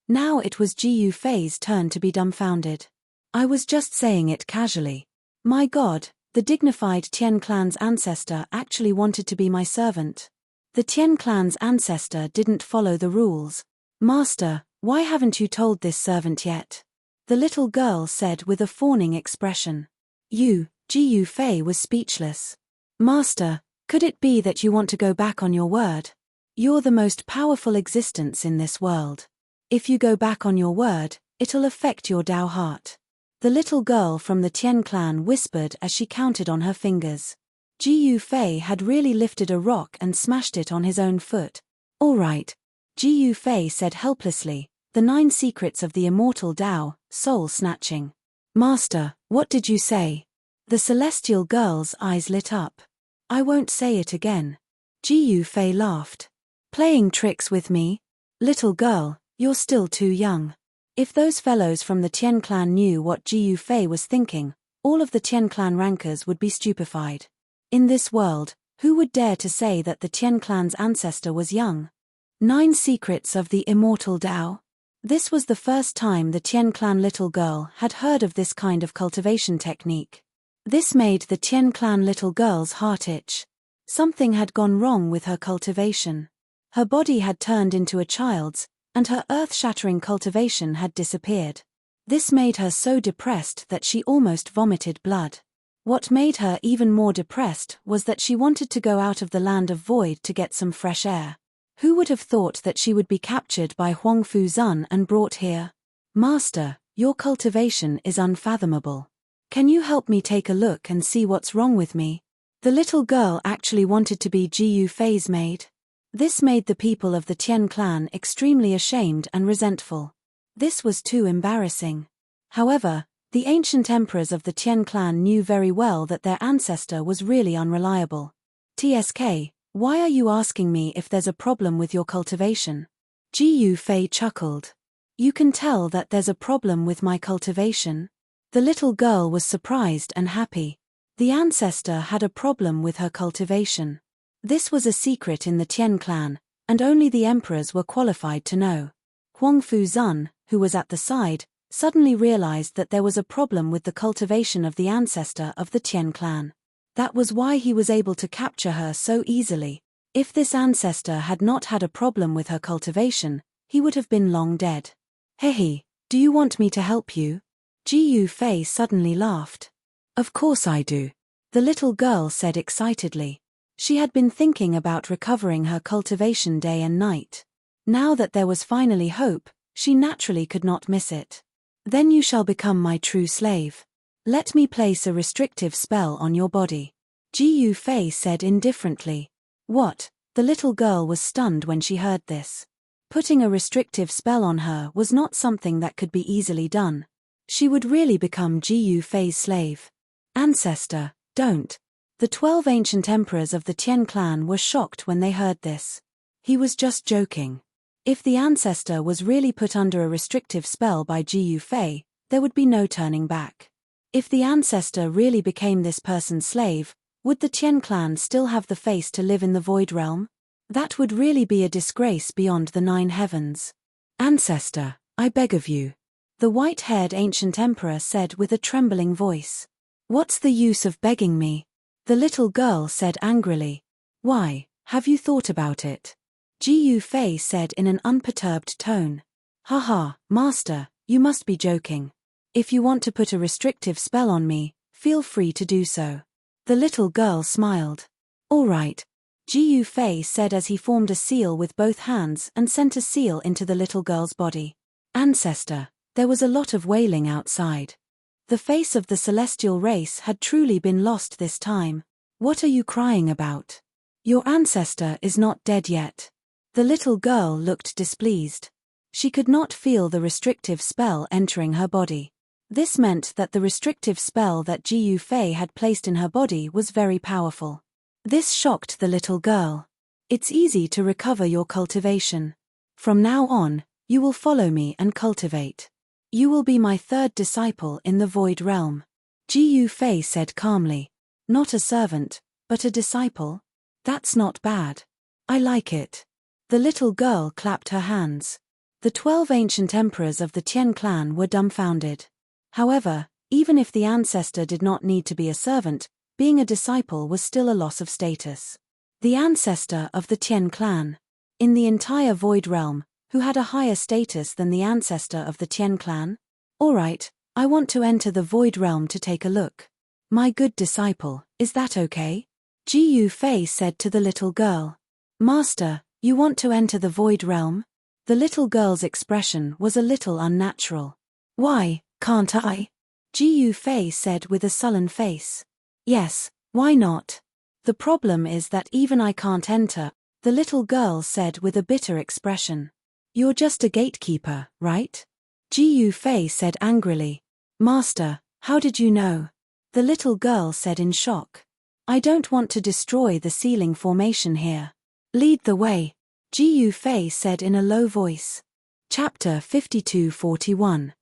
Now it was Ji Yufei's turn to be dumbfounded. I was just saying it casually. My God, the dignified Tian clan's ancestor actually wanted to be my servant. The Tian clan's ancestor didn't follow the rules. Master, why haven't you told this servant yet? The little girl said with a fawning expression. Ji Yufei was speechless. Master, could it be that you want to go back on your word? You're the most powerful existence in this world. If you go back on your word, it'll affect your Tao heart. The little girl from the Tian clan whispered as she counted on her fingers. Ji Yufei had really lifted a rock and smashed it on his own foot. All right. Ji Yufei said helplessly, the 9 secrets of the immortal Tao, soul-snatching. Master, what did you say? The celestial girl's eyes lit up. I won't say it again. Ji Yufei laughed. Playing tricks with me? Little girl, you're still too young. If those fellows from the Tian clan knew what Ji Yufei was thinking, all of the Tian clan rankers would be stupefied. In this world, who would dare to say that the Tian clan's ancestor was young? 9 secrets of the immortal Tao? This was the first time the Tian clan little girl had heard of this kind of cultivation technique. This made the Tian clan little girl's heart itch. Something had gone wrong with her cultivation. Her body had turned into a child's, and her earth-shattering cultivation had disappeared. This made her so depressed that she almost vomited blood. What made her even more depressed was that she wanted to go out of the land of void to get some fresh air. Who would have thought that she would be captured by Huang Fuzun and brought here? Master, your cultivation is unfathomable. Can you help me take a look and see what's wrong with me? The little girl actually wanted to be Ji Yufei's maid. This made the people of the Tian clan extremely ashamed and resentful. This was too embarrassing. However, the ancient emperors of the Tian clan knew very well that their ancestor was really unreliable. TSK, why are you asking me if there's a problem with your cultivation? Ji Yufei chuckled. You can tell that there's a problem with my cultivation? The little girl was surprised and happy. The ancestor had a problem with her cultivation. This was a secret in the Tian clan, and only the emperors were qualified to know. Huang Fuzun, who was at the side, suddenly realized that there was a problem with the cultivation of the ancestor of the Tian clan. That was why he was able to capture her so easily. If this ancestor had not had a problem with her cultivation, he would have been long dead. Hey, do you want me to help you? Ji Yufei suddenly laughed. Of course I do. The little girl said excitedly. She had been thinking about recovering her cultivation day and night. Now that there was finally hope, she naturally could not miss it. Then you shall become my true slave. Let me place a restrictive spell on your body. Ji Yufei said indifferently. What? The The little girl was stunned when she heard this. Putting a restrictive spell on her was not something that could be easily done. She would really become Gu Fei's slave. Ancestor, don't. The 12 ancient emperors of the Tian clan were shocked when they heard this. He was just joking. If the ancestor was really put under a restrictive spell by Gu Fei, there would be no turning back. If the ancestor really became this person's slave, would the Tian clan still have the face to live in the Void Realm? That would really be a disgrace beyond the 9 heavens. Ancestor, I beg of you. The white-haired ancient emperor said with a trembling voice. What's the use of begging me? The little girl said angrily. Why, have you thought about it? Gu Fei said in an unperturbed tone. Haha, master, you must be joking. If you want to put a restrictive spell on me, feel free to do so. The little girl smiled. All right. Gu Fei said as he formed a seal with both hands and sent a seal into the little girl's body. Ancestor, there was a lot of wailing outside. The face of the celestial race had truly been lost this time. What are you crying about? Your ancestor is not dead yet. The little girl looked displeased. She could not feel the restrictive spell entering her body. This meant that the restrictive spell that Gu Fei had placed in her body was very powerful. This shocked the little girl. It's easy to recover your cultivation. From now on, you will follow me and cultivate. You will be my 3rd disciple in the Void Realm. Gu Fei said calmly. Not a servant, but a disciple? That's not bad. I like it. The little girl clapped her hands. The 12 ancient emperors of the Tian clan were dumbfounded. However, even if the ancestor did not need to be a servant, being a disciple was still a loss of status. The ancestor of the Tian clan. In the entire Void Realm, who had a higher status than the ancestor of the Tian clan? Alright, I want to enter the Void Realm to take a look. My good disciple, is that okay? Gu Fei said to the little girl. Master, you want to enter the Void Realm? The little girl's expression was a little unnatural. Why, can't I? Gu Fei said with a sullen face. Yes, why not? The problem is that even I can't enter, the little girl said with a bitter expression. You're just a gatekeeper, right? Gu Fei said angrily. Master, how did you know? The little girl said in shock. I don't want to destroy the ceiling formation here. Lead the way, Gu Fei said in a low voice. Chapter 52-41.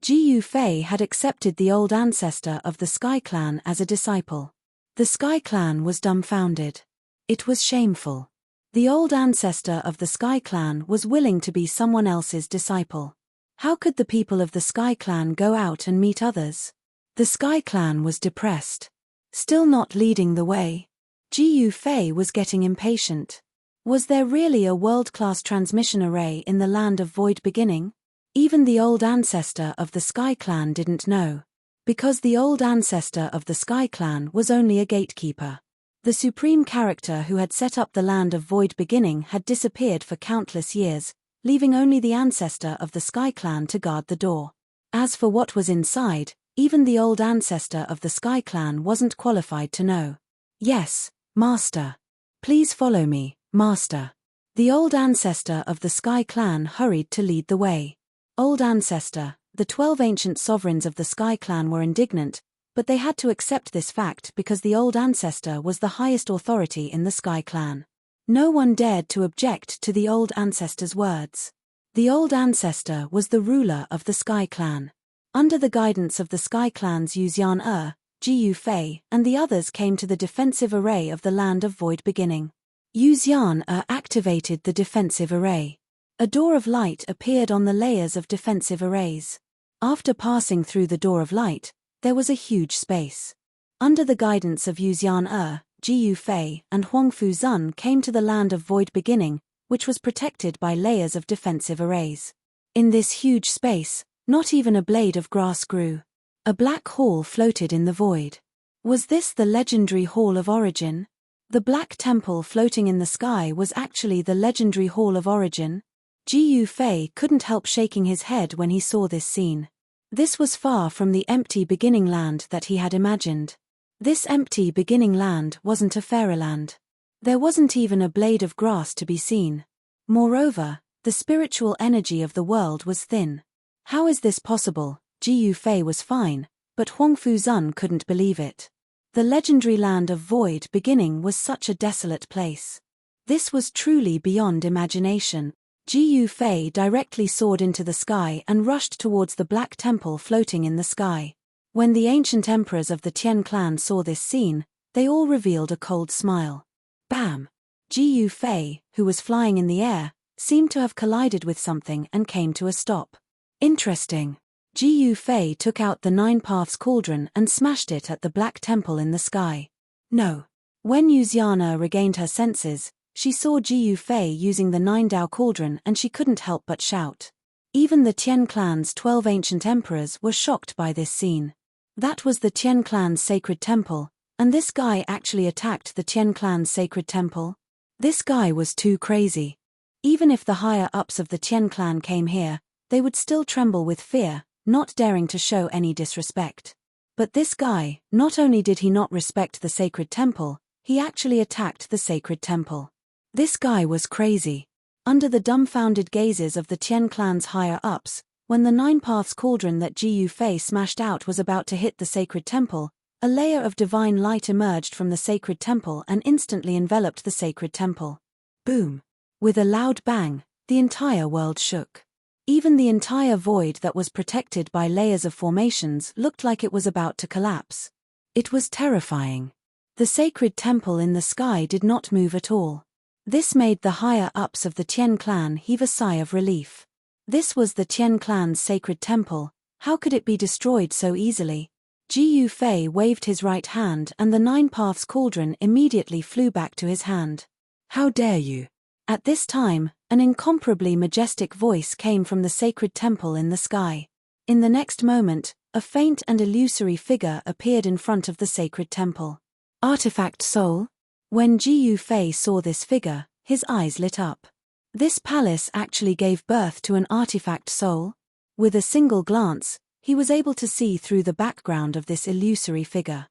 Gu Fei had accepted the old ancestor of the Sky Clan as a disciple. The Sky Clan was dumbfounded. It was shameful. The old ancestor of the Sky Clan was willing to be someone else's disciple. How could the people of the Sky Clan go out and meet others? The Sky Clan was depressed. Still not leading the way. Gu Fei was getting impatient. Was there really a world-class transmission array in the land of Void Beginning? Even the old ancestor of the Sky Clan didn't know. Because the old ancestor of the Sky Clan was only a gatekeeper. The supreme character who had set up the land of Void Beginning had disappeared for countless years, leaving only the ancestor of the Sky Clan to guard the door. As for what was inside, even the old ancestor of the Sky Clan wasn't qualified to know. Yes, Master. Please follow me, Master. The old ancestor of the Sky Clan hurried to lead the way. Old ancestor, the 12 ancient sovereigns of the Sky Clan were indignant, but they had to accept this fact because the old ancestor was the highest authority in the Sky Clan. No one dared to object to the old ancestor's words. The old ancestor was the ruler of the Sky Clan. Under the guidance of the Sky Clan's Yuxian Gu Fei and the others came to the defensive array of the land of Void Beginning. Yuxian activated the defensive array. A door of light appeared on the layers of defensive arrays. After passing through the door of light, there was a huge space. Under the guidance of Yuxian Gu Fei and Huangfu Zun came to the land of Void Beginning, which was protected by layers of defensive arrays. In this huge space, not even a blade of grass grew. A black hall floated in the void. Was this the legendary Hall of Origin? The black temple floating in the sky was actually the legendary Hall of Origin. Gu Fei couldn't help shaking his head when he saw this scene. This was far from the empty beginning land that he had imagined. This empty beginning land wasn't a fairyland. There wasn't even a blade of grass to be seen. Moreover, the spiritual energy of the world was thin. How is this possible? Jiu Fei was fine, but Huang Fuzun couldn't believe it. The legendary land of void beginning was such a desolate place. This was truly beyond imagination. Jiu Fei directly soared into the sky and rushed towards the black temple floating in the sky. When the ancient emperors of the Tian clan saw this scene, they all revealed a cold smile. Bam! Jiu Fei, who was flying in the air, seemed to have collided with something and came to a stop. Interesting. Jiu Fei took out the Nine Paths cauldron and smashed it at the black temple in the sky. No. When Yuxiana regained her senses, she saw Jiu Fei using the Nine Dao cauldron and she couldn't help but shout. Even the Tian clan's 12 ancient emperors were shocked by this scene. That was the Tian clan's sacred temple, and this guy actually attacked the Tian clan's sacred temple? This guy was too crazy. Even if the higher-ups of the Tian clan came here, they would still tremble with fear, not daring to show any disrespect. But this guy, not only did he not respect the sacred temple, he actually attacked the sacred temple. This guy was crazy. Under the dumbfounded gazes of the Tian clan's higher-ups, when the Nine Paths cauldron that Jiu Fei smashed out was about to hit the sacred temple, a layer of divine light emerged from the sacred temple and instantly enveloped the sacred temple. Boom! With a loud bang, the entire world shook. Even the entire void that was protected by layers of formations looked like it was about to collapse. It was terrifying. The sacred temple in the sky did not move at all. This made the higher-ups of the Tian clan heave a sigh of relief. This was the Tian clan's sacred temple. How could it be destroyed so easily? Jiu Fei waved his right hand and the Nine Paths cauldron immediately flew back to his hand. How dare you? At this time, an incomparably majestic voice came from the sacred temple in the sky. In the next moment, a faint and illusory figure appeared in front of the sacred temple. Artifact Soul? When Jiu Fei saw this figure, his eyes lit up. This palace actually gave birth to an artifact soul? With a single glance, he was able to see through the background of this illusory figure.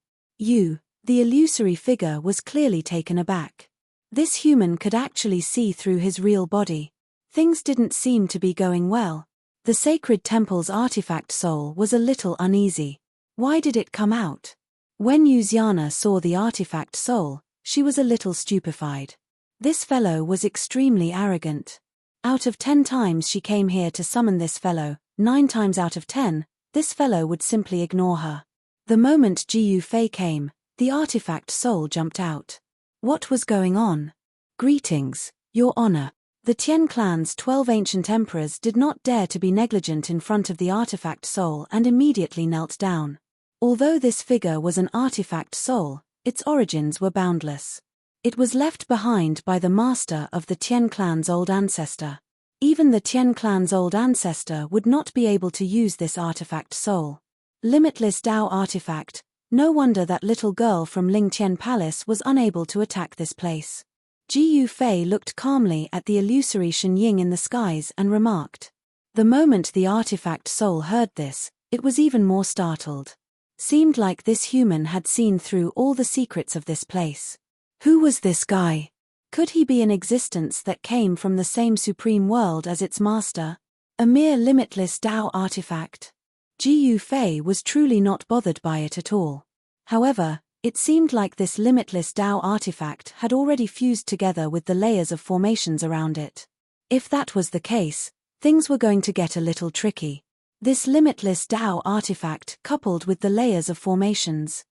The illusory figure was clearly taken aback. This human could actually see through his real body. Things didn't seem to be going well. The sacred temple's artifact soul was a little uneasy. Why did it come out? When Yuxiana saw the artifact soul, she was a little stupefied. This fellow was extremely arrogant. Out of 10 times she came here to summon this fellow, 9 times out of 10, this fellow would simply ignore her. The moment Jiu Fei came, the artifact soul jumped out. What was going on? Greetings, Your Honor. The Tian clan's 12 ancient emperors did not dare to be negligent in front of the artifact soul and immediately knelt down. Although this figure was an artifact soul, its origins were boundless. It was left behind by the master of the Tian clan's old ancestor. Even the Tian clan's old ancestor would not be able to use this artifact soul. Limitless Dao artifact, no wonder that little girl from Ling Tian Palace was unable to attack this place. Jiu Fei looked calmly at the illusory Shenying in the skies and remarked. The moment the artifact soul heard this, it was even more startled. Seemed like this human had seen through all the secrets of this place. Who was this guy? Could he be an existence that came from the same supreme world as its master? A mere limitless Dao artifact? Jiu Fei was truly not bothered by it at all. However, it seemed like this limitless Dao artifact had already fused together with the layers of formations around it. If that was the case, things were going to get a little tricky. This limitless Dao artifact coupled with the layers of formations.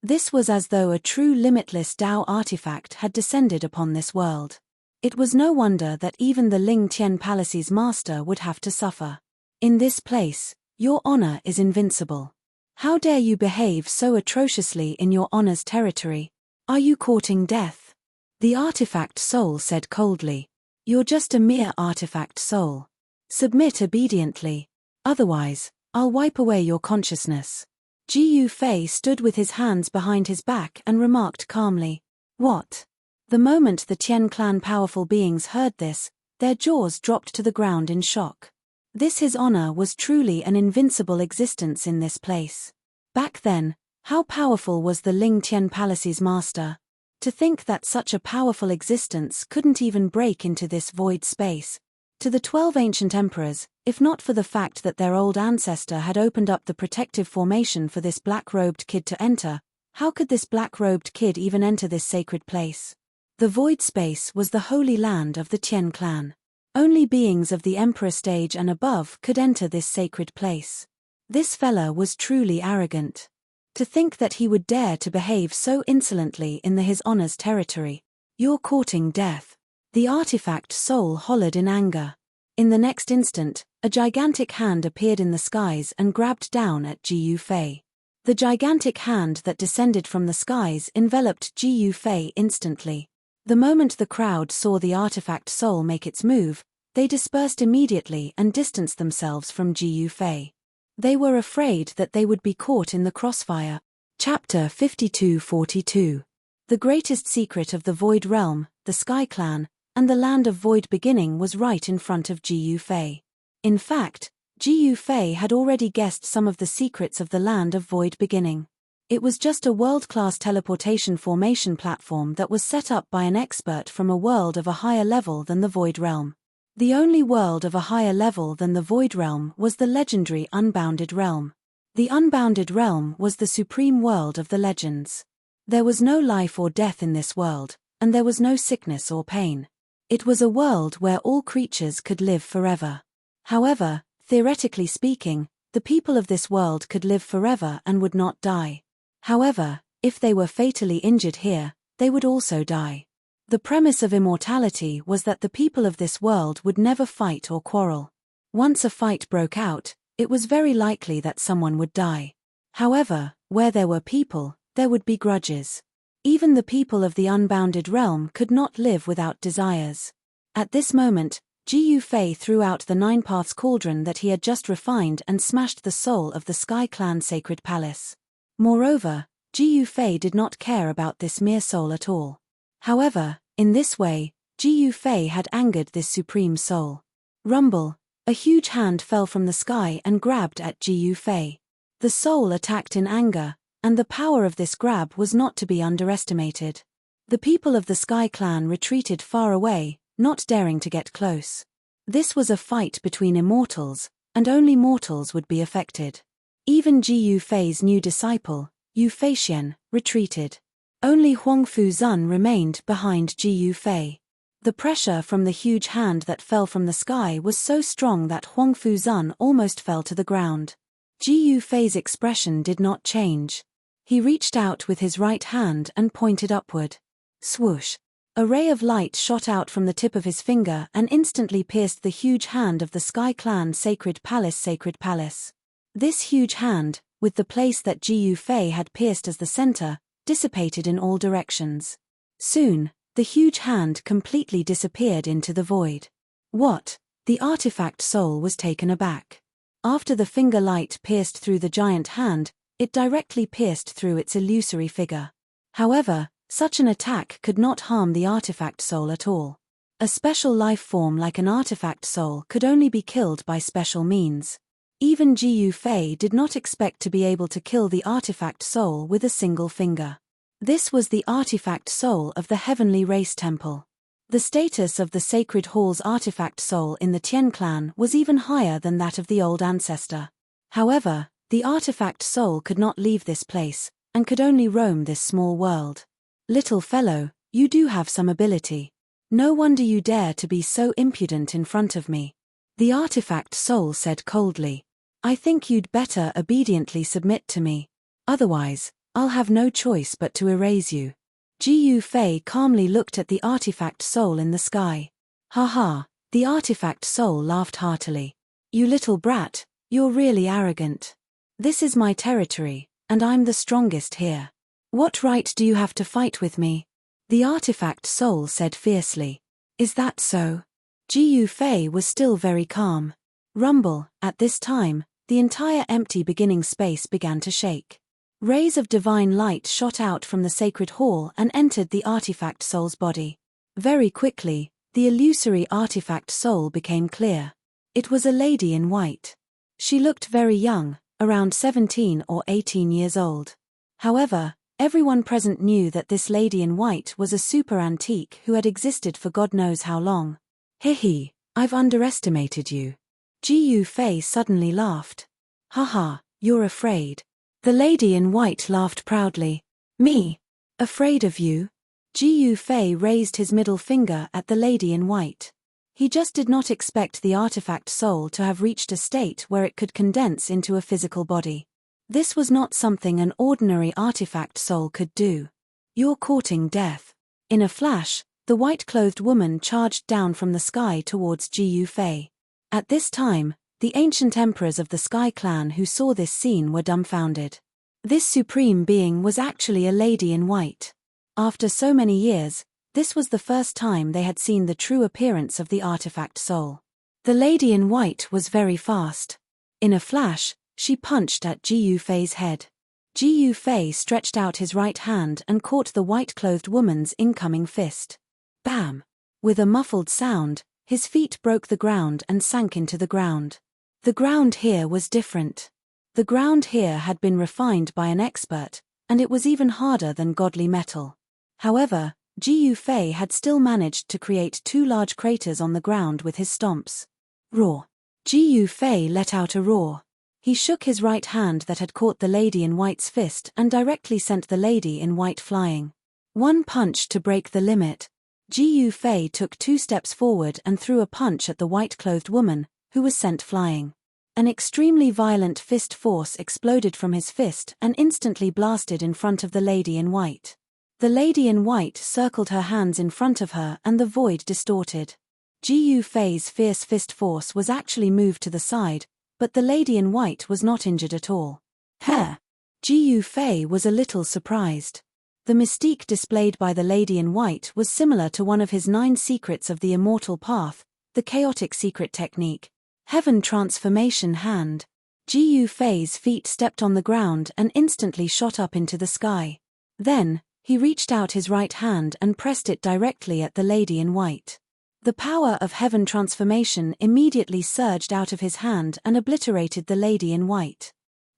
This was as though a true limitless Dao artifact had descended upon this world. It was no wonder that even the Ling Tian Palace's master would have to suffer. In this place, Your Honor is invincible. How dare you behave so atrociously in Your Honor's territory? Are you courting death? The artifact soul said coldly. You're just a mere artifact soul. Submit obediently. Otherwise, I'll wipe away your consciousness. Jiu Fei stood with his hands behind his back and remarked calmly. What? The moment the Tian clan powerful beings heard this, their jaws dropped to the ground in shock. This His Honor was truly an invincible existence in this place. Back then, how powerful was the Ling Tian Palace's master? To think that such a powerful existence couldn't even break into this void space. To the 12 ancient emperors, if not for the fact that their old ancestor had opened up the protective formation for this black-robed kid to enter, how could this black-robed kid even enter this sacred place? The void space was the holy land of the Tian clan. Only beings of the emperor stage and above could enter this sacred place. This fella was truly arrogant. To think that he would dare to behave so insolently in his honor's territory. You're courting death. The artifact soul hollered in anger. In the next instant, a gigantic hand appeared in the skies and grabbed down at Ji Yufei. The gigantic hand that descended from the skies enveloped Ji Yufei instantly. The moment the crowd saw the artifact soul make its move, they dispersed immediately and distanced themselves from Ji Yufei. They were afraid that they would be caught in the crossfire. Chapter 52-42. The greatest secret of the Void Realm, the Sky Clan, and the land of Void Beginning was right in front of Ji Yufei. In fact, Ji Yufei had already guessed some of the secrets of the land of Void Beginning. It was just a world-class teleportation formation platform that was set up by an expert from a world of a higher level than the Void Realm. The only world of a higher level than the Void Realm was the legendary Unbounded Realm. The Unbounded Realm was the supreme world of the legends. There was no life or death in this world, and there was no sickness or pain. It was a world where all creatures could live forever. However, theoretically speaking, the people of this world could live forever and would not die. However, if they were fatally injured here, they would also die. The premise of immortality was that the people of this world would never fight or quarrel. Once a fight broke out, it was very likely that someone would die. However, where there were people, there would be grudges. Even the people of the Unbounded Realm could not live without desires. At this moment, Ji Yufei threw out the Nine Paths cauldron that he had just refined and smashed the soul of the Sky Clan sacred palace. Moreover, Ji Yufei did not care about this mere soul at all. However, in this way, Ji Yufei had angered this supreme soul. Rumble, a huge hand fell from the sky and grabbed at Ji Yufei. The soul attacked in anger, and the power of this grab was not to be underestimated. The people of the Sky Clan retreated far away, not daring to get close. This was a fight between immortals, and only mortals would be affected. Even Ji Yufei's new disciple, Yu Feixian, retreated. Only Huang Fuzun remained behind Ji Yufei. The pressure from the huge hand that fell from the sky was so strong that Huang Fuzun almost fell to the ground. Ji Yufei's expression did not change. He reached out with his right hand and pointed upward. Swoosh! A ray of light shot out from the tip of his finger and instantly pierced the huge hand of the Sky Clan Sacred Palace. This huge hand, with the place that Ji Yufei had pierced as the center, dissipated in all directions. Soon, the huge hand completely disappeared into the void. What? The artifact soul was taken aback. After the finger light pierced through the giant hand, it directly pierced through its illusory figure. However, such an attack could not harm the artifact soul at all. A special life form like an artifact soul could only be killed by special means. Even Ji Yufei did not expect to be able to kill the artifact soul with a single finger. This was the artifact soul of the Heavenly Race Temple. The status of the Sacred Hall's artifact soul in the Tian clan was even higher than that of the old ancestor. However, the artifact soul could not leave this place, and could only roam this small world. Little fellow, you do have some ability. No wonder you dare to be so impudent in front of me. The artifact soul said coldly. I think you'd better obediently submit to me. Otherwise, I'll have no choice but to erase you. Ji Yufei calmly looked at the artifact soul in the sky. Ha ha, the artifact soul laughed heartily. You little brat, you're really arrogant. This is my territory, and I'm the strongest here. What right do you have to fight with me? The artifact soul said fiercely. Is that so? Ji Yufei was still very calm. Rumble, at this time, the entire empty beginning space began to shake. Rays of divine light shot out from the sacred hall and entered the artifact soul's body. Very quickly, the illusory artifact soul became clear. It was a lady in white. She looked very young, around 17 or 18 years old. However, Everyone present knew that this lady in white was a super antique who had existed for God knows how long. Hihi, I've underestimated you. Ji Fei suddenly laughed. Haha, you're afraid. The lady in white laughed proudly. Me? Afraid of you? Ji Fei raised his middle finger at the lady in white. He just did not expect the artifact soul to have reached a state where it could condense into a physical body. This was not something an ordinary artifact soul could do. You're courting death. In a flash, the white-clothed woman charged down from the sky towards Ji Fei. At this time, the ancient emperors of the Sky Clan who saw this scene were dumbfounded. This supreme being was actually a lady in white. After so many years, this was the first time they had seen the true appearance of the artifact soul. The lady in white was very fast. In a flash, she punched at Ji Fei's head. Ji Fei stretched out his right hand and caught the white-clothed woman's incoming fist. Bam! With a muffled sound, his feet broke the ground and sank into the ground. The ground here was different. The ground here had been refined by an expert, and it was even harder than godly metal. However, Ji Fei had still managed to create 2 large craters on the ground with his stomps. Roar! Ji Fei let out a roar. He shook his right hand that had caught the lady in white's fist and directly sent the lady in white flying. One punch to break the limit. Ji Fei took 2 steps forward and threw a punch at the white-clothed woman, who was sent flying. An extremely violent fist force exploded from his fist and instantly blasted in front of the lady in white. The lady in white circled her hands in front of her and the void distorted. Ji Fei's fierce fist force was actually moved to the side, but the lady in white was not injured at all. Heh! Ji Fei was a little surprised. The mystique displayed by the lady in white was similar to one of his 9 secrets of the immortal path, the chaotic secret technique. Heaven transformation hand. Ji Fei's feet stepped on the ground and instantly shot up into the sky. Then, he reached out his right hand and pressed it directly at the lady in white. The power of heaven transformation immediately surged out of his hand and obliterated the lady in white.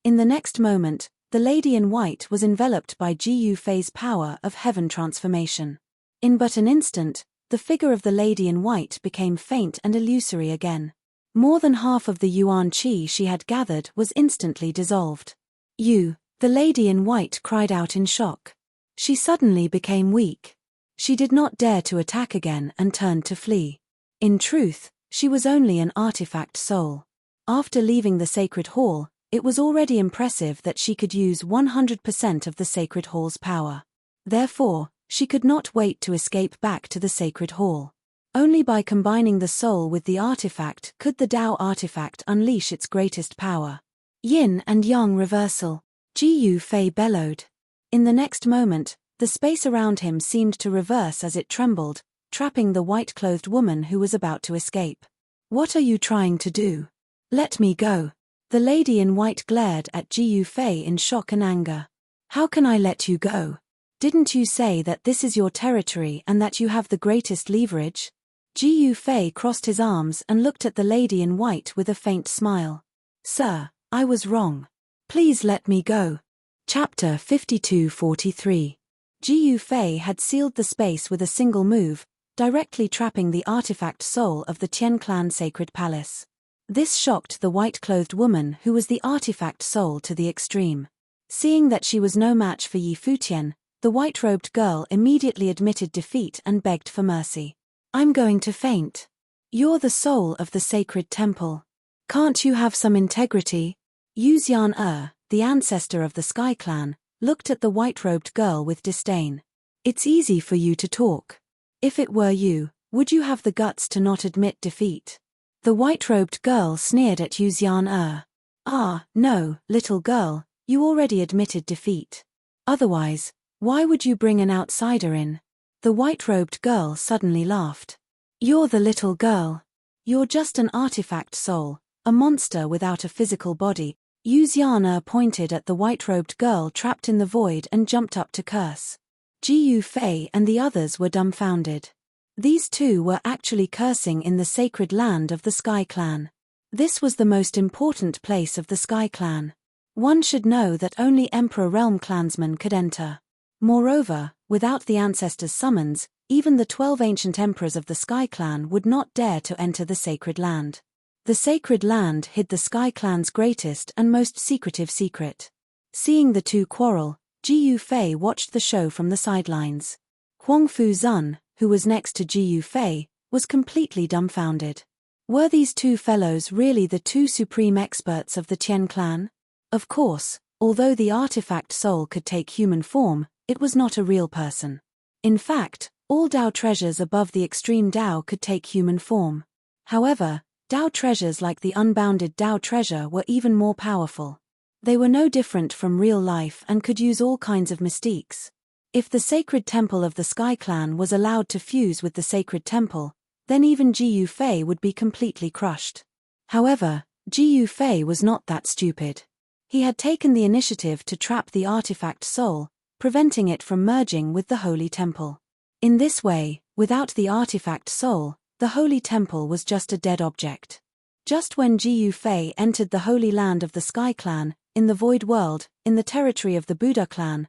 In the next moment, the lady in white was enveloped by Ji Fei's power of heaven transformation. In but an instant, the figure of the lady in white became faint and illusory again. More than half of the yuan qi she had gathered was instantly dissolved. The lady in white cried out in shock. She suddenly became weak. She did not dare to attack again and turned to flee. In truth, she was only an artifact soul. After leaving the sacred hall, it was already impressive that she could use 100% of the sacred hall's power. Therefore, she could not wait to escape back to the sacred hall. Only by combining the soul with the artifact could the Tao artifact unleash its greatest power. Yin and Yang reversal. Ji Fei bellowed. In the next moment, the space around him seemed to reverse as it trembled, trapping the white-clothed woman who was about to escape. What are you trying to do? Let me go. The lady in white glared at Ji Fei in shock and anger. How can I let you go? Didn't you say that this is your territory and that you have the greatest leverage? Ji Fei crossed his arms and looked at the lady in white with a faint smile. Sir, I was wrong. Please let me go. Chapter 52-43. Ji Fei had sealed the space with a single move, directly trapping the artifact soul of the Tian clan sacred palace. This shocked the white-clothed woman who was the artifact soul to the extreme. Seeing that she was no match for Yi Futian, the white-robed girl immediately admitted defeat and begged for mercy. I'm going to faint. You're the soul of the sacred temple. Can't you have some integrity? Yu Xian, the ancestor of the Sky Clan, looked at the white-robed girl with disdain. It's easy for you to talk. If it were you, would you have the guts to not admit defeat? The white-robed girl sneered at Yu Xian. Ah, no, little girl, you already admitted defeat. Otherwise, why would you bring an outsider in? The white-robed girl suddenly laughed. You're the little girl. You're just an artifact soul, a monster without a physical body. Yu Xian pointed at the white-robed girl trapped in the void and jumped up to curse. Ji Fei and the others were dumbfounded. These two were actually cursing in the sacred land of the Sky Clan. This was the most important place of the Sky Clan. One should know that only Emperor Realm clansmen could enter. Moreover, without the ancestors' summons, even the 12 ancient emperors of the Sky Clan would not dare to enter the sacred land. The sacred land hid the Sky Clan's greatest and most secretive secret. Seeing the two quarrel, Ji Yufei watched the show from the sidelines. Huang Fuzun, who was next to Ji Yufei, was completely dumbfounded. Were these two fellows really the two supreme experts of the Tian clan? Of course, although the artifact soul could take human form, it was not a real person. In fact, all Dao treasures above the extreme Dao could take human form. However, Dao treasures like the unbounded Dao treasure were even more powerful. They were no different from real life and could use all kinds of mystiques. If the sacred temple of the Sky Clan was allowed to fuse with the sacred temple, then even Ji Yufei would be completely crushed. However, Ji Yufei was not that stupid. He had taken the initiative to trap the artifact soul, preventing it from merging with the holy temple. In this way, without the artifact soul, the holy temple was just a dead object. Just when Ji Yufei entered the holy land of the Sky Clan, in the Void World, in the territory of the Buddha Clan,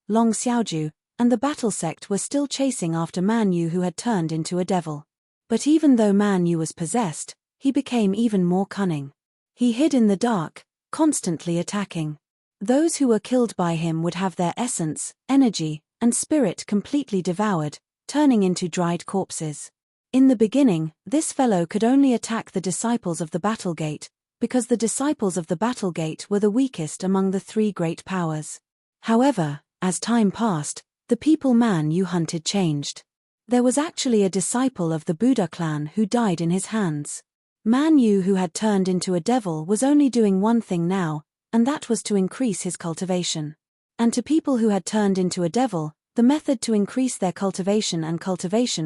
Long Xiaoju, and the battle sect were still chasing after Man Yu, who had turned into a devil. But even though Man Yu was possessed, he became even more cunning. He hid in the dark, constantly attacking. Those who were killed by him would have their essence, energy, and spirit completely devoured, turning into dried corpses. In the beginning, this fellow could only attack the disciples of the Battlegate, because the disciples of the Battlegate were the weakest among the three great powers. However, as time passed, the people Man Yu hunted changed. There was actually a disciple of the Buddha clan who died in his hands. Man Yu, who had turned into a devil, was only doing one thing now, and that was to increase his cultivation. And to people who had turned into a devil, the method to increase their cultivation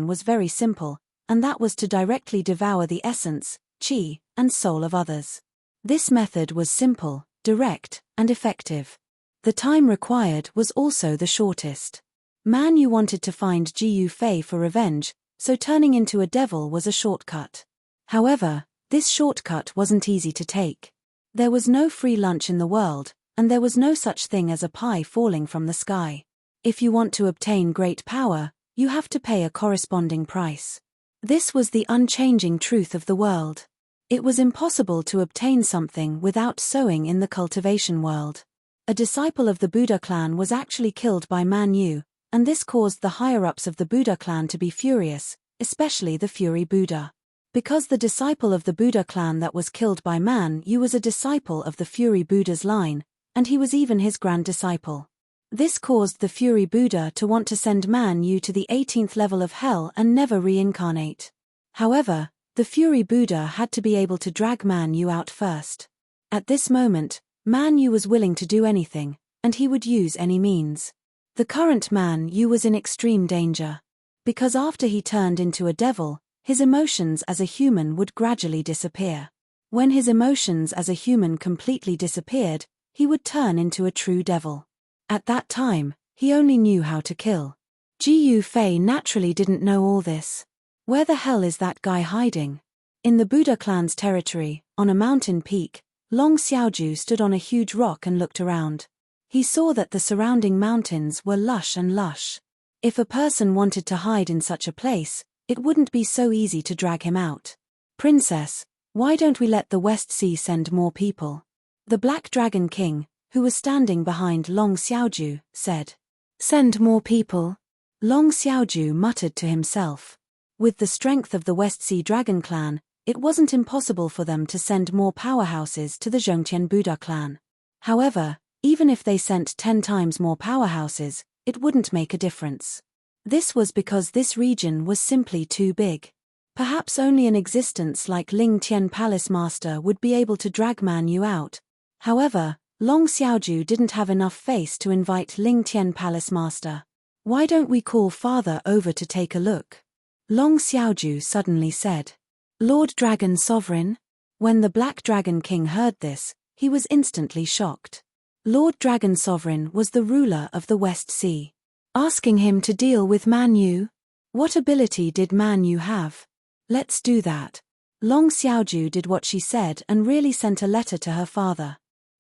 was very simple, and that was to directly devour the essence, qi, and soul of others. This method was simple, direct, and effective. The time required was also the shortest. Man Yu wanted to find Ji Yufei for revenge, so turning into a devil was a shortcut. However, this shortcut wasn't easy to take. There was no free lunch in the world, and there was no such thing as a pie falling from the sky. If you want to obtain great power, you have to pay a corresponding price. This was the unchanging truth of the world. It was impossible to obtain something without sowing in the cultivation world. A disciple of the Buddha clan was actually killed by Man Yu, and this caused the higher-ups of the Buddha clan to be furious, especially the Fury Buddha. Because the disciple of the Buddha clan that was killed by Man Yu was a disciple of the Fury Buddha's line, and he was even his grand disciple. This caused the Fury Buddha to want to send Man Yu to the 18th level of hell and never reincarnate. However, the Fury Buddha had to be able to drag Man Yu out first. At this moment, Man Yu was willing to do anything, and he would use any means. The current Man Yu was in extreme danger. Because after he turned into a devil, his emotions as a human would gradually disappear. When his emotions as a human completely disappeared, he would turn into a true devil. At that time, he only knew how to kill. Ji Yufei naturally didn't know all this. Where the hell is that guy hiding? In the Buddha clan's territory, on a mountain peak, Long Xiaoju stood on a huge rock and looked around. He saw that the surrounding mountains were lush and lush. If a person wanted to hide in such a place, it wouldn't be so easy to drag him out. Princess, why don't we let the West Sea send more people? The Black Dragon King, who was standing behind Long Xiaoju, said. Send more people? Long Xiaoju muttered to himself. With the strength of the West Sea Dragon clan, it wasn't impossible for them to send more powerhouses to the Zhongtian Buddha clan. However, even if they sent 10 times more powerhouses, it wouldn't make a difference. This was because this region was simply too big. Perhaps only an existence like Ling Tian Palace Master would be able to drag Man Yu out. However, Long Xiaoju didn't have enough face to invite Ling Tian Palace Master. Why don't we call Father over to take a look? Long Xiaoju suddenly said. Lord Dragon Sovereign? When the Black Dragon King heard this, he was instantly shocked. Lord Dragon Sovereign was the ruler of the West Sea. Asking him to deal with Man Yu? What ability did Man Yu have? Let's do that. Long Xiaoju did what she said and really sent a letter to her father.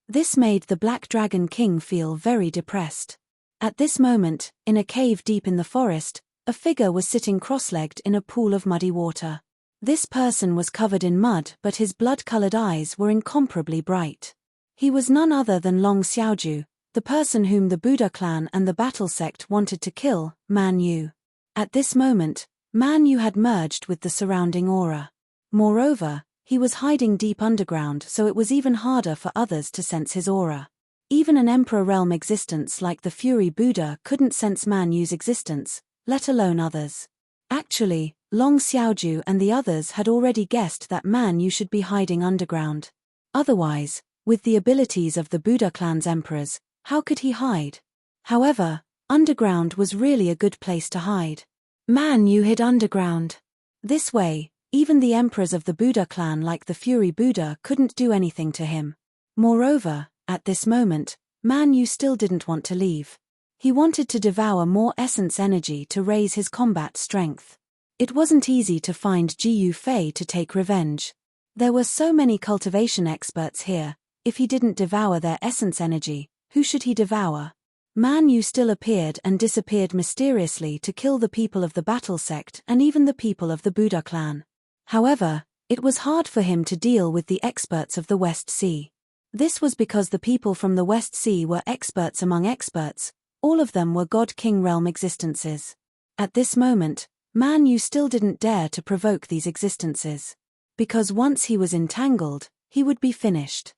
This made the Black Dragon King feel very depressed. At this moment, in a cave deep in the forest, a figure was sitting cross-legged in a pool of muddy water. This person was covered in mud, but his blood-colored eyes were incomparably bright. He was none other than Long Xiaoju, the person whom the Buddha clan and the battle sect wanted to kill, Man Yu. At this moment, Man Yu had merged with the surrounding aura. Moreover, he was hiding deep underground, so it was even harder for others to sense his aura. Even an Emperor realm existence like the Fury Buddha couldn't sense Man Yu's existence, let alone others. Actually, Long Xiaoju and the others had already guessed that Man Yu should be hiding underground. Otherwise, with the abilities of the Buddha clan's emperors, how could he hide? However, underground was really a good place to hide. Man Yu hid underground. This way, even the emperors of the Buddha clan like the Fury Buddha couldn't do anything to him. Moreover, at this moment, Man Yu still didn't want to leave. He wanted to devour more essence energy to raise his combat strength. It wasn't easy to find Jiyu Fei to take revenge. There were so many cultivation experts here. If he didn't devour their essence energy, who should he devour? Man Yu still appeared and disappeared mysteriously to kill the people of the battle sect and even the people of the Buddha clan. However, it was hard for him to deal with the experts of the West Sea. This was because the people from the West Sea were experts among experts, all of them were God-King realm existences. At this moment, Man Yu still didn't dare to provoke these existences. Because once he was entangled, he would be finished.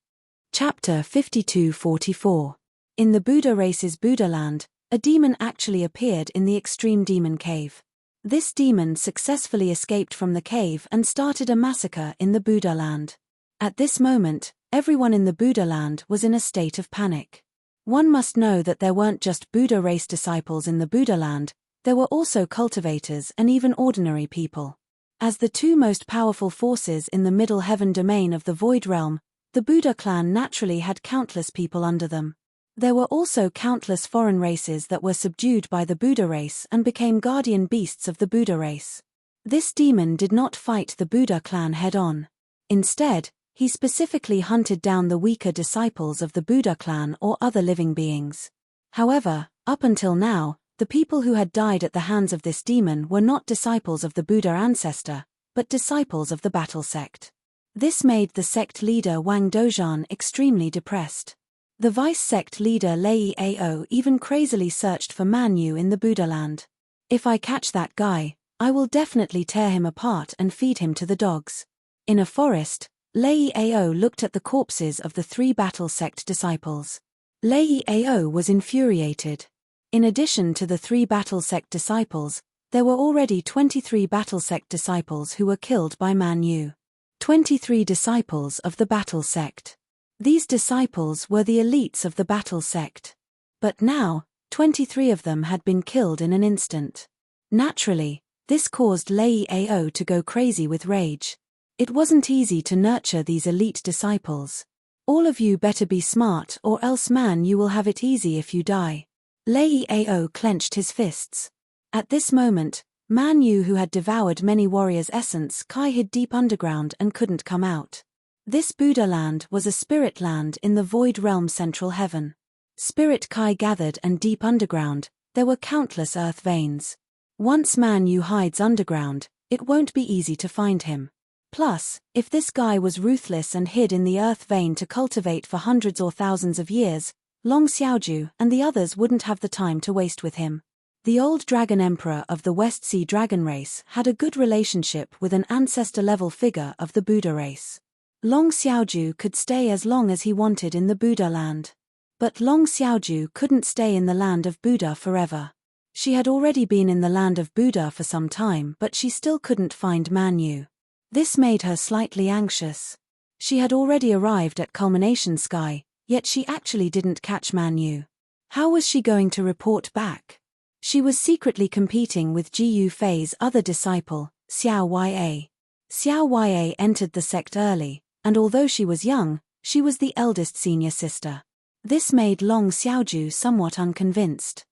Chapter 52-44. In the Buddha race's Buddha land, a demon actually appeared in the Extreme Demon Cave. This demon successfully escaped from the cave and started a massacre in the Buddha land. At this moment, everyone in the Buddha land was in a state of panic. One must know that there weren't just Buddha race disciples in the Buddha land, there were also cultivators and even ordinary people. As the two most powerful forces in the Middle Heaven domain of the Void Realm, the Buddha clan naturally had countless people under them. There were also countless foreign races that were subdued by the Buddha race and became guardian beasts of the Buddha race. This demon did not fight the Buddha clan head-on. Instead, he specifically hunted down the weaker disciples of the Buddha clan or other living beings. However, up until now, the people who had died at the hands of this demon were not disciples of the Buddha ancestor, but disciples of the battle sect. This made the sect leader Wang Dozhan extremely depressed. The vice sect leader Lei Ao even crazily searched for Man Yu in the Buddha land. If I catch that guy, I will definitely tear him apart and feed him to the dogs. In a forest, Lei Ao looked at the corpses of the 3 battle sect disciples. Lei Ao was infuriated. In addition to the 3 battle sect disciples, there were already 23 battle sect disciples who were killed by Man Yu. 23 disciples of the battle sect. These disciples were the elites of the battle sect. But now, 23 of them had been killed in an instant. Naturally, this caused Lei Ao to go crazy with rage. It wasn't easy to nurture these elite disciples. All of you better be smart or else Man Yu will have it easy if you die. Lei Ao clenched his fists. At this moment, Man Yu, who had devoured many warriors' essence, hid deep underground and couldn't come out. This Buddha land was a spirit land in the Void Realm Central Heaven. Spirit Kai gathered and deep underground, there were countless earth veins. Once Man Yu hides underground, it won't be easy to find him. Plus, if this guy was ruthless and hid in the earth vein to cultivate for hundreds or thousands of years, Long Xiaoju and the others wouldn't have the time to waste with him. The old dragon emperor of the West Sea dragon race had a good relationship with an ancestor-level figure of the Buddha race. Long Xiaoju could stay as long as he wanted in the Buddha land. But Long Xiaoju couldn't stay in the land of Buddha forever. She had already been in the land of Buddha for some time, but she still couldn't find Man Yu. This made her slightly anxious. She had already arrived at Culmination Sky, yet she actually didn't catch Man Yu. How was she going to report back? She was secretly competing with Jiyu Fei's other disciple, Xiao Ya. Xiao Ya entered the sect early, and although she was young, she was the eldest senior sister. This made Long Xiaoju somewhat unconvinced.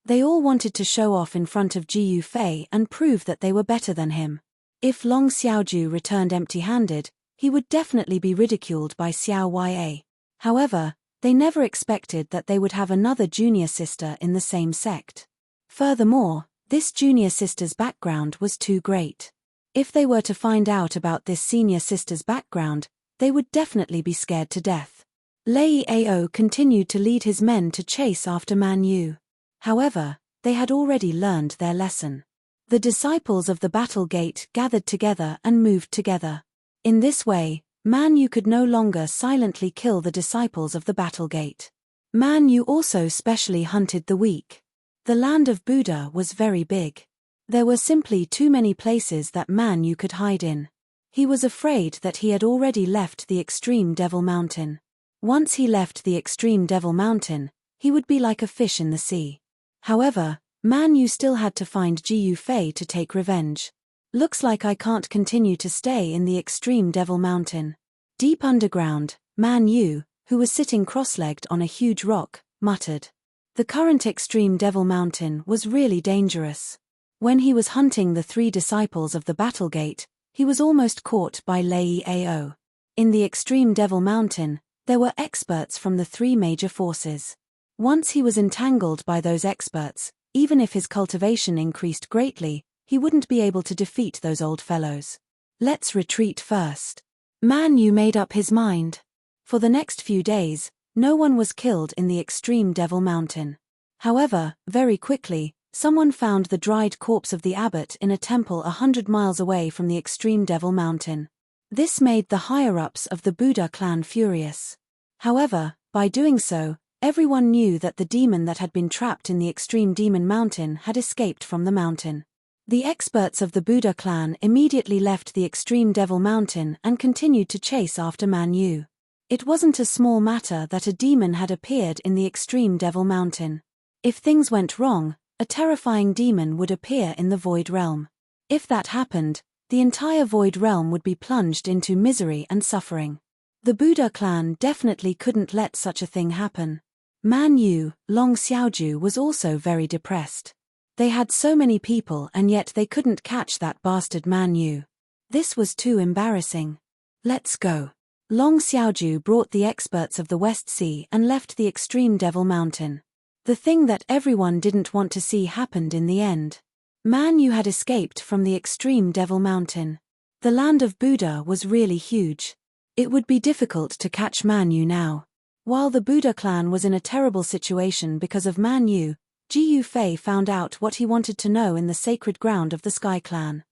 They all wanted to show off in front of Jiyu Fei and prove that they were better than him. If Long Xiaoju returned empty-handed, he would definitely be ridiculed by Xiao Ya. However, They never expected that they would have another junior sister in the same sect. Furthermore, this junior sister's background was too great. If they were to find out about this senior sister's background, they would definitely be scared to death. Lei Ao continued to lead his men to chase after Man Yu. However, they had already learned their lesson. The disciples of the battle gate gathered together and moved together. In this way, Man Yu could no longer silently kill the disciples of the battle gate. Man Yu also specially hunted the weak. The land of Buddha was very big. There were simply too many places that Man Yu could hide in. He was afraid that he had already left the extreme Devil Mountain. Once he left the extreme Devil Mountain, he would be like a fish in the sea. However, Man Yu still had to find Jiyu Fei to take revenge. Looks like I can't continue to stay in the extreme Devil Mountain. Deep underground, Man Yu, who was sitting cross-legged on a huge rock, muttered. The current extreme Devil Mountain was really dangerous. When he was hunting the 3 disciples of the battle gate, he was almost caught by Lei Ao. In the extreme Devil Mountain, there were experts from the 3 major forces. Once he was entangled by those experts, even if his cultivation increased greatly, he wouldn't be able to defeat those old fellows. Let's retreat first. Man Yu made up his mind. For the next few days, no one was killed in the extreme Devil Mountain. However, very quickly, someone found the dried corpse of the abbot in a temple 100 miles away from the extreme Devil Mountain. This made the higher-ups of the Buddha clan furious. However, by doing so, everyone knew that the demon that had been trapped in the extreme Demon Mountain had escaped from the mountain. The experts of the Buddha clan immediately left the extreme Devil Mountain and continued to chase after Man Yu. It wasn't a small matter that a demon had appeared in the extreme Devil Mountain. If things went wrong, a terrifying demon would appear in the Void Realm. If that happened, the entire Void Realm would be plunged into misery and suffering. The Buddha clan definitely couldn't let such a thing happen. Man Yu, Long Xiaoju, was also very depressed. They had so many people and yet they couldn't catch that bastard Man Yu. This was too embarrassing. Let's go. Long Xiaoju brought the experts of the West Sea and left the extreme Devil Mountain. The thing that everyone didn't want to see happened in the end. Man Yu had escaped from the extreme Devil Mountain. The land of Buddha was really huge. It would be difficult to catch Man Yu now. While the Buddha clan was in a terrible situation because of Man Yu, Jiyu Fei found out what he wanted to know in the sacred ground of the Sky Clan.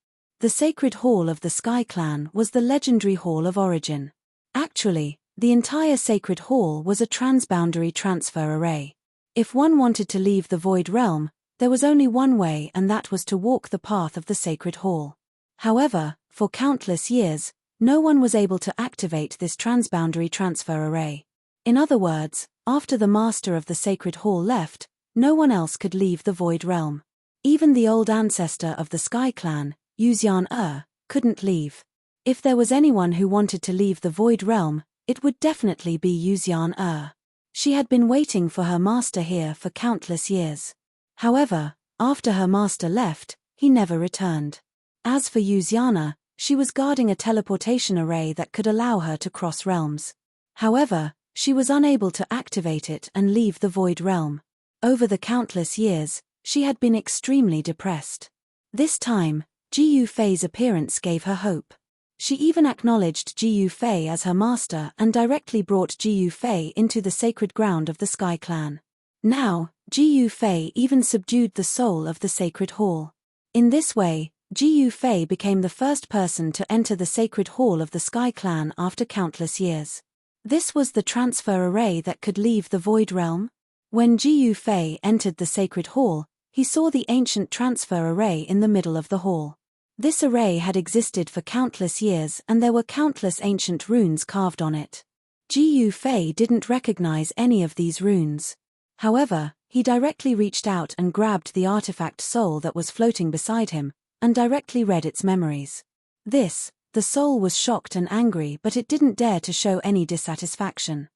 The sacred hall of the Sky Clan was the legendary Hall of Origin. Actually, the entire sacred hall was a transboundary transfer array. If one wanted to leave the Void Realm, there was only one way, and that was to walk the path of the sacred hall. However, for countless years, no one was able to activate this transboundary transfer array. In other words, after the master of the sacred hall left, no one else could leave the Void Realm. Even the old ancestor of the Sky Clan, Yuxian couldn't leave. If there was anyone who wanted to leave the Void Realm, it would definitely be Yuxian. She had been waiting for her master here for countless years. However, after her master left, he never returned. As for Yuxiana, she was guarding a teleportation array that could allow her to cross realms. However, she was unable to activate it and leave the Void Realm. Over the countless years, she had been extremely depressed. This time, Jiyu Fei's appearance gave her hope. She even acknowledged Jiyu Fei as her master and directly brought Jiyu Fei into the sacred ground of the Sky Clan. Now, Jiyu Fei even subdued the soul of the sacred hall. In this way, Jiyu Fei became the first person to enter the sacred hall of the Sky Clan after countless years. This was the transfer array that could leave the Void Realm. When Jiyu Fei entered the sacred hall, he saw the ancient transfer array in the middle of the hall. This array had existed for countless years and there were countless ancient runes carved on it. Jiyu Fei didn't recognize any of these runes. However, he directly reached out and grabbed the artifact soul that was floating beside him, and directly read its memories. The soul was shocked and angry, but it didn't dare to show any dissatisfaction.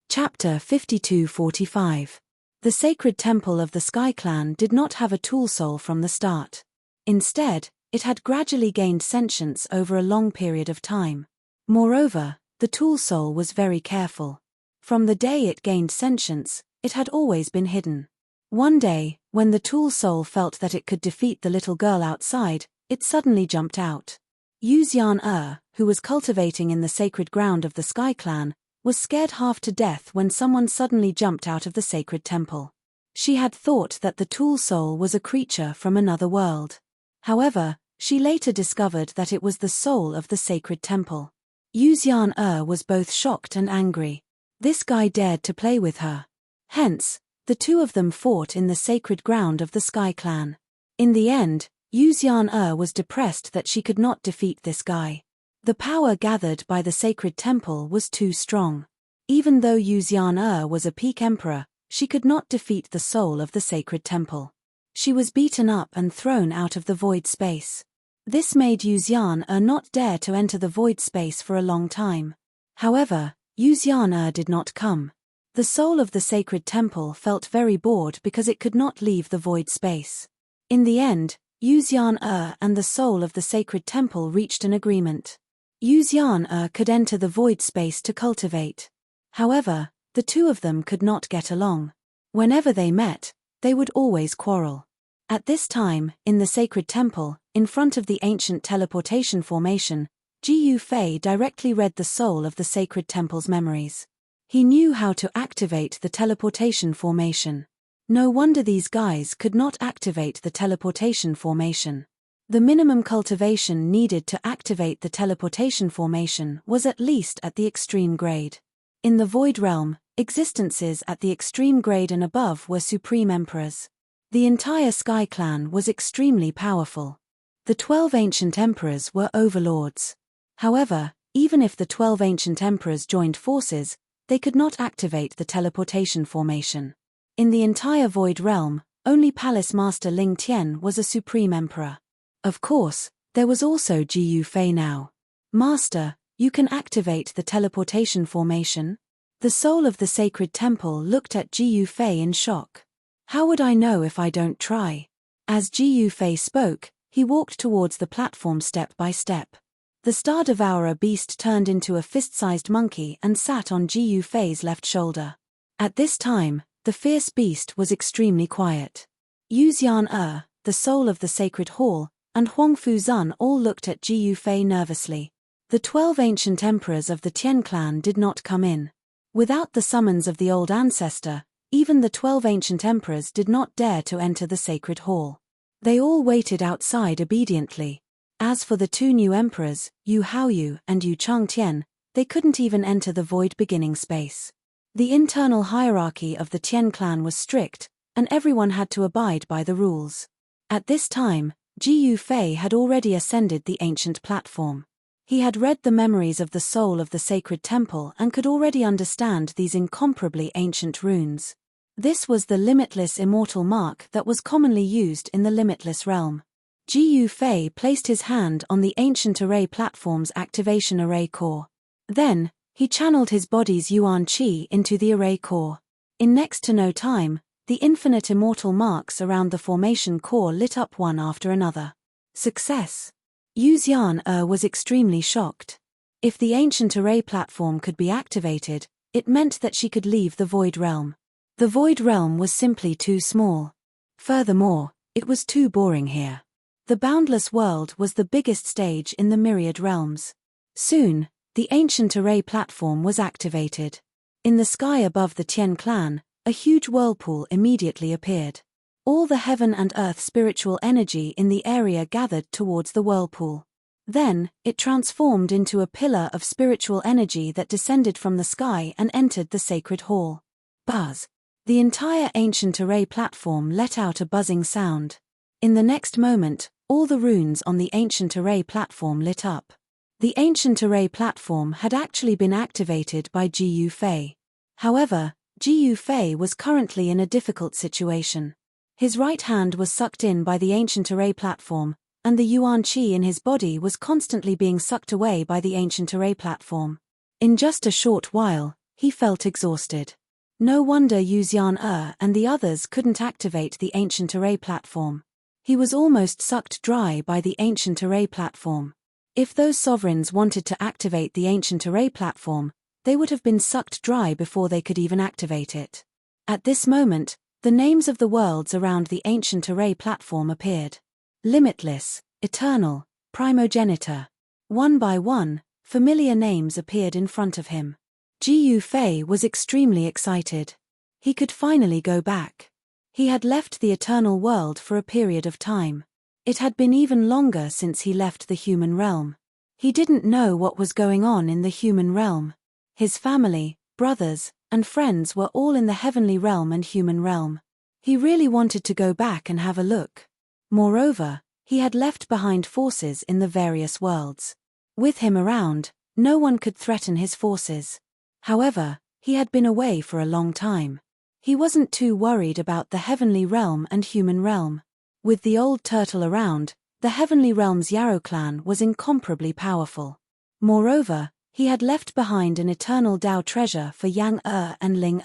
Chapter 52-45. The sacred temple of the Sky Clan did not have a tool soul from the start. Instead, it had gradually gained sentience over a long period of time. Moreover, the tool soul was very careful. From the day it gained sentience, it had always been hidden. One day, when the tool soul felt that it could defeat the little girl outside, it suddenly jumped out. Yuxian, who was cultivating in the sacred ground of the Sky Clan, was scared half to death when someone suddenly jumped out of the sacred temple. She had thought that the tool soul was a creature from another world. However, she later discovered that it was the soul of the sacred temple. Yuxian was both shocked and angry. This guy dared to play with her. Hence, the two of them fought in the sacred ground of the Sky Clan. In the end, Yuxian was depressed that she could not defeat this guy. The power gathered by the sacred temple was too strong. Even though Yuxian was a peak emperor, she could not defeat the soul of the sacred temple. She was beaten up and thrown out of the void space. This made Yuxian not dare to enter the void space for a long time. However, Yuxian did not come. The soul of the sacred temple felt very bored because it could not leave the void space. In the end, Yuxian and the soul of the sacred temple reached an agreement. Yuxian could enter the void space to cultivate. However, the two of them could not get along. Whenever they met, they would always quarrel. At this time, in the sacred temple, in front of the ancient teleportation formation, Jiyu Fei directly read the soul of the sacred temple's memories. He knew how to activate the teleportation formation. No wonder these guys could not activate the teleportation formation. The minimum cultivation needed to activate the teleportation formation was at least at the extreme grade. In the Void Realm, existences at the extreme grade and above were supreme emperors. The entire Sky Clan was extremely powerful. The 12 ancient emperors were overlords. However, even if the 12 ancient emperors joined forces, they could not activate the teleportation formation. In the entire Void Realm, only Palace Master Ling Tian was a supreme emperor. Of course, there was also Jiyu Fei now. Master, you can activate the teleportation formation? The soul of the sacred temple looked at Jiyu Fei in shock. How would I know if I don't try? As Jiyu Fei spoke, he walked towards the platform step by step. The Star Devourer beast turned into a fist-sized monkey and sat on Jiyu Fei's left shoulder. At this time, the fierce beast was extremely quiet. Yuxian, the soul of the sacred hall, and Huang Fuzun all looked at Jiyu Fei nervously. The 12 ancient emperors of the Tian clan did not come in. Without the summons of the old ancestor, even the 12 ancient emperors did not dare to enter the sacred hall. They all waited outside obediently. As for the two new emperors, Yu Haoyu and Yu Changtian, they couldn't even enter the void beginning space. The internal hierarchy of the Tian clan was strict, and everyone had to abide by the rules. At this time, Jiyu Fei had already ascended the ancient platform. He had read the memories of the soul of the sacred temple and could already understand these incomparably ancient runes. This was the limitless immortal mark that was commonly used in the limitless realm. Jiyu Fei placed his hand on the ancient array platform's activation array core. Then, he channeled his body's Yuan Qi into the array core. In next to no time, the infinite immortal marks around the formation core lit up one after another. Success! Yuxian was extremely shocked. If the ancient array platform could be activated, it meant that she could leave the Void Realm. The Void Realm was simply too small. Furthermore, it was too boring here. The boundless world was the biggest stage in the myriad realms. Soon, the ancient array platform was activated. In the sky above the Tian clan, a huge whirlpool immediately appeared. All the heaven and earth spiritual energy in the area gathered towards the whirlpool. Then, it transformed into a pillar of spiritual energy that descended from the sky and entered the sacred hall. Buzz! The entire ancient array platform let out a buzzing sound. In the next moment, all the runes on the ancient array platform lit up. The ancient array platform had actually been activated by Jiyu Fei. However, Jiyu Fei was currently in a difficult situation. His right hand was sucked in by the ancient array platform, and the Yuan Qi in his body was constantly being sucked away by the ancient array platform. In just a short while, he felt exhausted. No wonder Yuxian and the others couldn't activate the ancient array platform. He was almost sucked dry by the ancient array platform. If those sovereigns wanted to activate the ancient array platform, They would have been sucked dry before they could even activate it. At this moment, the names of the worlds around the ancient array platform appeared. Limitless, eternal, primogenitor. One by one, familiar names appeared in front of him. Jiu Fei was extremely excited. He could finally go back. He had left the eternal world for a period of time. It had been even longer since he left the human realm. He didn't know what was going on in the human realm. His family, brothers, and friends were all in the heavenly realm and human realm. He really wanted to go back and have a look. Moreover, he had left behind forces in the various worlds. With him around, no one could threaten his forces. However, he had been away for a long time. He wasn't too worried about the heavenly realm and human realm. With the old turtle around, the heavenly realm's Yarrow clan was incomparably powerful. Moreover, he had left behind an eternal Dao treasure for Yang and Ling.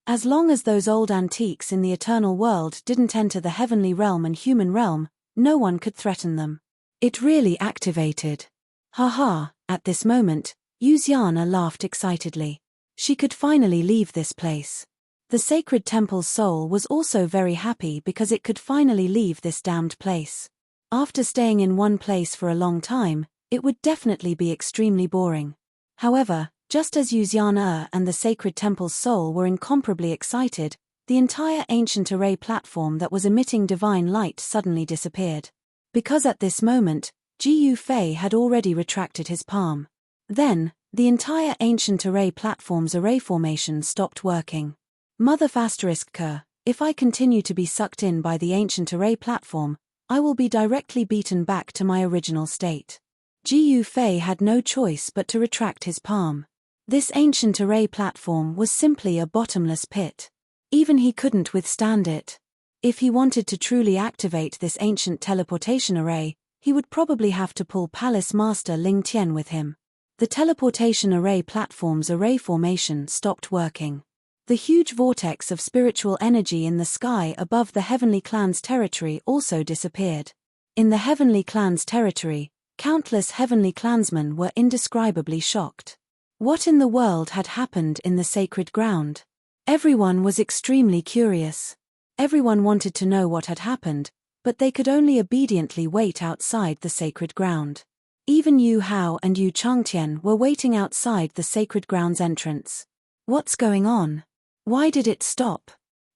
As long as those old antiques in the eternal world didn't enter the heavenly realm and human realm, no one could threaten them. It really activated. Haha, at this moment, Yuziana laughed excitedly. She could finally leave this place. The sacred temple's soul was also very happy because it could finally leave this damned place. After staying in one place for a long time, it would definitely be extremely boring. However, just as Yuziana and the sacred temple's soul were incomparably excited, the entire ancient array platform that was emitting divine light suddenly disappeared. Because at this moment, Jiu Fei had already retracted his palm. Then, the entire ancient array platform's array formation stopped working. Mother **K, if I continue to be sucked in by the ancient array platform, I will be directly beaten back to my original state. Jiu Fei had no choice but to retract his palm. This ancient array platform was simply a bottomless pit. Even he couldn't withstand it. If he wanted to truly activate this ancient teleportation array, he would probably have to pull Palace Master Ling Tian with him. The teleportation array platform's array formation stopped working. The huge vortex of spiritual energy in the sky above the Heavenly Clan's territory also disappeared. In the Heavenly Clan's territory, countless Heavenly Clansmen were indescribably shocked. What in the world had happened in the sacred ground? Everyone was extremely curious. Everyone wanted to know what had happened, but they could only obediently wait outside the sacred ground. Even Yu Hao and Yu Changtian were waiting outside the sacred ground's entrance. What's going on? Why did it stop?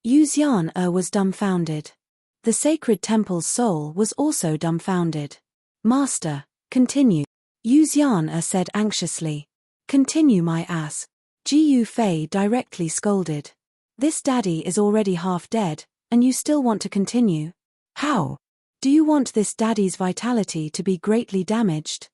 Yu Xian was dumbfounded. The sacred temple's soul was also dumbfounded. Master, continue. Yu Xian said anxiously. Continue my ass. Jiu Fei directly scolded. This daddy is already half dead, and you still want to continue? How? Do you want this daddy's vitality to be greatly damaged?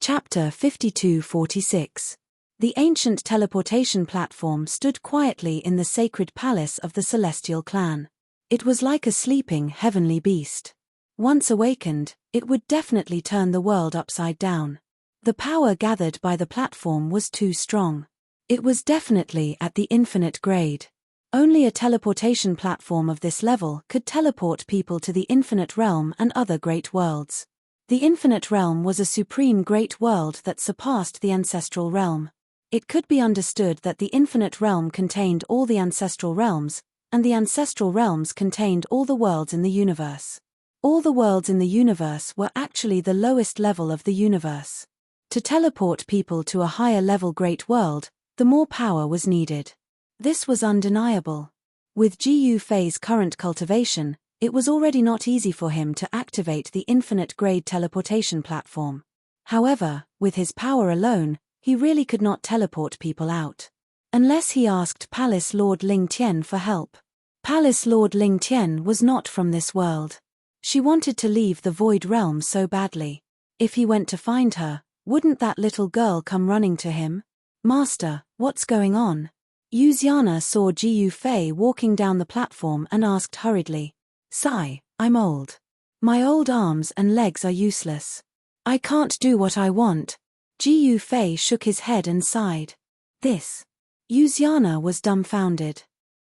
Chapter 52-46. The ancient teleportation platform stood quietly in the sacred palace of the celestial clan. It was like a sleeping heavenly beast. Once awakened, it would definitely turn the world upside down. The power gathered by the platform was too strong. It was definitely at the infinite grade. Only a teleportation platform of this level could teleport people to the infinite realm and other great worlds. The infinite realm was a supreme great world that surpassed the ancestral realm. It could be understood that the infinite realm contained all the ancestral realms, and the ancestral realms contained all the worlds in the universe. All the worlds in the universe were actually the lowest level of the universe. To teleport people to a higher level great world, the more power was needed. This was undeniable. With Jiu Fei's current cultivation, it was already not easy for him to activate the infinite grade teleportation platform. However, with his power alone, he really could not teleport people out. Unless he asked Palace Lord Ling Tian for help. Palace Lord Ling Tian was not from this world. She wanted to leave the Void Realm so badly. If he went to find her, wouldn't that little girl come running to him? Master, what's going on? Yuziana saw Jiu Fei walking down the platform and asked hurriedly. Sigh, I'm old. My old arms and legs are useless. I can't do what I want. Jiu Fei shook his head and sighed. This. Yuziana was dumbfounded.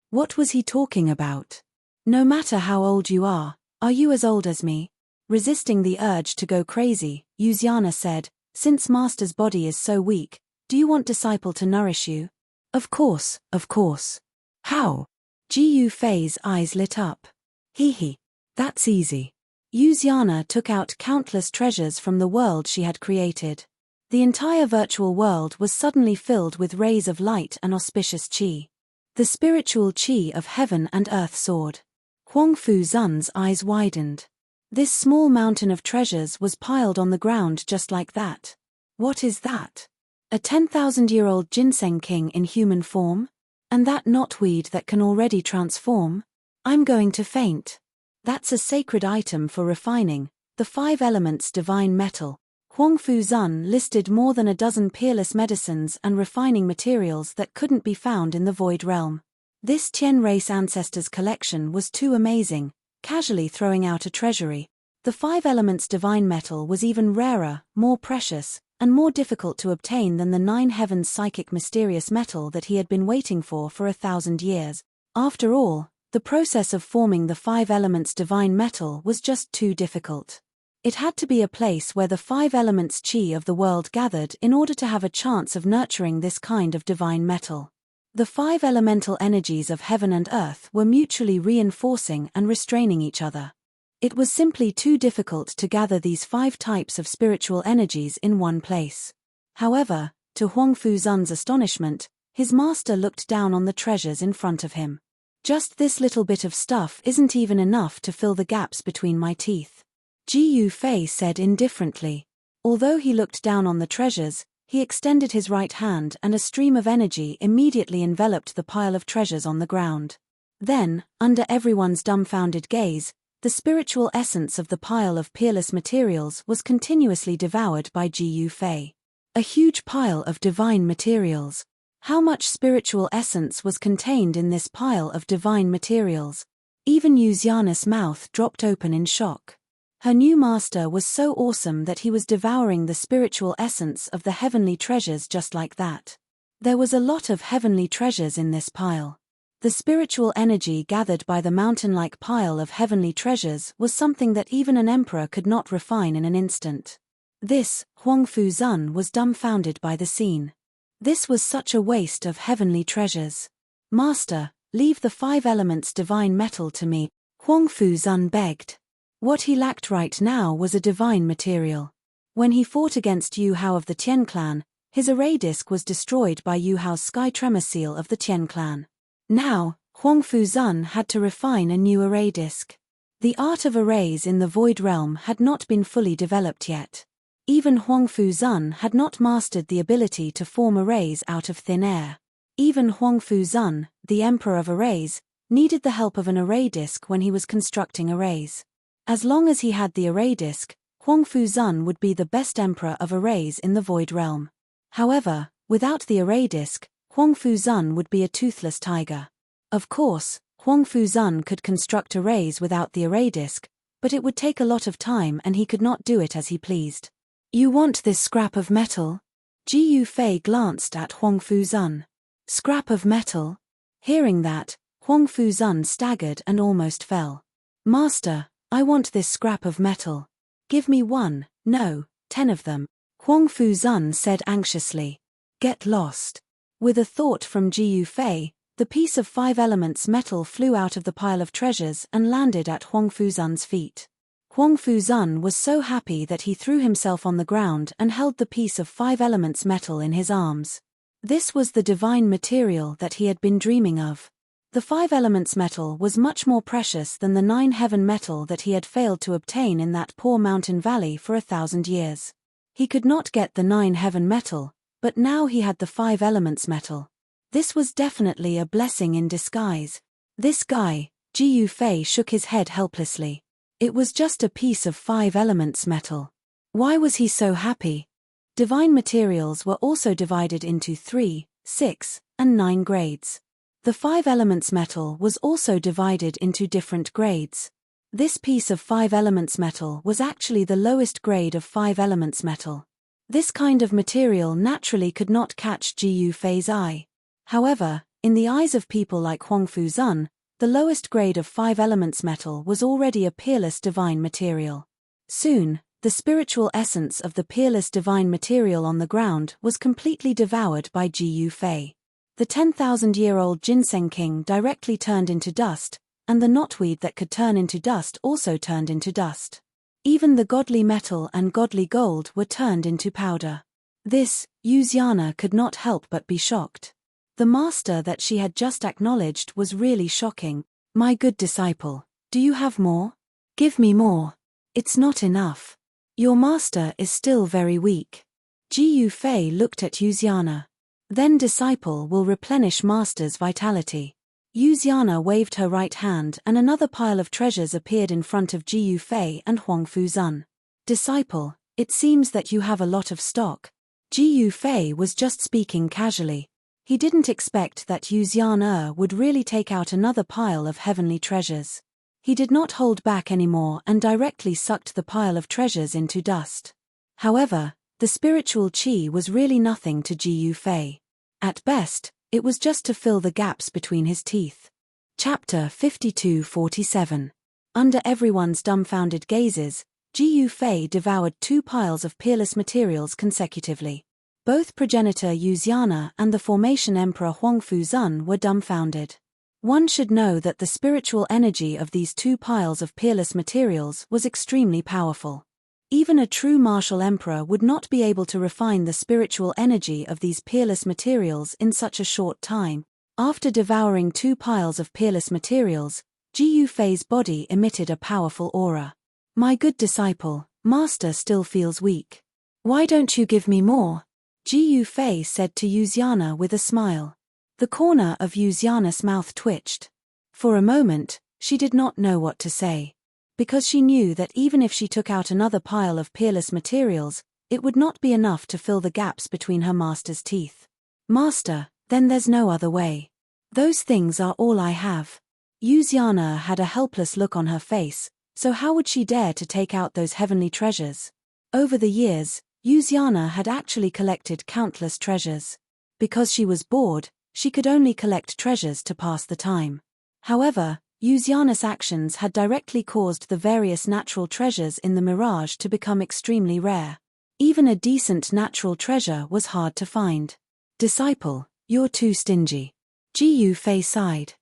What was he talking about? No matter how old you are you as old as me? Resisting the urge to go crazy, Yuziana said, since Master's body is so weak, Do you want disciple to nourish you? Of course, of course. How? Ji Yufei's eyes lit up. He. That's easy. Yu Xiana took out countless treasures from the world she had created. The entire virtual world was suddenly filled with rays of light and auspicious qi. The spiritual qi of heaven and earth soared. Huang Fuzan's eyes widened. This small mountain of treasures was piled on the ground just like that. What is that? A 10,000-year-old ginseng king in human form? And that knotweed that can already transform? I'm going to faint. That's a sacred item for refining, the 5 elements divine metal. Huang Fuzan listed more than a dozen peerless medicines and refining materials that couldn't be found in the Void Realm. This Tian race ancestors collection was too amazing, casually throwing out a treasury. The 5 elements divine metal was even rarer, more precious, and more difficult to obtain than the 9 heavens psychic mysterious metal that he had been waiting for 1,000 years. After all, the process of forming the 5 elements divine metal was just too difficult. It had to be a place where the 5 elements qi of the world gathered in order to have a chance of nurturing this kind of divine metal. The 5 elemental energies of heaven and earth were mutually reinforcing and restraining each other. It was simply too difficult to gather these 5 types of spiritual energies in one place. However, to Huang Fuzan's astonishment, his master looked down on the treasures in front of him. Just this little bit of stuff isn't even enough to fill the gaps between my teeth. Ji Yufei said indifferently. Although he looked down on the treasures, he extended his right hand and a stream of energy immediately enveloped the pile of treasures on the ground. Then, under everyone's dumbfounded gaze, the spiritual essence of the pile of peerless materials was continuously devoured by Ji Yufei. A huge pile of divine materials. How much spiritual essence was contained in this pile of divine materials? Even Yu Xiana's mouth dropped open in shock. Her new master was so awesome that he was devouring the spiritual essence of the heavenly treasures just like that. There was a lot of heavenly treasures in this pile. The spiritual energy gathered by the mountain-like pile of heavenly treasures was something that even an emperor could not refine in an instant. Huang Fuzan was dumbfounded by the scene. This was such a waste of heavenly treasures. Master, leave the 5 elements divine metal to me, Huang Fuzan begged. What he lacked right now was a divine material. When he fought against Yu Hao of the Tian clan, his array disc was destroyed by Yu Hao's sky tremor seal of the Tian clan. Now, Huang Fuzan had to refine a new array disc. The art of arrays in the Void Realm had not been fully developed yet. Even Huang Fuzan had not mastered the ability to form arrays out of thin air. Even Huang Fuzan, the emperor of arrays, needed the help of an array disc when he was constructing arrays. As long as he had the array disc, Huang Fuzan would be the best emperor of arrays in the Void Realm. However, without the array disc, Huang Fuzan would be a toothless tiger. Of course, Huang Fuzan could construct arrays without the array disc, but it would take a lot of time and he could not do it as he pleased. You want this scrap of metal? Ji Yufei glanced at Huang Fuzan. Scrap of metal? Hearing that, Huang Fuzan staggered and almost fell. Master, I want this scrap of metal. Give me 1, no, 10 of them. Huang Fuzan said anxiously. Get lost. With a thought from Ji Yufei, the piece of 5 elements metal flew out of the pile of treasures and landed at Huang Fuzan's feet. Huang Fuzan was so happy that he threw himself on the ground and held the piece of 5 elements metal in his arms. This was the divine material that he had been dreaming of. The 5 elements metal was much more precious than the 9 heaven metal that he had failed to obtain in that poor mountain valley for 1,000 years. He could not get the 9 heaven metal, but now he had the 5 elements metal. This was definitely a blessing in disguise. This guy, Ji Yufei shook his head helplessly. It was just a piece of 5 elements metal. Why was he so happy? Divine materials were also divided into 3, 6, and 9 grades. The 5 elements metal was also divided into different grades. This piece of 5 elements metal was actually the lowest grade of 5 elements metal. This kind of material naturally could not catch Ji Yufei's eye. However, in the eyes of people like Huang Fuzan, the lowest grade of 5 elements metal was already a peerless divine material. Soon, The spiritual essence of the peerless divine material on the ground was completely devoured by Ji Fei. The 10,000-year-old ginseng king directly turned into dust, and the knotweed that could turn into dust also turned into dust. Even the godly metal and godly gold were turned into powder. This, Yuziana could not help but be shocked. The master that she had just acknowledged was really shocking. My good disciple, do you have more? Give me more. It's not enough. Your master is still very weak. Ji Fei looked at Yuziana. Then disciple will replenish master's vitality. Yuziana waved her right hand and another pile of treasures appeared in front of Ji Fei and Huang Fuzun. Disciple, it seems that you have a lot of stock. Ji Fei was just speaking casually. He didn't expect that Yuziana would really take out another pile of heavenly treasures. He did not hold back anymore and directly sucked the pile of treasures into dust. However, the spiritual qi was really nothing to Ji Fei. At best, it was just to fill the gaps between his teeth. Chapter 52-47. Under everyone's dumbfounded gazes, Ji Fei devoured 2 piles of peerless materials consecutively. Both progenitor Yuziana and the formation emperor Huang Fuzun were dumbfounded. One should know that the spiritual energy of these 2 piles of peerless materials was extremely powerful. Even a true martial emperor would not be able to refine the spiritual energy of these peerless materials in such a short time. After devouring 2 piles of peerless materials, Ji Fei's body emitted a powerful aura. My good disciple, master still feels weak. Why don't you give me more? Ji Fei said to Yuziana with a smile. The corner of Yuziana's mouth twitched. For a moment, she did not know what to say. Because she knew that even if she took out another pile of peerless materials, it would not be enough to fill the gaps between her master's teeth. Master, then there's no other way. Those things are all I have. Yuziana had a helpless look on her face, so how would she dare to take out those heavenly treasures? Over the years, Yuziana had actually collected countless treasures. Because she was bored, she could only collect treasures to pass the time. However, Yuziana's actions had directly caused the various natural treasures in the mirage to become extremely rare. Even a decent natural treasure was hard to find. Disciple, you're too stingy. Ji Fei sighed.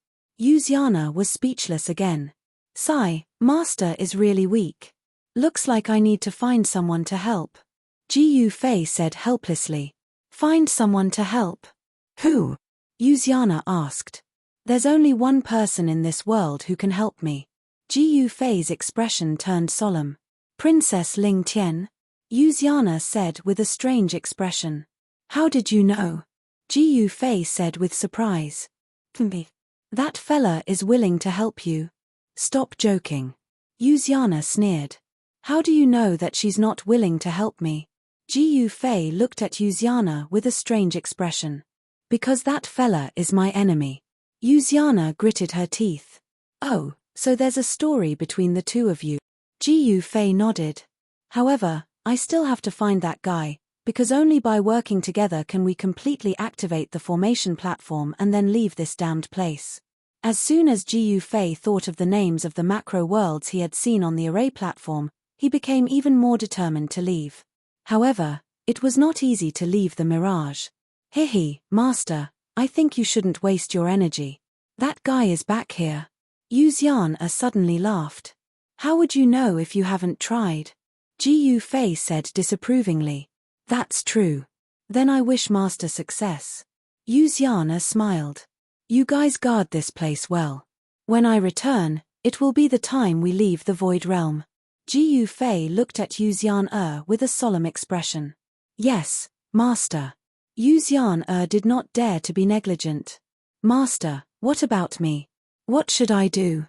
Yuziana was speechless again. Sigh, master is really weak. Looks like I need to find someone to help. Ji Fei said helplessly. Find someone to help? Who? Yuziana asked. There's only one person in this world who can help me. Ji Fei's expression turned solemn. Princess Ling Tian? Yuziana said with a strange expression. How did you know? Ji Fei said with surprise. That fella is willing to help you. Stop joking. Yuziana sneered. How do you know that she's not willing to help me? Ji Fei looked at Yuziana with a strange expression. Because that fella is my enemy. Yuziana gritted her teeth. Oh, so there's a story between the two of you. Ji Fei nodded. However, I still have to find that guy, because only by working together can we completely activate the formation platform and then leave this damned place. As soon as Ji Fei thought of the names of the macro worlds he had seen on the array platform, he became even more determined to leave. However, it was not easy to leave the mirage. Hihi, master, I think you shouldn't waste your energy. That guy is back here. Yuziana suddenly laughed. How would you know if you haven't tried? Ji Fei said disapprovingly. That's true. Then I wish master success. Yuziana smiled. You guys guard this place well. When I return, it will be the time we leave the Void Realm. Ji Fei looked at Yuziana with a solemn expression. Yes, master. Yuziana did not dare to be negligent. Master, what about me? What should I do?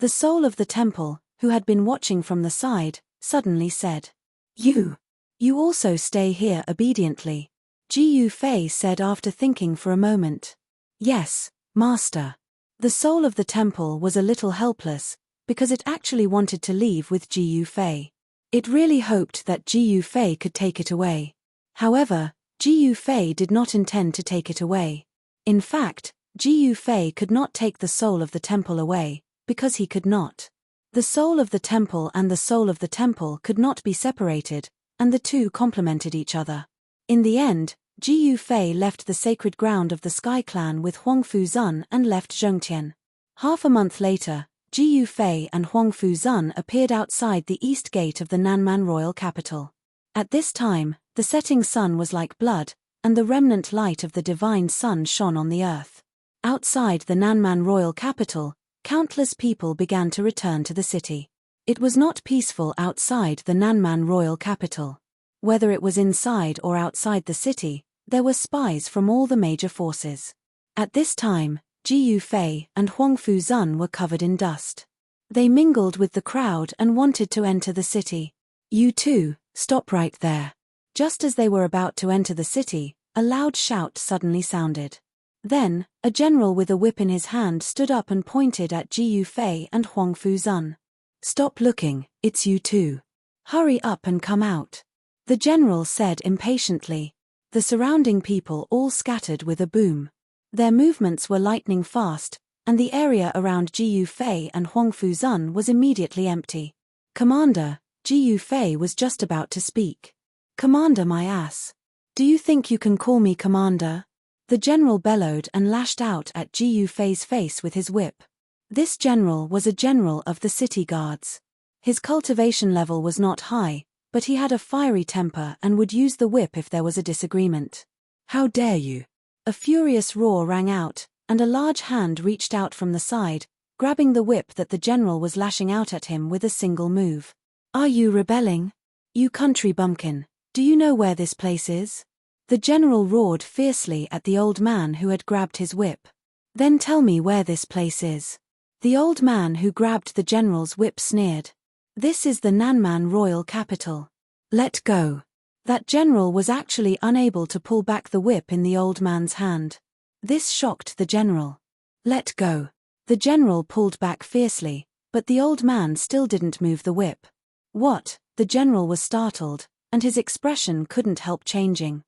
The soul of the temple, who had been watching from the side, suddenly said. You also stay here obediently. Ji Fei said after thinking for a moment. Yes, master. The soul of the temple was a little helpless, because it actually wanted to leave with Ji Fei. It really hoped that Ji Fei could take it away. However, Ji Fei did not intend to take it away. In fact, Ji Fei could not take the soul of the temple away, because he could not. The The soul of the temple and the soul of the temple could not be separated, and the two complemented each other. In the end, Ji Yufei left the sacred ground of the Sky Clan with Huang Fuzun and left Zhongtian. Half a month later, Ji Yufei and Huang Fuzun appeared outside the east gate of the Nanman royal capital. At this time, the setting sun was like blood, and the remnant light of the divine sun shone on the earth. Outside the Nanman royal capital, countless people began to return to the city. It was not peaceful outside the Nanman royal capital. Whether it was inside or outside the city, there were spies from all the major forces. At this time, Ji Yufei and Huang Fuzun were covered in dust. They mingled with the crowd and wanted to enter the city. "You two, stop right there." Just as they were about to enter the city, a loud shout suddenly sounded. Then, a general with a whip in his hand stood up and pointed at Ji Yufei and Huang Fuzun. "Stop looking, it's you two. Hurry up and come out," the general said impatiently. The surrounding people all scattered with a boom. Their movements were lightning fast, and the area around Ji Yufei and Huang Fuzun was immediately empty. "Commander," Ji Yufei was just about to speak. "Commander, my ass. Do you think you can call me commander?" The general bellowed and lashed out at Ji Yufei's face with his whip. This general was a general of the city guards. His cultivation level was not high, but he had a fiery temper and would use the whip if there was a disagreement. "How dare you!" A furious roar rang out, and a large hand reached out from the side, grabbing the whip that the general was lashing out at him with a single move. "Are you rebelling? You country bumpkin, do you know where this place is?" The general roared fiercely at the old man who had grabbed his whip. "Then tell me where this place is." The old man who grabbed the general's whip sneered. "This is the Nanman royal capital. Let go." That general was actually unable to pull back the whip in the old man's hand. This shocked the general. "Let go." The general pulled back fiercely, but the old man still didn't move the whip. "What?" The general was startled, and his expression couldn't help changing.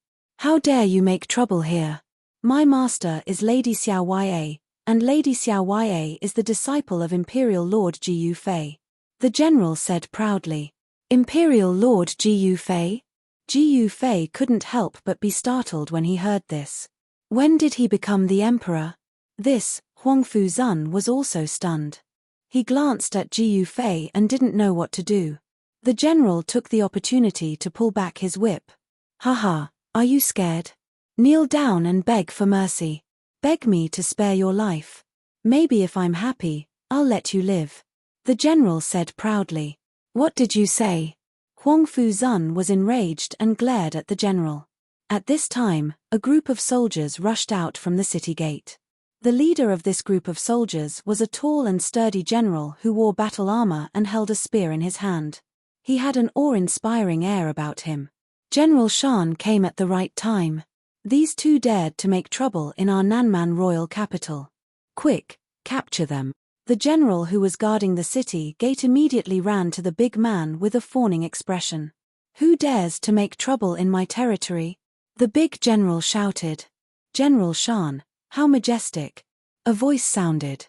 "How dare you make trouble here? My master is Lady Xiao Ya, and Lady Xiao Ya is the disciple of Imperial Lord Ji Yufei," the general said proudly. "Imperial Lord Ji Yufei?" Ji Yufei couldn't help but be startled when he heard this. When did he become the emperor? This, Huang Fuzun was also stunned. He glanced at Ji Yufei and didn't know what to do. The general took the opportunity to pull back his whip. "Haha, are you scared? Kneel down and beg for mercy. Beg me to spare your life. Maybe if I'm happy, I'll let you live," the general said proudly. "What did you say?" Huang Fuzun was enraged and glared at the general. At this time, a group of soldiers rushed out from the city gate. The leader of this group of soldiers was a tall and sturdy general who wore battle armor and held a spear in his hand. He had an awe-inspiring air about him. General Shan came at the right time. These two dared to make trouble in our Nanman royal capital. Quick, capture them. The general who was guarding the city gate immediately ran to the big man with a fawning expression. "Who dares to make trouble in my territory?" the big general shouted. "General Shan, how majestic," a voice sounded.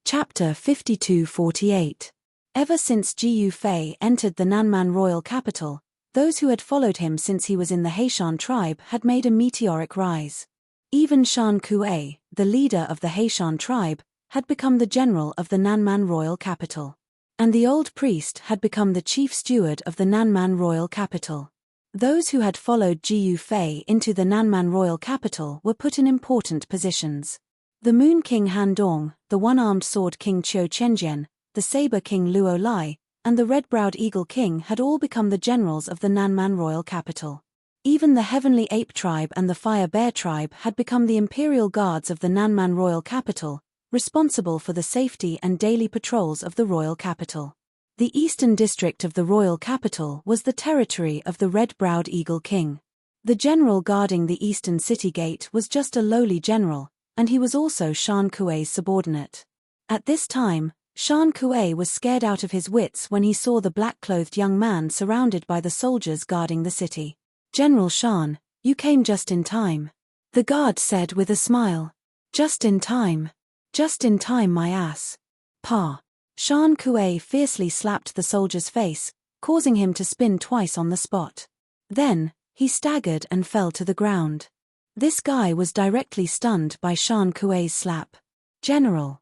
Chapter 52-48. Ever since Ji Yufei entered the Nanman royal capital, those who had followed him since he was in the Heishan tribe had made a meteoric rise. Even Shan Kuei, the leader of the Heishan tribe, had become the general of the Nanman royal capital. And the old priest had become the chief steward of the Nanman royal capital. Those who had followed Ji Yufei into the Nanman royal capital were put in important positions. The Moon King Han Dong, the one-armed sword king Qiu Chenjian, the saber king Luo Lai, and the red-browed eagle king had all become the generals of the Nanman royal capital. Even the heavenly ape tribe and the fire bear tribe had become the imperial guards of the Nanman royal capital, responsible for the safety and daily patrols of the royal capital. The eastern district of the royal capital was the territory of the red-browed eagle king. The general guarding the eastern city gate was just a lowly general, and he was also Shan Kuei's subordinate. At this time, Shan Kuei was scared out of his wits when he saw the black-clothed young man surrounded by the soldiers guarding the city. "General Shan, you came just in time," the guard said with a smile. "Just in time. Just in time, my ass. Pa." Shan Kuei fiercely slapped the soldier's face, causing him to spin twice on the spot. Then, he staggered and fell to the ground. This guy was directly stunned by Shan Kuei's slap. General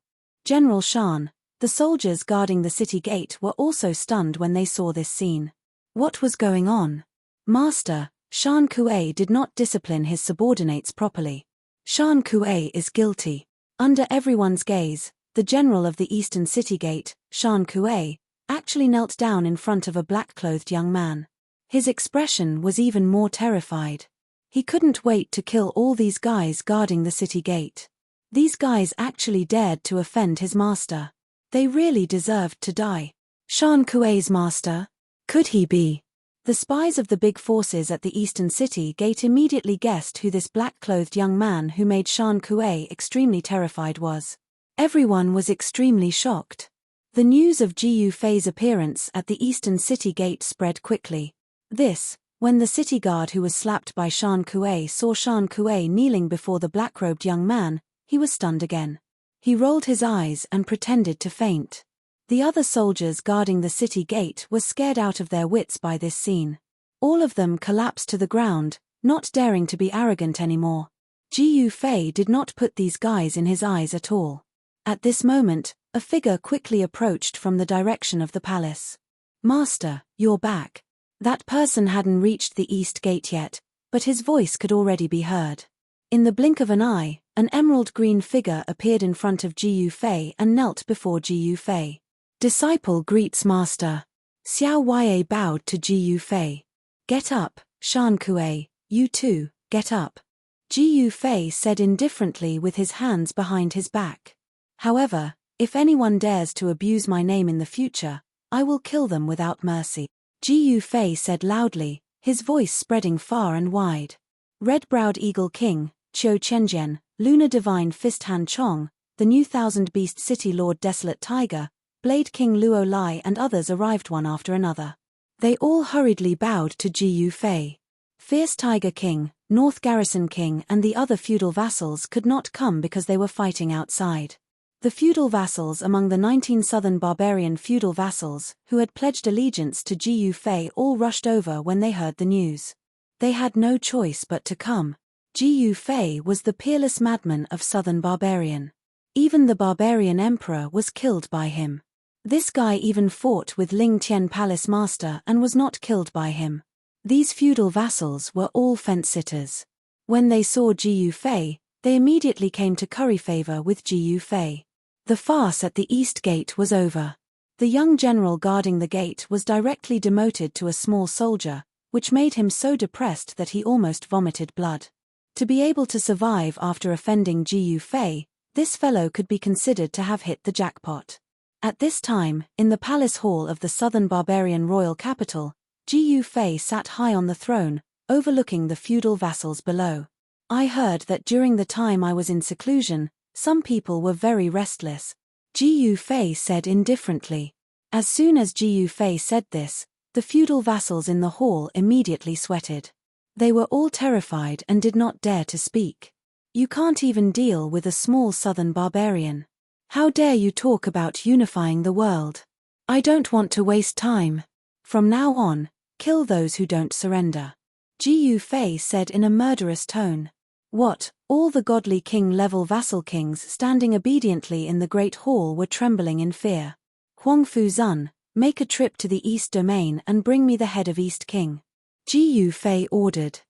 Shan, the soldiers guarding the city gate were also stunned when they saw this scene. What was going on? Master, Shan Kuei did not discipline his subordinates properly. Shan Kuei is guilty. Under everyone's gaze, the general of the eastern city gate, Shan Kuei, actually knelt down in front of a black-clothed young man. His expression was even more terrified. He couldn't wait to kill all these guys guarding the city gate. These guys actually dared to offend his master. They really deserved to die. Shan Kuei's master? Could he be? The spies of the big forces at the eastern city gate immediately guessed who this black-clothed young man who made Shan Kuei extremely terrified was. Everyone was extremely shocked. The news of Ji Yufei's appearance at the eastern city gate spread quickly. When the city guard who was slapped by Shan Kuei saw Shan Kuei kneeling before the black-robed young man, he was stunned again. He rolled his eyes and pretended to faint. The other soldiers guarding the city gate were scared out of their wits by this scene. All of them collapsed to the ground, not daring to be arrogant anymore. Ji Yufei did not put these guys in his eyes at all. At this moment, a figure quickly approached from the direction of the palace. Master, you're back. That person hadn't reached the east gate yet, but his voice could already be heard. In the blink of an eye, an emerald-green figure appeared in front of Ji Yufei and knelt before Ji Yufei. Disciple greets master. Xiao Wei bowed to Ji Yufei. Get up, Shan Kuei, you too, get up. Ji Yufei said indifferently with his hands behind his back. However, if anyone dares to abuse my name in the future, I will kill them without mercy. Ji Yufei said loudly, his voice spreading far and wide. Red-browed Eagle King, Qiu Chenjian, Lunar Divine Fist Han Chong, the new Thousand Beast City Lord Desolate Tiger, Blade King Luo Lai and others arrived one after another. They all hurriedly bowed to Ji Yufei. Fierce Tiger King, North Garrison King and the other feudal vassals could not come because they were fighting outside. The feudal vassals among the 19 southern barbarian feudal vassals who had pledged allegiance to Ji Yufei all rushed over when they heard the news. They had no choice but to come. Ji Yufei was the peerless madman of southern barbarian. Even the barbarian emperor was killed by him. This guy even fought with Ling Tian Palace Master and was not killed by him. These feudal vassals were all fence-sitters. When they saw Ji Yufei, they immediately came to curry favor with Ji Yufei. The farce at the East Gate was over. The young general guarding the gate was directly demoted to a small soldier, which made him so depressed that he almost vomited blood. To be able to survive after offending Ji Yufei, this fellow could be considered to have hit the jackpot. At this time, in the palace hall of the southern barbarian royal capital, Ji Yufei sat high on the throne, overlooking the feudal vassals below. I heard that during the time I was in seclusion, some people were very restless. Ji Yufei said indifferently. As soon as Ji Yufei said this, the feudal vassals in the hall immediately sweated. They were all terrified and did not dare to speak. You can't even deal with a small southern barbarian. How dare you talk about unifying the world? I don't want to waste time. From now on, kill those who don't surrender. Ji Yufei said in a murderous tone. What? All the godly king-level vassal kings standing obediently in the great hall were trembling in fear. Huang Fuzun, make a trip to the East Domain and bring me the head of East King. Ji Yufei ordered.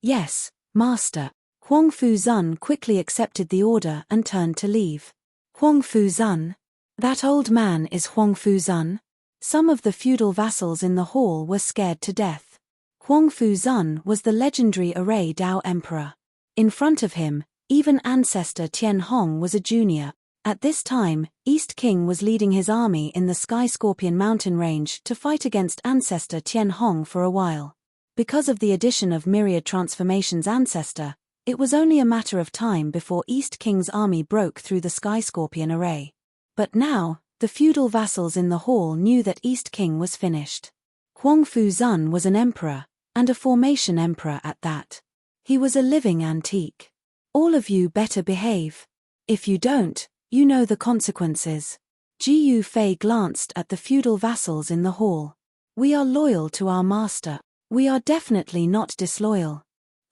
Yes, master. Huang Fuzun quickly accepted the order and turned to leave. Huang Fuzun? That old man is Huang Fuzun? Some of the feudal vassals in the hall were scared to death. Huang Fuzun was the legendary Array Dao Emperor. In front of him, even ancestor Tian Hong was a junior. At this time, East King was leading his army in the Sky Scorpion mountain range to fight against ancestor Tian Hong for a while. Because of the addition of Myriad Transformations ancestor, it was only a matter of time before East King's army broke through the Sky Scorpion array. But now, the feudal vassals in the hall knew that East King was finished. Huang Fuzun was an emperor, and a formation emperor at that. He was a living antique. All of you better behave. If you don't, you know the consequences. Ji Fei glanced at the feudal vassals in the hall. We are loyal to our master. We are definitely not disloyal.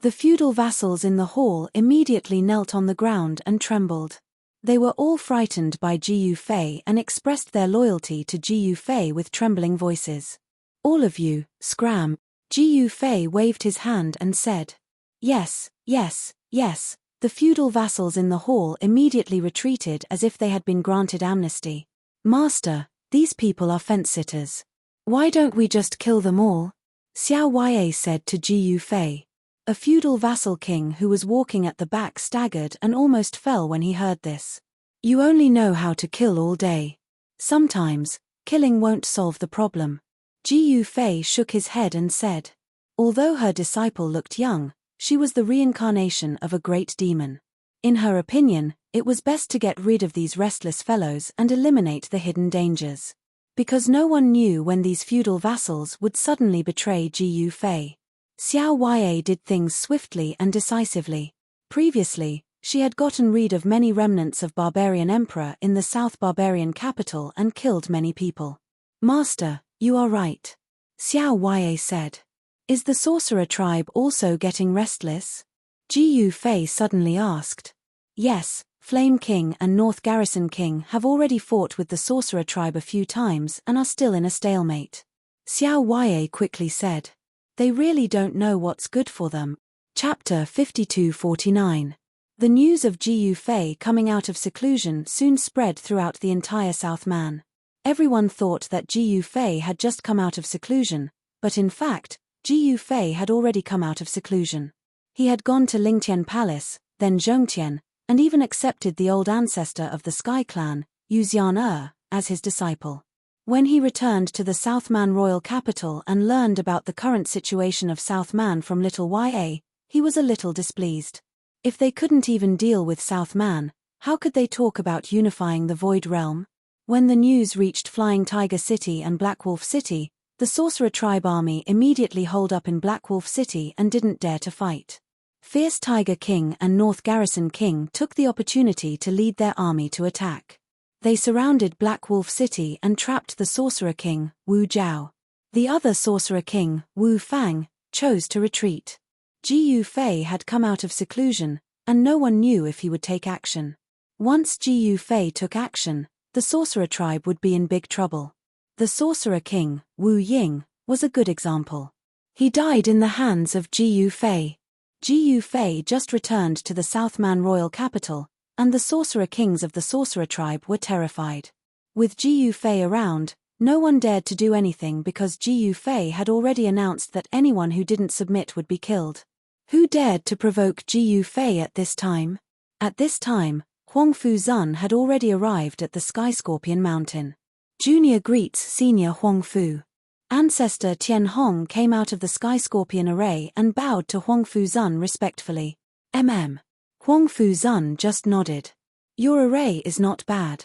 The feudal vassals in the hall immediately knelt on the ground and trembled. They were all frightened by Ji Fei and expressed their loyalty to Ji Fei with trembling voices. All of you, scram. Ji Fei waved his hand and said. Yes, yes, yes. The feudal vassals in the hall immediately retreated as if they had been granted amnesty. Master, these people are fence-sitters. Why don't we just kill them all? Xiao Yue said to Ji Fei. A feudal vassal king who was walking at the back staggered and almost fell when he heard this. You only know how to kill all day. Sometimes, killing won't solve the problem. Ji Fei shook his head and said. Although her disciple looked young, she was the reincarnation of a great demon. In her opinion, it was best to get rid of these restless fellows and eliminate the hidden dangers. Because no one knew when these feudal vassals would suddenly betray Ji Fei. Xiao Yue did things swiftly and decisively. Previously, she had gotten rid of many remnants of barbarian emperor in the South barbarian capital and killed many people. Master, you are right. Xiao Yue said. Is the sorcerer tribe also getting restless? Ji Fei suddenly asked. Yes, Flame King and North Garrison King have already fought with the sorcerer tribe a few times and are still in a stalemate. Xiao Yue quickly said. They really don't know what's good for them. Chapter 52-49. The news of Ji Fei coming out of seclusion soon spread throughout the entire Southman. Everyone thought that Ji Fei had just come out of seclusion, but in fact, Ji Fei had already come out of seclusion. He had gone to Lingtian Palace, then Zhongtian, and even accepted the old ancestor of the Sky Clan, Yu Xian as his disciple. When he returned to the Southman royal capital and learned about the current situation of Southman from little Ya, he was a little displeased. If they couldn't even deal with Southman, how could they talk about unifying the Void Realm? When the news reached Flying Tiger City and Black Wolf City, the Sorcerer Tribe army immediately holed up in Black Wolf City and didn't dare to fight. Fierce Tiger King and North Garrison King took the opportunity to lead their army to attack. They surrounded Black Wolf City and trapped the Sorcerer King, Wu Jiao. The other Sorcerer King, Wu Fang, chose to retreat. Ji Fei had come out of seclusion, and no one knew if he would take action. Once Ji Fei took action, the Sorcerer Tribe would be in big trouble. The Sorcerer King, Wu Ying, was a good example. He died in the hands of Ji Fei. Ji Fei just returned to the Southman royal capital, and the Sorcerer Kings of the Sorcerer Tribe were terrified. With Ji Fei around, no one dared to do anything because Ji Fei had already announced that anyone who didn't submit would be killed. Who dared to provoke Ji Fei at this time? At this time, Huangfu Zun had already arrived at the Sky Scorpion Mountain. Junior greets Senior Huangfu. Ancestor Tian Hong came out of the Sky Scorpion array and bowed to Huangfu Zun respectfully. Huangfu Zun just nodded. Your array is not bad.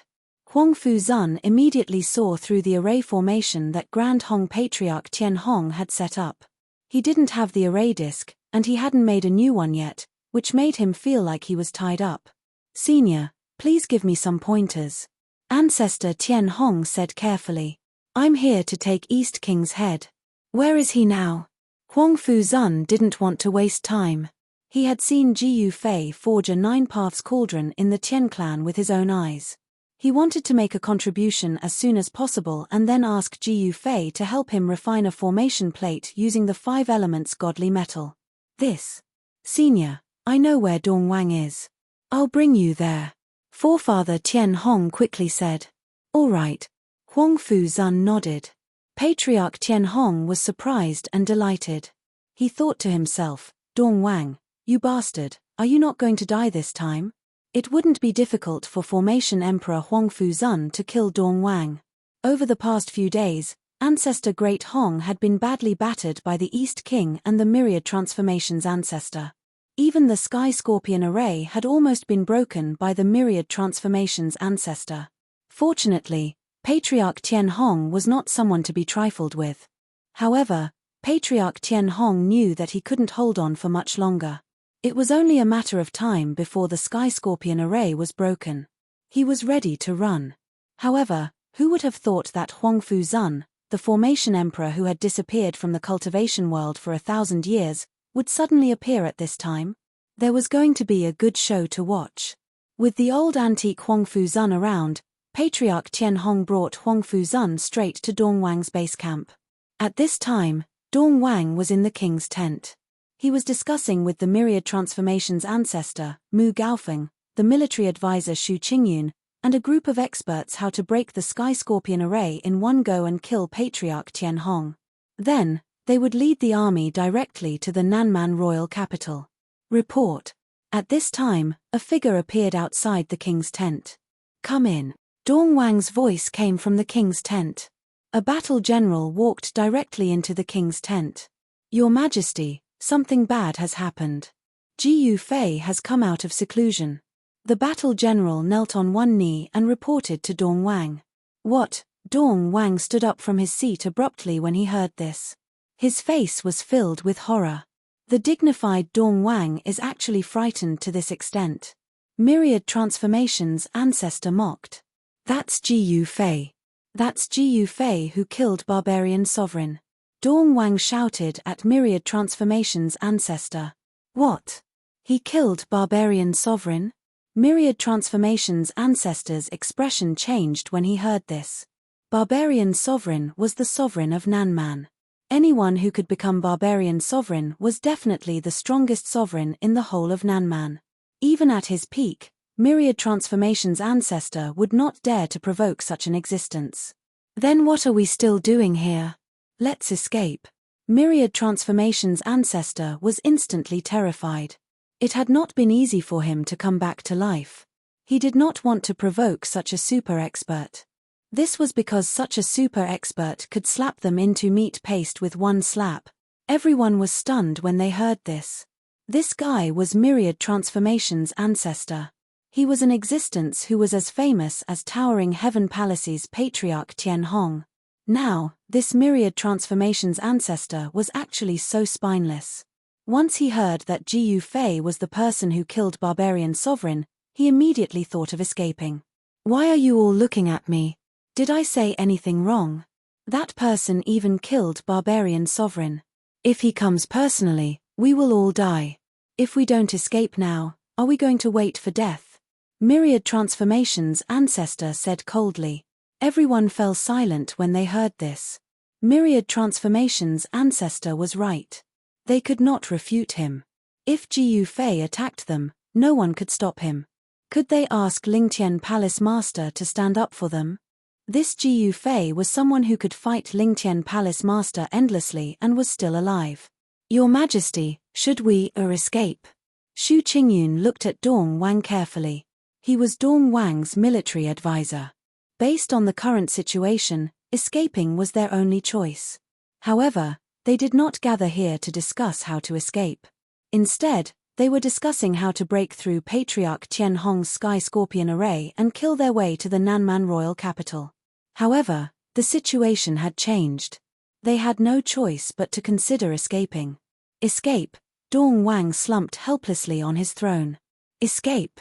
Huangfu Zun immediately saw through the array formation that Grand Hong Patriarch Tian Hong had set up. He didn't have the array disc, and he hadn't made a new one yet, which made him feel like he was tied up. Senior, please give me some pointers. Ancestor Tian Hong said carefully. I'm here to take East King's head. Where is he now? Huangfu Zun didn't want to waste time. He had seen Ji Fei forge a 9 Paths cauldron in the Tian clan with his own eyes. He wanted to make a contribution as soon as possible and then ask Ji Fei to help him refine a formation plate using the 5 elements godly metal. This. Senior, I know where Dongwang is. I'll bring you there. Forefather Tian Hong quickly said. All right. Huangfu Zun nodded. Patriarch Tian Hong was surprised and delighted. He thought to himself, Dongwang, you bastard, are you not going to die this time? It wouldn't be difficult for Formation Emperor Huangfu Zun to kill Dongwang. Over the past few days, Ancestor Great Hong had been badly battered by the East King and the Myriad Transformations Ancestor. Even the Sky Scorpion array had almost been broken by the Myriad Transformations Ancestor. Fortunately, Patriarch Tian Hong was not someone to be trifled with. However, Patriarch Tian Hong knew that he couldn't hold on for much longer. It was only a matter of time before the Sky Scorpion array was broken. He was ready to run. However, Who would have thought that Huang Fuzun, the formation emperor who had disappeared from the cultivation world for 1,000 years, would suddenly appear at this time? There was going to be a good show to watch. With the old antique Huang Fuzun around, Patriarch Tianhong brought Huang Fuzun straight to Dong Wang's base camp. At this time, Dong Wang was in the king's tent. He was discussing with the myriad transformations ancestor, Mu Gaofeng, the military advisor Xu Qingyun, and a group of experts how to break the Sky Scorpion array in one go and kill Patriarch Tianhong. Then, they would lead the army directly to the Nanman royal capital. Report. At this time, a figure appeared outside the king's tent. Come in. Dong Wang's voice came from the king's tent. A battle general walked directly into the king's tent. Your Majesty, something bad has happened. Ji Yufei has come out of seclusion. The battle general knelt on one knee and reported to Dong Wang. What? Dong Wang stood up from his seat abruptly when he heard this. His face was filled with horror. The dignified Dong Wang is actually frightened to this extent. Myriad transformations ancestor mocked. That's Ji Yufei. That's Ji Yufei who killed barbarian sovereign. Dong Wang shouted at myriad transformations ancestor. What? He killed barbarian sovereign? Myriad transformations ancestor's expression changed when he heard this. Barbarian sovereign was the sovereign of Nanman. Anyone who could become barbarian sovereign was definitely the strongest sovereign in the whole of Nanman. Even at his peak, myriad transformations ancestor would not dare to provoke such an existence. Then what are we still doing here? Let's escape. Myriad transformations ancestor was instantly terrified. It had not been easy for him to come back to life. He did not want to provoke such a super expert. This was because such a super expert could slap them into meat paste with one slap. Everyone was stunned when they heard this. This guy was myriad transformations ancestor. He was an existence who was as famous as towering heaven palace's Patriarch Tianhong. Now, this myriad transformations ancestor was actually so spineless. Once he heard that Ji Yufei was the person who killed barbarian sovereign, he immediately thought of escaping. Why are you all looking at me? Did I say anything wrong? That person even killed barbarian sovereign. If he comes personally, we will all die. If we don't escape now, are we going to wait for death? Myriad transformations ancestor said coldly. Everyone fell silent when they heard this. Myriad transformations ancestor was right. They could not refute him. If Ji Yufei attacked them, no one could stop him. Could they ask Lingtian Palace Master to stand up for them? This Ji Yufei was someone who could fight Lingtian Palace Master endlessly and was still alive. Your Majesty, should we escape? Xu Qingyun looked at Dong Wang carefully. He was Dong Wang's military advisor. Based on the current situation, escaping was their only choice. However, they did not gather here to discuss how to escape. Instead, they were discussing how to break through Patriarch Tianhong's Sky Scorpion array and kill their way to the Nanman royal capital. However, the situation had changed. They had no choice but to consider escaping. Escape? Dong Wang slumped helplessly on his throne. Escape?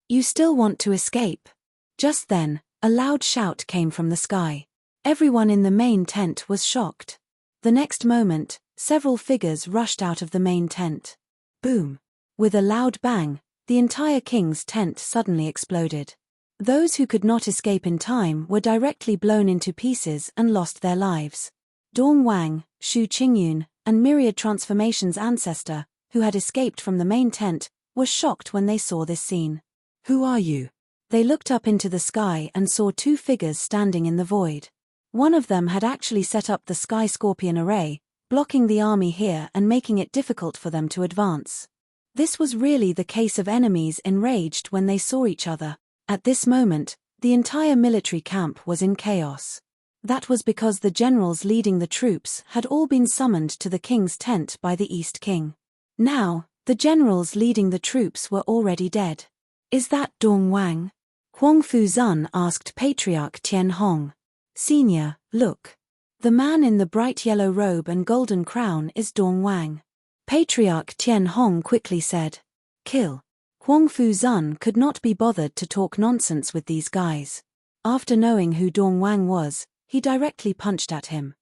You still want to escape? Just then, a loud shout came from the sky. Everyone in the main tent was shocked. The next moment, several figures rushed out of the main tent. Boom! With a loud bang, the entire king's tent suddenly exploded. Those who could not escape in time were directly blown into pieces and lost their lives. Dong Wang, Xu Qingyun, and myriad transformations ancestor, who had escaped from the main tent, were shocked when they saw this scene. Who are you? They looked up into the sky and saw two figures standing in the void. One of them had actually set up the Sky Scorpion array, blocking the army here and making it difficult for them to advance. This was really the case of enemies enraged when they saw each other. At this moment, the entire military camp was in chaos. That was because the generals leading the troops had all been summoned to the king's tent by the East King. Now, the generals leading the troops were already dead. Is that Dong Wang? Huang Fuzun asked Patriarch Tianhong. Senior, look. The man in the bright yellow robe and golden crown is Dong Wang. Patriarch Tianhong quickly said. Kill. Huang Fuzun could not be bothered to talk nonsense with these guys. After knowing who Dong Wang was, he directly punched at him.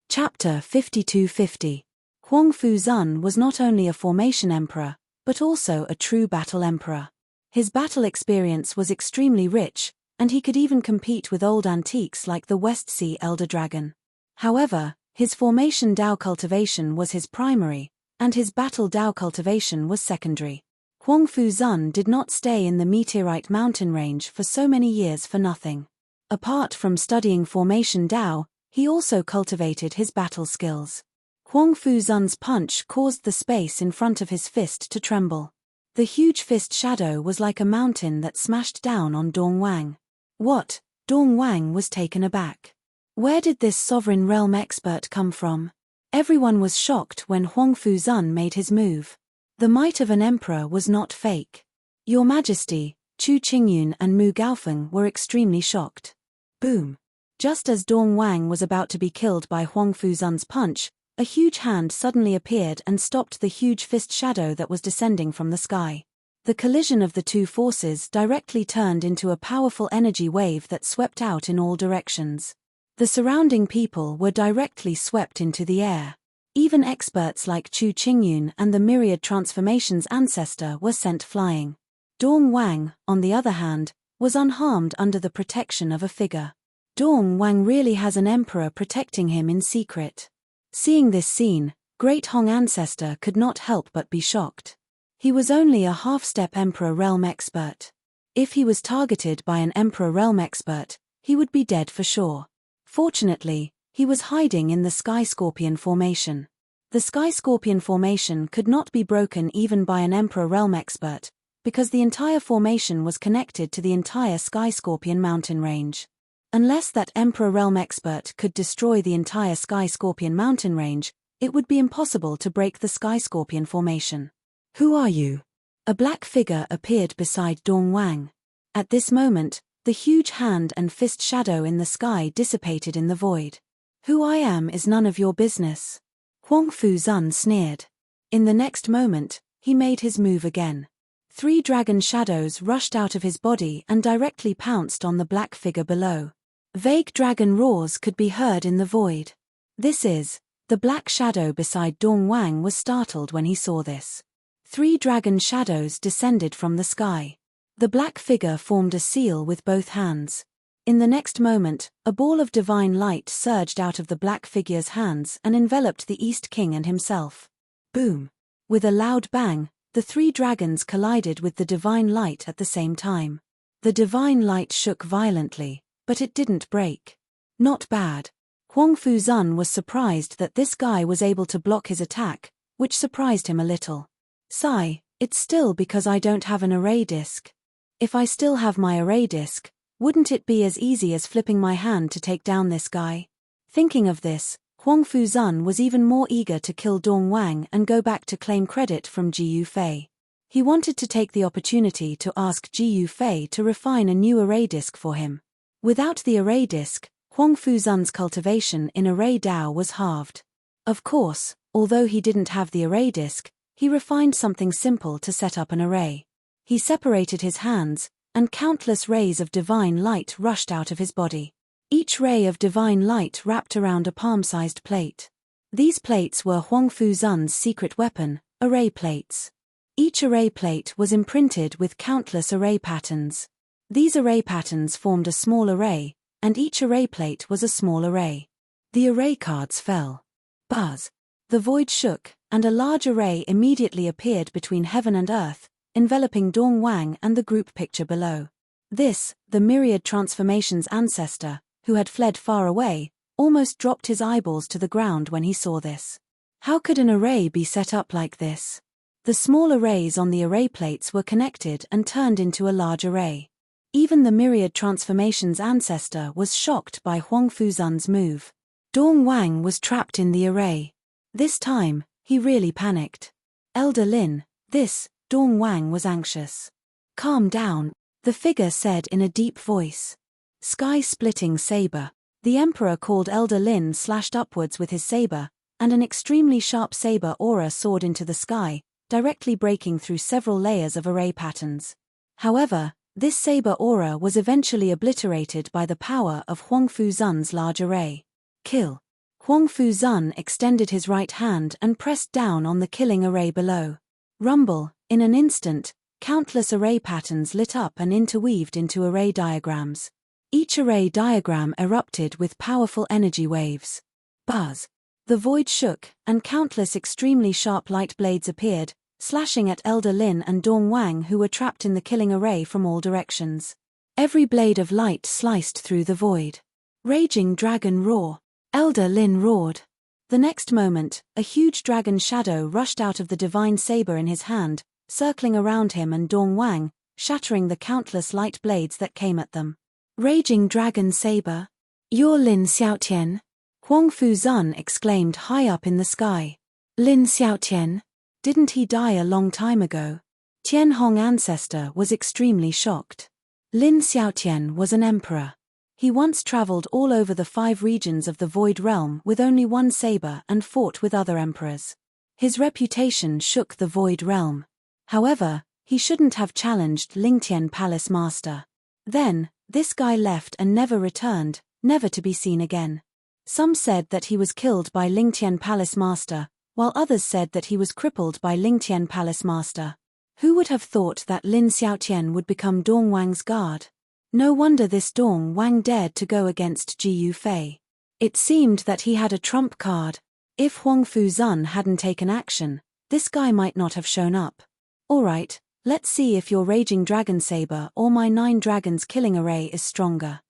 Chapter 5250. Huang Fuzun was not only a formation emperor, but also a true battle emperor. His battle experience was extremely rich, and he could even compete with old antiques like the West Sea Elder Dragon. However, his formation Dao cultivation was his primary, and his battle Dao cultivation was secondary. Huang Fuzun did not stay in the meteorite mountain range for so many years for nothing. Apart from studying formation Dao, he also cultivated his battle skills. Huang Fuzun's punch caused the space in front of his fist to tremble. The huge fist shadow was like a mountain that smashed down on Dong Wang. What? Dong Wang was taken aback. Where did this sovereign realm expert come from? Everyone was shocked when Huang Fuzun made his move. The might of an emperor was not fake. Your Majesty, Chu Qingyun and Mu Gaofeng were extremely shocked. Boom! Just as Dong Wang was about to be killed by Huang Fuzun's punch, a huge hand suddenly appeared and stopped the huge fist shadow that was descending from the sky. The collision of the two forces directly turned into a powerful energy wave that swept out in all directions. The surrounding people were directly swept into the air. Even experts like Chu Qingyun and the myriad transformations ancestor were sent flying. Dong Wang, on the other hand, was unharmed under the protection of a figure. Dong Wang really has an emperor protecting him in secret. Seeing this scene, Great Hong ancestor could not help but be shocked. He was only a half-step emperor realm expert. If he was targeted by an emperor realm expert, he would be dead for sure. Fortunately, he was hiding in the Sky Scorpion formation. The Sky Scorpion formation could not be broken even by an emperor realm expert, because the entire formation was connected to the entire Sky Scorpion mountain range. Unless that Emperor Realm expert could destroy the entire Sky Scorpion mountain range, it would be impossible to break the Sky Scorpion formation. Who are you? A black figure appeared beside Dong Wang. At this moment, the huge hand and fist shadow in the sky dissipated in the void. Who I am is none of your business. Huang Fuzun sneered. In the next moment, he made his move again. 3 dragon shadows rushed out of his body and directly pounced on the black figure below. Vague dragon roars could be heard in the void. The black shadow beside Dong Wang was startled when he saw this. 3 dragon shadows descended from the sky. The black figure formed a seal with both hands. In the next moment, a ball of divine light surged out of the black figure's hands and enveloped the East King and himself. Boom! With a loud bang, the 3 dragons collided with the divine light at the same time. The divine light shook violently, but it didn't break. Not bad. Huang Fuzun was surprised that this guy was able to block his attack, which surprised him a little. Sigh, it's still because I don't have an array disc. If I still have my array disc, wouldn't it be as easy as flipping my hand to take down this guy? Thinking of this, Huang Fuzun was even more eager to kill Dong Wang and go back to claim credit from Ji Yufei. He wanted to take the opportunity to ask Ji Yufei to refine a new array disc for him. Without the array disc, Huang Fuzun's cultivation in array Dao was halved. Of course, although he didn't have the array disc, he refined something simple to set up an array. He separated his hands, and countless rays of divine light rushed out of his body. Each ray of divine light wrapped around a palm-sized plate. These plates were Huang Fuzun's secret weapon, array plates. Each array plate was imprinted with countless array patterns. These array patterns formed a small array, and each array plate was a small array. The array cards fell. Buzz! The void shook, and a large array immediately appeared between heaven and earth, enveloping Dong Wang and the group picture below. This, the myriad transformations ancestor, who had fled far away, almost dropped his eyeballs to the ground when he saw this. How could an array be set up like this? The small arrays on the array plates were connected and turned into a large array. Even the myriad transformations ancestor was shocked by Huang Fuzun's move. Dong Wang was trapped in the array. This time, he really panicked. Elder Lin, Dong Wang was anxious. Calm down, the figure said in a deep voice. Sky-splitting saber. The emperor called Elder Lin slashed upwards with his saber, and an extremely sharp saber aura soared into the sky, directly breaking through several layers of array patterns. However, This saber aura was eventually obliterated by the power of Huang Fuzun's large array. Kill. Huang Fuzun extended his right hand and pressed down on the killing array below. Rumble. In an instant, countless array patterns lit up and interweaved into array diagrams. Each array diagram erupted with powerful energy waves. Buzz. The void shook, and countless extremely sharp light blades appeared, slashing at Elder Lin and Dong Wang, who were trapped in the killing array from all directions. Every blade of light sliced through the void. Raging dragon roar. Elder Lin roared. The next moment, a huge dragon shadow rushed out of the divine saber in his hand, circling around him and Dong Wang, shattering the countless light blades that came at them. Raging dragon saber. You're Lin Xiaotian? Huang Fuzun exclaimed high up in the sky. Lin Xiaotian? Didn't he die a long time ago? Tian Hong ancestor was extremely shocked. Lin Xiaotian was an emperor. He once traveled all over the 5 regions of the Void Realm with only one saber and fought with other emperors. His reputation shook the Void Realm. However, he shouldn't have challenged Lingtian Palace Master. Then, this guy left and never returned, never to be seen again. Some said that he was killed by Lingtian Palace Master, while others said that he was crippled by Lingtian Palace Master. Who would have thought that Lin Xiaotian would become Dong Wang's guard? No wonder this Dong Wang dared to go against Ji Yufei. It seemed that he had a trump card. If Huang Fuzun hadn't taken action, this guy might not have shown up. Alright, let's see if your Raging Dragon Saber or my 9 Dragons Killing Array is stronger.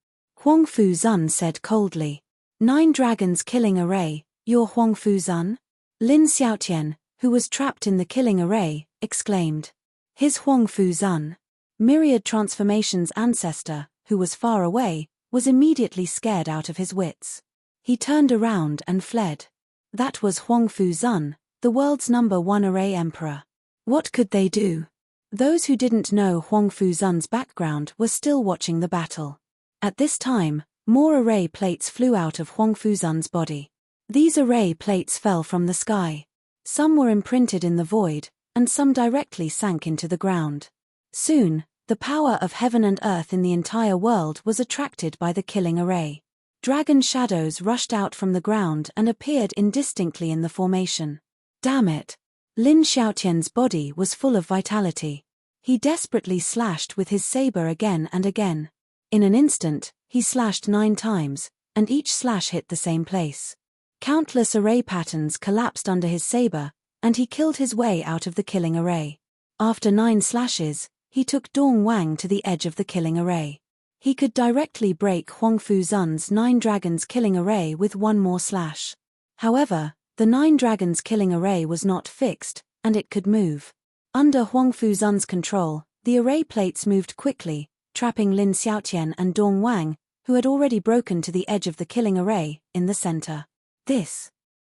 Huang Fuzun said coldly. 9 Dragons Killing Array, you're Huang Fuzun? Lin Xiaotian, who was trapped in the killing array, exclaimed. His Huang Fuzun. Myriad Transformations ancestor, who was far away, was immediately scared out of his wits. He turned around and fled. That was Huang Fuzun, the world's #1 array emperor. What could they do? Those who didn't know Huang Fuzun's background were still watching the battle. At this time, more array plates flew out of Huang Fuzun's body. These array plates fell from the sky. Some were imprinted in the void, and some directly sank into the ground. Soon, the power of heaven and earth in the entire world was attracted by the killing array. Dragon shadows rushed out from the ground and appeared indistinctly in the formation. Damn it! Lin Xiaotian's body was full of vitality. He desperately slashed with his saber again and again. In an instant, he slashed 9 times, and each slash hit the same place. Countless array patterns collapsed under his saber, and he killed his way out of the killing array. After 9 slashes, he took Dong Wang to the edge of the killing array. He could directly break Huang Fuzun's 9 Dragons Killing Array with one more slash. However, the 9 Dragons Killing Array was not fixed, and it could move. Under Huang Fuzun's control, the array plates moved quickly, trapping Lin Xiaotian and Dong Wang, who had already broken to the edge of the killing array, in the center. This.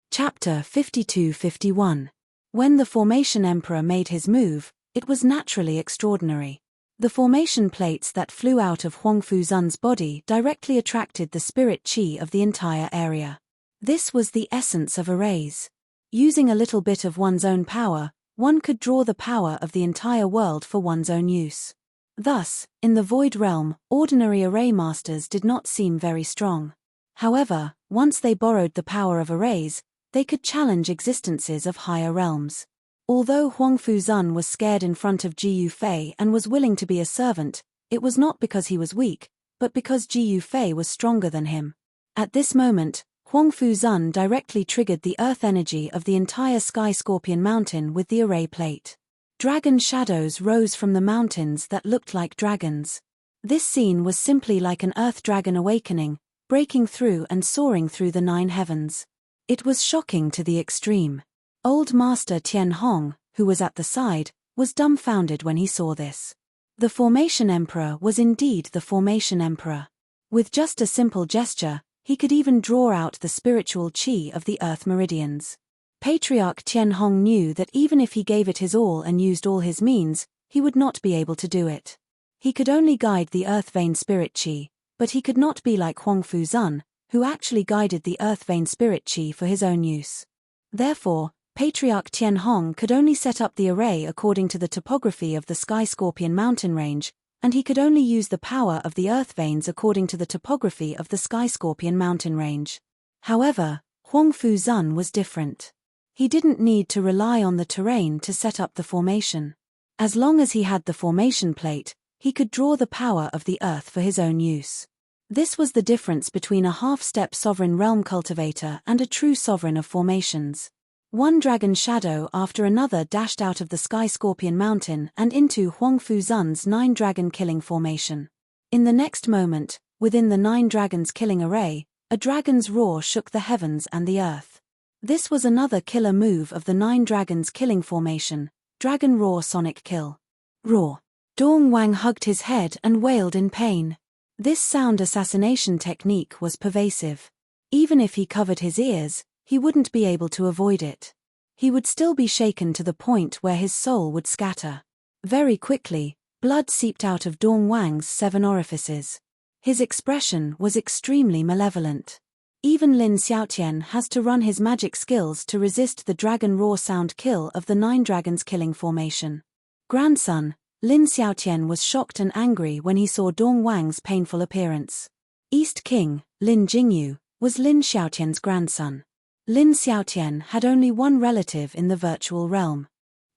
Chapter 52-51. When the Formation Emperor made his move, it was naturally extraordinary. The formation plates that flew out of Huang Fuzun's body directly attracted the spirit qi of the entire area. This was the essence of arrays. Using a little bit of one's own power, one could draw the power of the entire world for one's own use. Thus, in the Void Realm, ordinary array masters did not seem very strong. However, once they borrowed the power of arrays, they could challenge existences of higher realms. Although Huang Fuzun was scared in front of Ji Yufei and was willing to be a servant, it was not because he was weak, but because Ji Yufei was stronger than him. At this moment, Huang Fuzun directly triggered the earth energy of the entire Sky Scorpion Mountain with the array plate. Dragon shadows rose from the mountains that looked like dragons. This scene was simply like an earth dragon awakening, breaking through and soaring through the 9 heavens. It was shocking to the extreme. Old Master Tian Hong, who was at the side, was dumbfounded when he saw this. The Formation Emperor was indeed the Formation Emperor. With just a simple gesture, he could even draw out the spiritual qi of the earth meridians. Patriarch Tian Hong knew that even if he gave it his all and used all his means, he would not be able to do it. He could only guide the earth vein spirit qi, but he could not be like Huang Fuzun, who actually guided the earth vein spirit qi for his own use. Therefore, Patriarch Tian Hong could only set up the array according to the topography of the Sky Scorpion mountain range, and he could only use the power of the earth veins according to the topography of the Sky Scorpion mountain range. However, Huang Fuzun was different. He didn't need to rely on the terrain to set up the formation. As long as he had the formation plate, he could draw the power of the earth for his own use. This was the difference between a half-step sovereign realm cultivator and a true sovereign of formations. One dragon shadow after another dashed out of the Sky Scorpion mountain and into Huang Fuzun's 9 dragon killing formation. In the next moment, within the 9 dragons killing array, a dragon's roar shook the heavens and the earth. This was another killer move of the 9 dragons killing formation, Dragon Roar Sonic Kill. Roar. Dong Wang hugged his head and wailed in pain. This sound assassination technique was pervasive. Even if he covered his ears, he wouldn't be able to avoid it. He would still be shaken to the point where his soul would scatter. Very quickly, blood seeped out of Dong Wang's 7 orifices. His expression was extremely malevolent. Even Lin Xiaotian has to run his magic skills to resist the dragon roar sound kill of the 9 dragons killing formation. Grandson, Lin Xiaotian was shocked and angry when he saw Dong Wang's painful appearance. East King, Lin Jingyu, was Lin Xiaotian's grandson. Lin Xiaotian had only one relative in the virtual realm.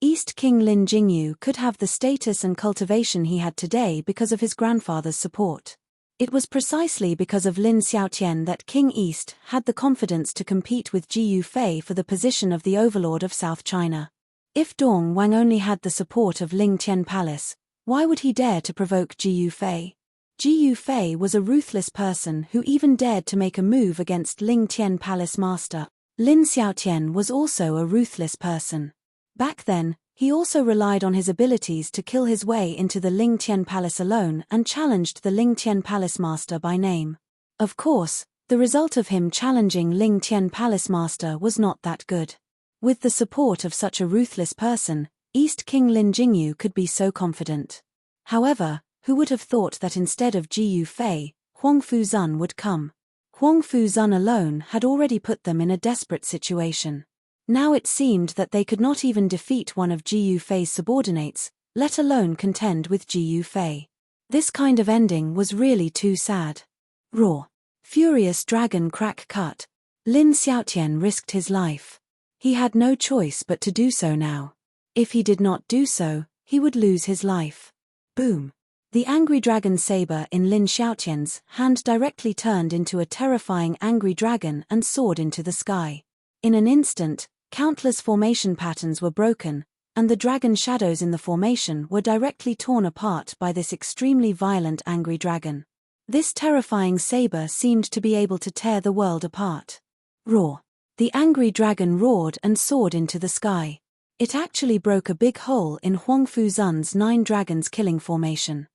East King Lin Jingyu could have the status and cultivation he had today because of his grandfather's support. It was precisely because of Lin Xiaotian that King East had the confidence to compete with Ji Yufei for the position of the overlord of South China. If Dong Wang only had the support of Ling Tian Palace, why would he dare to provoke Ji Yufei? Ji Yufei was a ruthless person who even dared to make a move against Ling Tian Palace master. Lin Xiaotian was also a ruthless person. Back then, he also relied on his abilities to kill his way into the Ling Tian Palace alone and challenged the Ling Tian Palace master by name. Of course, the result of him challenging Ling Tian Palace master was not that good. With the support of such a ruthless person, East King Lin Jingyu could be so confident. However, who would have thought that instead of Ji Yufei, Huang Fuzun would come? Huang Fuzun alone had already put them in a desperate situation. Now it seemed that they could not even defeat one of Ji Yufei's subordinates, let alone contend with Ji Yufei. This kind of ending was really too sad. Roar. Furious dragon crack cut. Lin Xiaotian risked his life. He had no choice but to do so now. If he did not do so, he would lose his life. Boom. The angry dragon saber in Lin Xiaotian's hand directly turned into a terrifying angry dragon and soared into the sky. In an instant, countless formation patterns were broken, and the dragon shadows in the formation were directly torn apart by this extremely violent angry dragon. This terrifying saber seemed to be able to tear the world apart. Roar. The angry dragon roared and soared into the sky. It actually broke a big hole in Huang Fuzun's 9 dragons killing formation.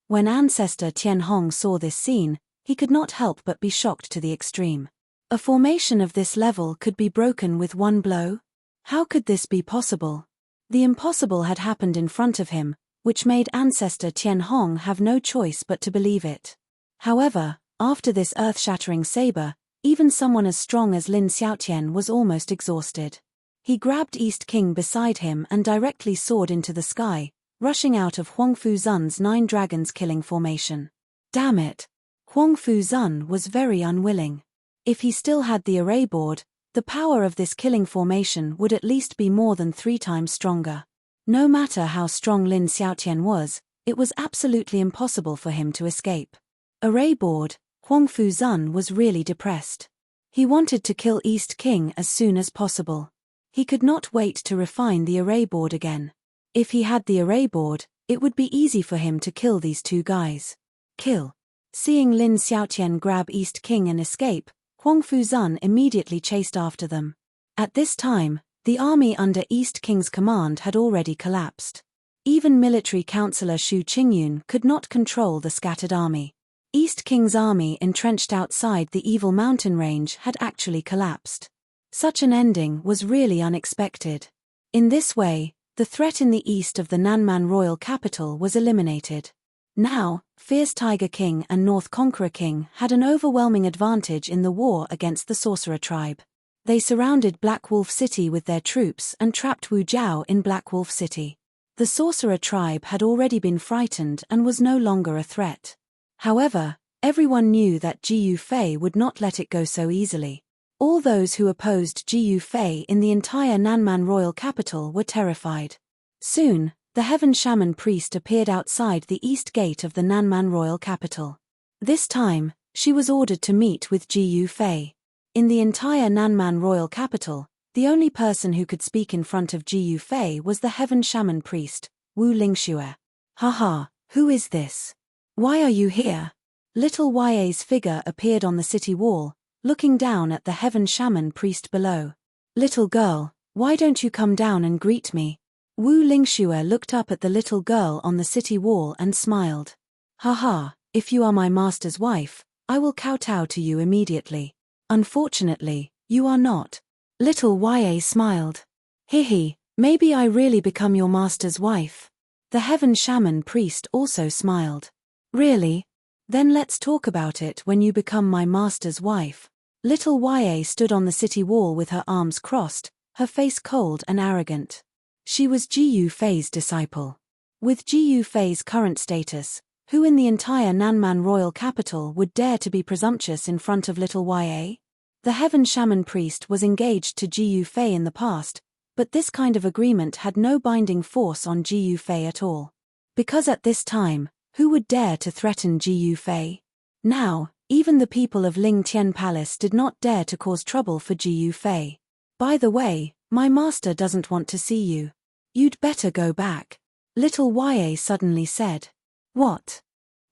When ancestor Tian Hong saw this scene, he could not help but be shocked to the extreme. A formation of this level could be broken with one blow? How could this be possible? The impossible had happened in front of him, which made ancestor Tian Hong have no choice but to believe it. However, after this earth-shattering saber, even someone as strong as Lin Xiaotian was almost exhausted. He grabbed East King beside him and directly soared into the sky, rushing out of Huang Fuzun's 9 dragons killing formation. Damn it! Huang Fuzun was very unwilling. If he still had the array board, the power of this killing formation would at least be more than 3 times stronger. No matter how strong Lin Xiaotian was, it was absolutely impossible for him to escape. Array board, Huang Fuzun was really depressed. He wanted to kill East King as soon as possible. He could not wait to refine the array board again. If he had the array board, it would be easy for him to kill these 2 guys. Kill. Seeing Lin Xiaotian grab East King and escape, Huang Fuzun immediately chased after them. At this time, the army under East King's command had already collapsed. Even military counselor Xu Qingyun could not control the scattered army. East King's army entrenched outside the evil mountain range had actually collapsed. Such an ending was really unexpected. In this way, the threat in the east of the Nanman royal capital was eliminated. Now, Fierce Tiger King and North Conqueror King had an overwhelming advantage in the war against the Sorcerer tribe. They surrounded Black Wolf City with their troops and trapped Wu Jiao in Black Wolf City. The sorcerer tribe had already been frightened and was no longer a threat. However, everyone knew that Jiu Fei would not let it go so easily. All those who opposed Jiu Fei in the entire Nanman royal capital were terrified. Soon, the Heaven Shaman priest appeared outside the east gate of the Nanman royal capital. This time, she was ordered to meet with Jiu Fei. In the entire Nanman royal capital, the only person who could speak in front of Jiu Fei was the Heaven Shaman priest, Wu Lingxue. Haha, who is this? Why are you here? Little Ya's figure appeared on the city wall, looking down at the Heaven Shaman priest below. Little girl, why don't you come down and greet me? Wu Lingxue looked up at the little girl on the city wall and smiled. Haha, if you are my master's wife, I will kowtow to you immediately. Unfortunately, you are not. Little Ya smiled. Hihi, maybe I really become your master's wife. The Heaven Shaman priest also smiled. Really? Then let's talk about it when you become my master's wife. Little Ya stood on the city wall with her arms crossed, her face cold and arrogant. She was Jiu Fei's disciple. With Jiu Fei's current status, who in the entire Nanman royal capital would dare to be presumptuous in front of little Ya? The Heaven Shaman priest was engaged to Jiu Fei in the past, but this kind of agreement had no binding force on Jiu Fei at all. Because at this time, who would dare to threaten Jiu Fei? Now, even the people of Ling Tian Palace did not dare to cause trouble for Jiu Fei. By the way, my master doesn't want to see you. You'd better go back. Little Ya suddenly said. What?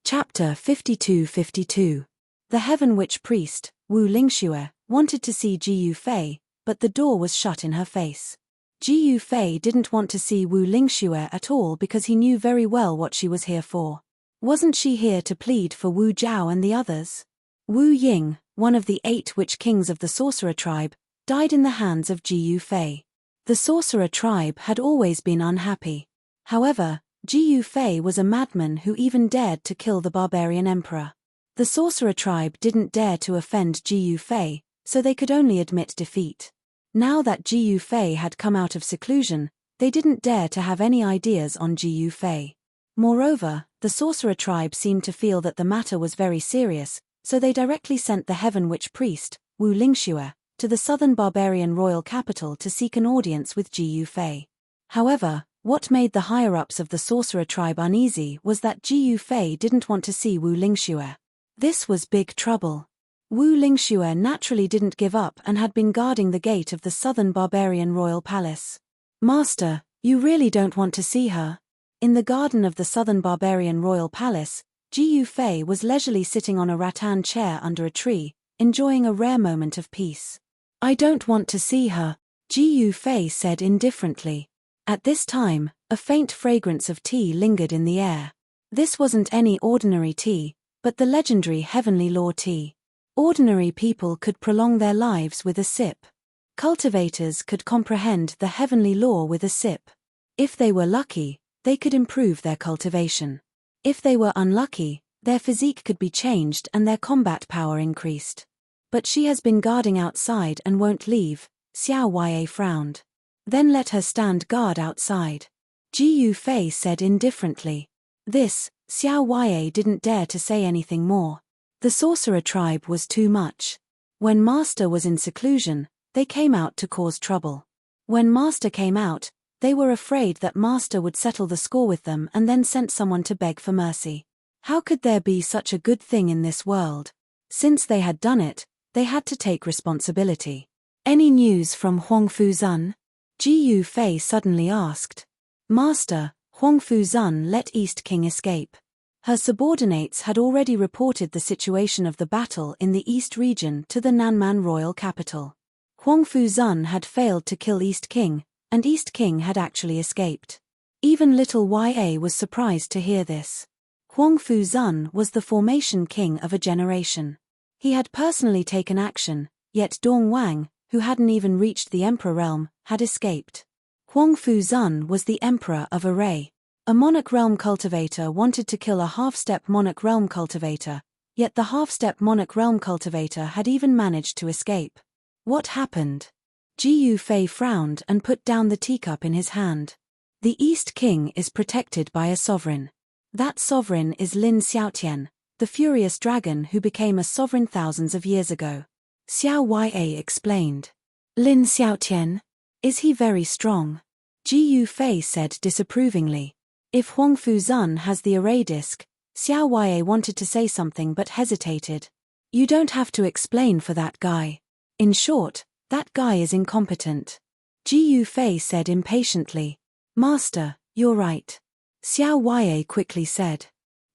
Chapter 52-52. The Heaven Witch priest, Wu Lingxue, wanted to see Jiu Fei, but the door was shut in her face. Jiu Fei didn't want to see Wu Lingxue at all because he knew very well what she was here for. Wasn't she here to plead for Wu Zhao and the others? Wu Ying, one of the 8 witch kings of the sorcerer tribe, died in the hands of Jiu Fei. The sorcerer tribe had always been unhappy. However, Jiu Fei was a madman who even dared to kill the barbarian emperor. The sorcerer tribe didn't dare to offend Jiu Fei, so they could only admit defeat. Now that Jiu Fei had come out of seclusion, they didn't dare to have any ideas on Jiu Fei. Moreover, the sorcerer tribe seemed to feel that the matter was very serious, so they directly sent the Heaven Witch priest, Wu Lingxue, to the southern barbarian royal capital to seek an audience with Jiu Fei. However, what made the higher-ups of the sorcerer tribe uneasy was that Jiu Fei didn't want to see Wu Lingxue. This was big trouble. Wu Lingxue naturally didn't give up and had been guarding the gate of the southern barbarian royal palace. Master, you really don't want to see her? In the garden of the southern barbarian royal palace, Jiu Fei was leisurely sitting on a rattan chair under a tree, enjoying a rare moment of peace. I don't want to see her, Jiu Fei said indifferently. At this time, a faint fragrance of tea lingered in the air. This wasn't any ordinary tea, but the legendary heavenly law tea. Ordinary people could prolong their lives with a sip. Cultivators could comprehend the heavenly law with a sip. If they were lucky, they could improve their cultivation. If they were unlucky, their physique could be changed and their combat power increased. But she has been guarding outside and won't leave, Xiao Ya frowned. Then let her stand guard outside. Jiu Fei said indifferently. This, Xiao Ya didn't dare to say anything more. The sorcerer tribe was too much. When Master was in seclusion, they came out to cause trouble. When Master came out, they were afraid that Master would settle the score with them and then sent someone to beg for mercy. How could there be such a good thing in this world? Since they had done it, they had to take responsibility. Any news from Huangfu Zun? Jiu Fei suddenly asked. Master, Huangfu Zun let East King escape. Her subordinates had already reported the situation of the battle in the East region to the Nanman royal capital. Huangfu Zun had failed to kill East King, and East King had actually escaped. Even little Ya was surprised to hear this. Huangfu Zun was the formation king of a generation. He had personally taken action, yet Dong Wang, who hadn't even reached the emperor realm, had escaped. Huangfu Zun was the emperor of Array. A monarch realm cultivator wanted to kill a half-step monarch realm cultivator, yet the half-step monarch realm cultivator had even managed to escape. What happened? Jiu Fei frowned and put down the teacup in his hand. The East King is protected by a sovereign. That sovereign is Lin Xiaotian, the furious dragon who became a sovereign thousands of years ago. Xiao Ya explained. Lin Xiaotian? Is he very strong? Ji Yufei said disapprovingly. If Huang Fuzun has the array disk, Xiao Ya wanted to say something but hesitated. You don't have to explain for that guy. In short, that guy is incompetent. Ji Yufei said impatiently. Master, you're right. Xiao Ya quickly said.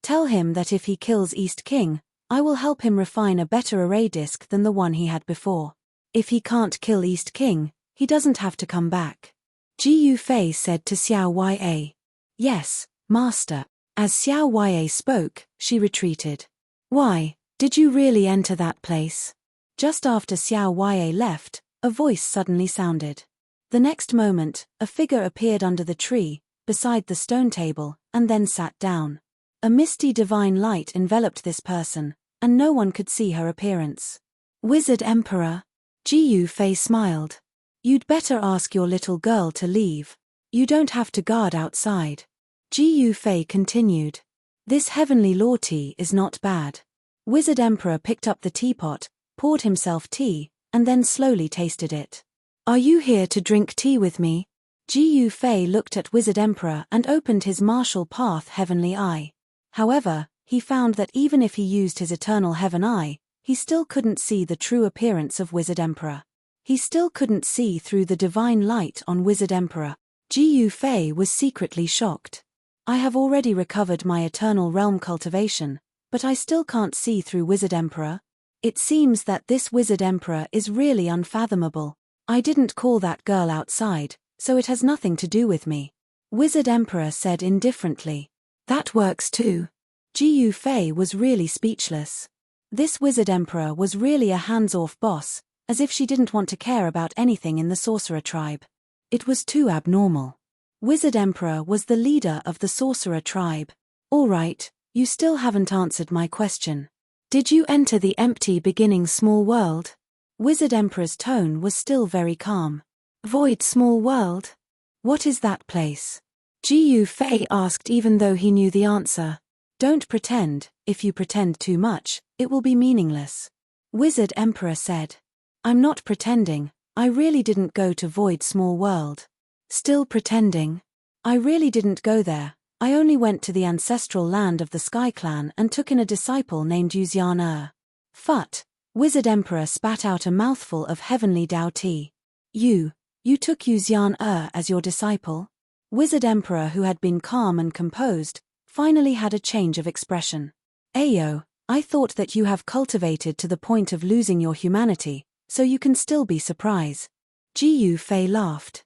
Tell him that if he kills East King, I will help him refine a better array disk than the one he had before. If he can't kill East King, he doesn't have to come back. Ji Yufei said to Xiao Ya. Yes, Master. As Xiao Ya spoke, she retreated. Why, did you really enter that place? Just after Xiao Ya left, a voice suddenly sounded. The next moment, a figure appeared under the tree, beside the stone table, and then sat down. A misty divine light enveloped this person, and no one could see her appearance. Wizard Emperor? Ji Yufei smiled. You'd better ask your little girl to leave. You don't have to guard outside. Ji Yufei continued. This heavenly law tea is not bad. Wizard Emperor picked up the teapot, poured himself tea, and then slowly tasted it. Are you here to drink tea with me? Ji Yufei looked at Wizard Emperor and opened his martial path heavenly eye. However, he found that even if he used his eternal heaven eye, he still couldn't see the true appearance of Wizard Emperor. He still couldn't see through the divine light on Wizard Emperor. Ji Yufei was secretly shocked. I have already recovered my eternal realm cultivation, but I still can't see through Wizard Emperor. It seems that this Wizard Emperor is really unfathomable. I didn't call that girl outside, so it has nothing to do with me. Wizard Emperor said indifferently. That works too. Ji Yufei was really speechless. This Wizard Emperor was really a hands-off boss, as if she didn't want to care about anything in the sorcerer tribe. It was too abnormal. Wizard Emperor was the leader of the sorcerer tribe. All right, you still haven't answered my question. Did you enter the empty beginning small world? Wizard Emperor's tone was still very calm. Void small world? What is that place? Ji Yufei asked even though he knew the answer. Don't pretend. If you pretend too much, it will be meaningless. Wizard Emperor said. I'm not pretending, I really didn't go to Void Small World. Still pretending? I really didn't go there, I only went to the ancestral land of the Sky Clan and took in a disciple named Yuxian. Phut! Wizard Emperor spat out a mouthful of heavenly Dao tea. You took Yuxian as your disciple? Wizard Emperor, who had been calm and composed, finally had a change of expression. Ayo, I thought that you have cultivated to the point of losing your humanity, so you can still be surprised. Ji Yufei laughed.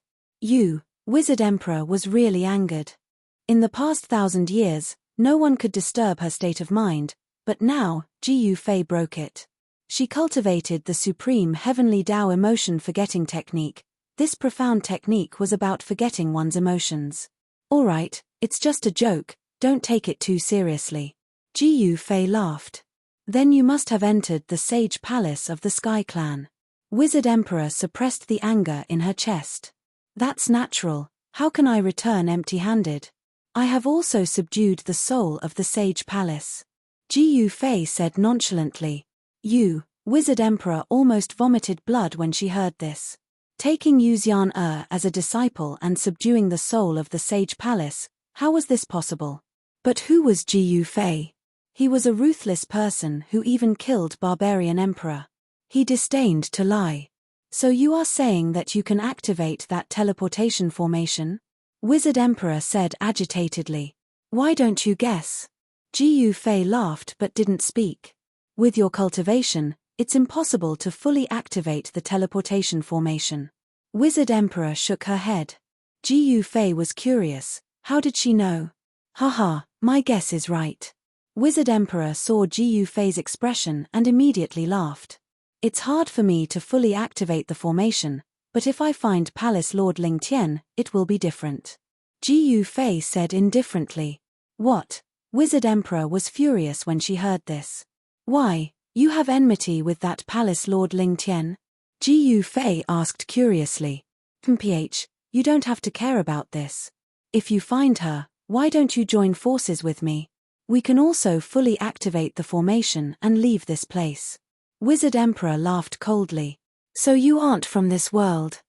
Wizard Emperor was really angered. In the past 1,000 years, no one could disturb her state of mind, but now, Ji Yufei broke it. She cultivated the supreme heavenly Dao emotion forgetting technique. This profound technique was about forgetting one's emotions. Alright, it's just a joke, don't take it too seriously. Ji Yufei laughed. Then you must have entered the Sage Palace of the Sky Clan. Wizard Emperor suppressed the anger in her chest. That's natural, how can I return empty-handed? I have also subdued the soul of the Sage Palace. Ji Yufei said nonchalantly. Wizard Emperor almost vomited blood when she heard this. Taking Yuxian as a disciple and subduing the soul of the Sage Palace, how was this possible? But who was Ji Yufei? He was a ruthless person who even killed Barbarian Emperor. He disdained to lie. So you are saying that you can activate that teleportation formation? Wizard Emperor said agitatedly. Why don't you guess? Ji Yufei laughed but didn't speak. With your cultivation, it's impossible to fully activate the teleportation formation. Wizard Emperor shook her head. Ji Yufei was curious. How did she know? Haha, my guess is right. Wizard Emperor saw Ji Yufei's expression and immediately laughed. It's hard for me to fully activate the formation, but if I find Palace Lord Ling Tian, it will be different. Ji Yufei said indifferently. What? Wizard Emperor was furious when she heard this. Why, you have enmity with that Palace Lord Ling Tian? Ji Yufei asked curiously. You don't have to care about this. If you find her, why don't you join forces with me? We can also fully activate the formation and leave this place." Wizard Emperor laughed coldly. "So you aren't from this world?"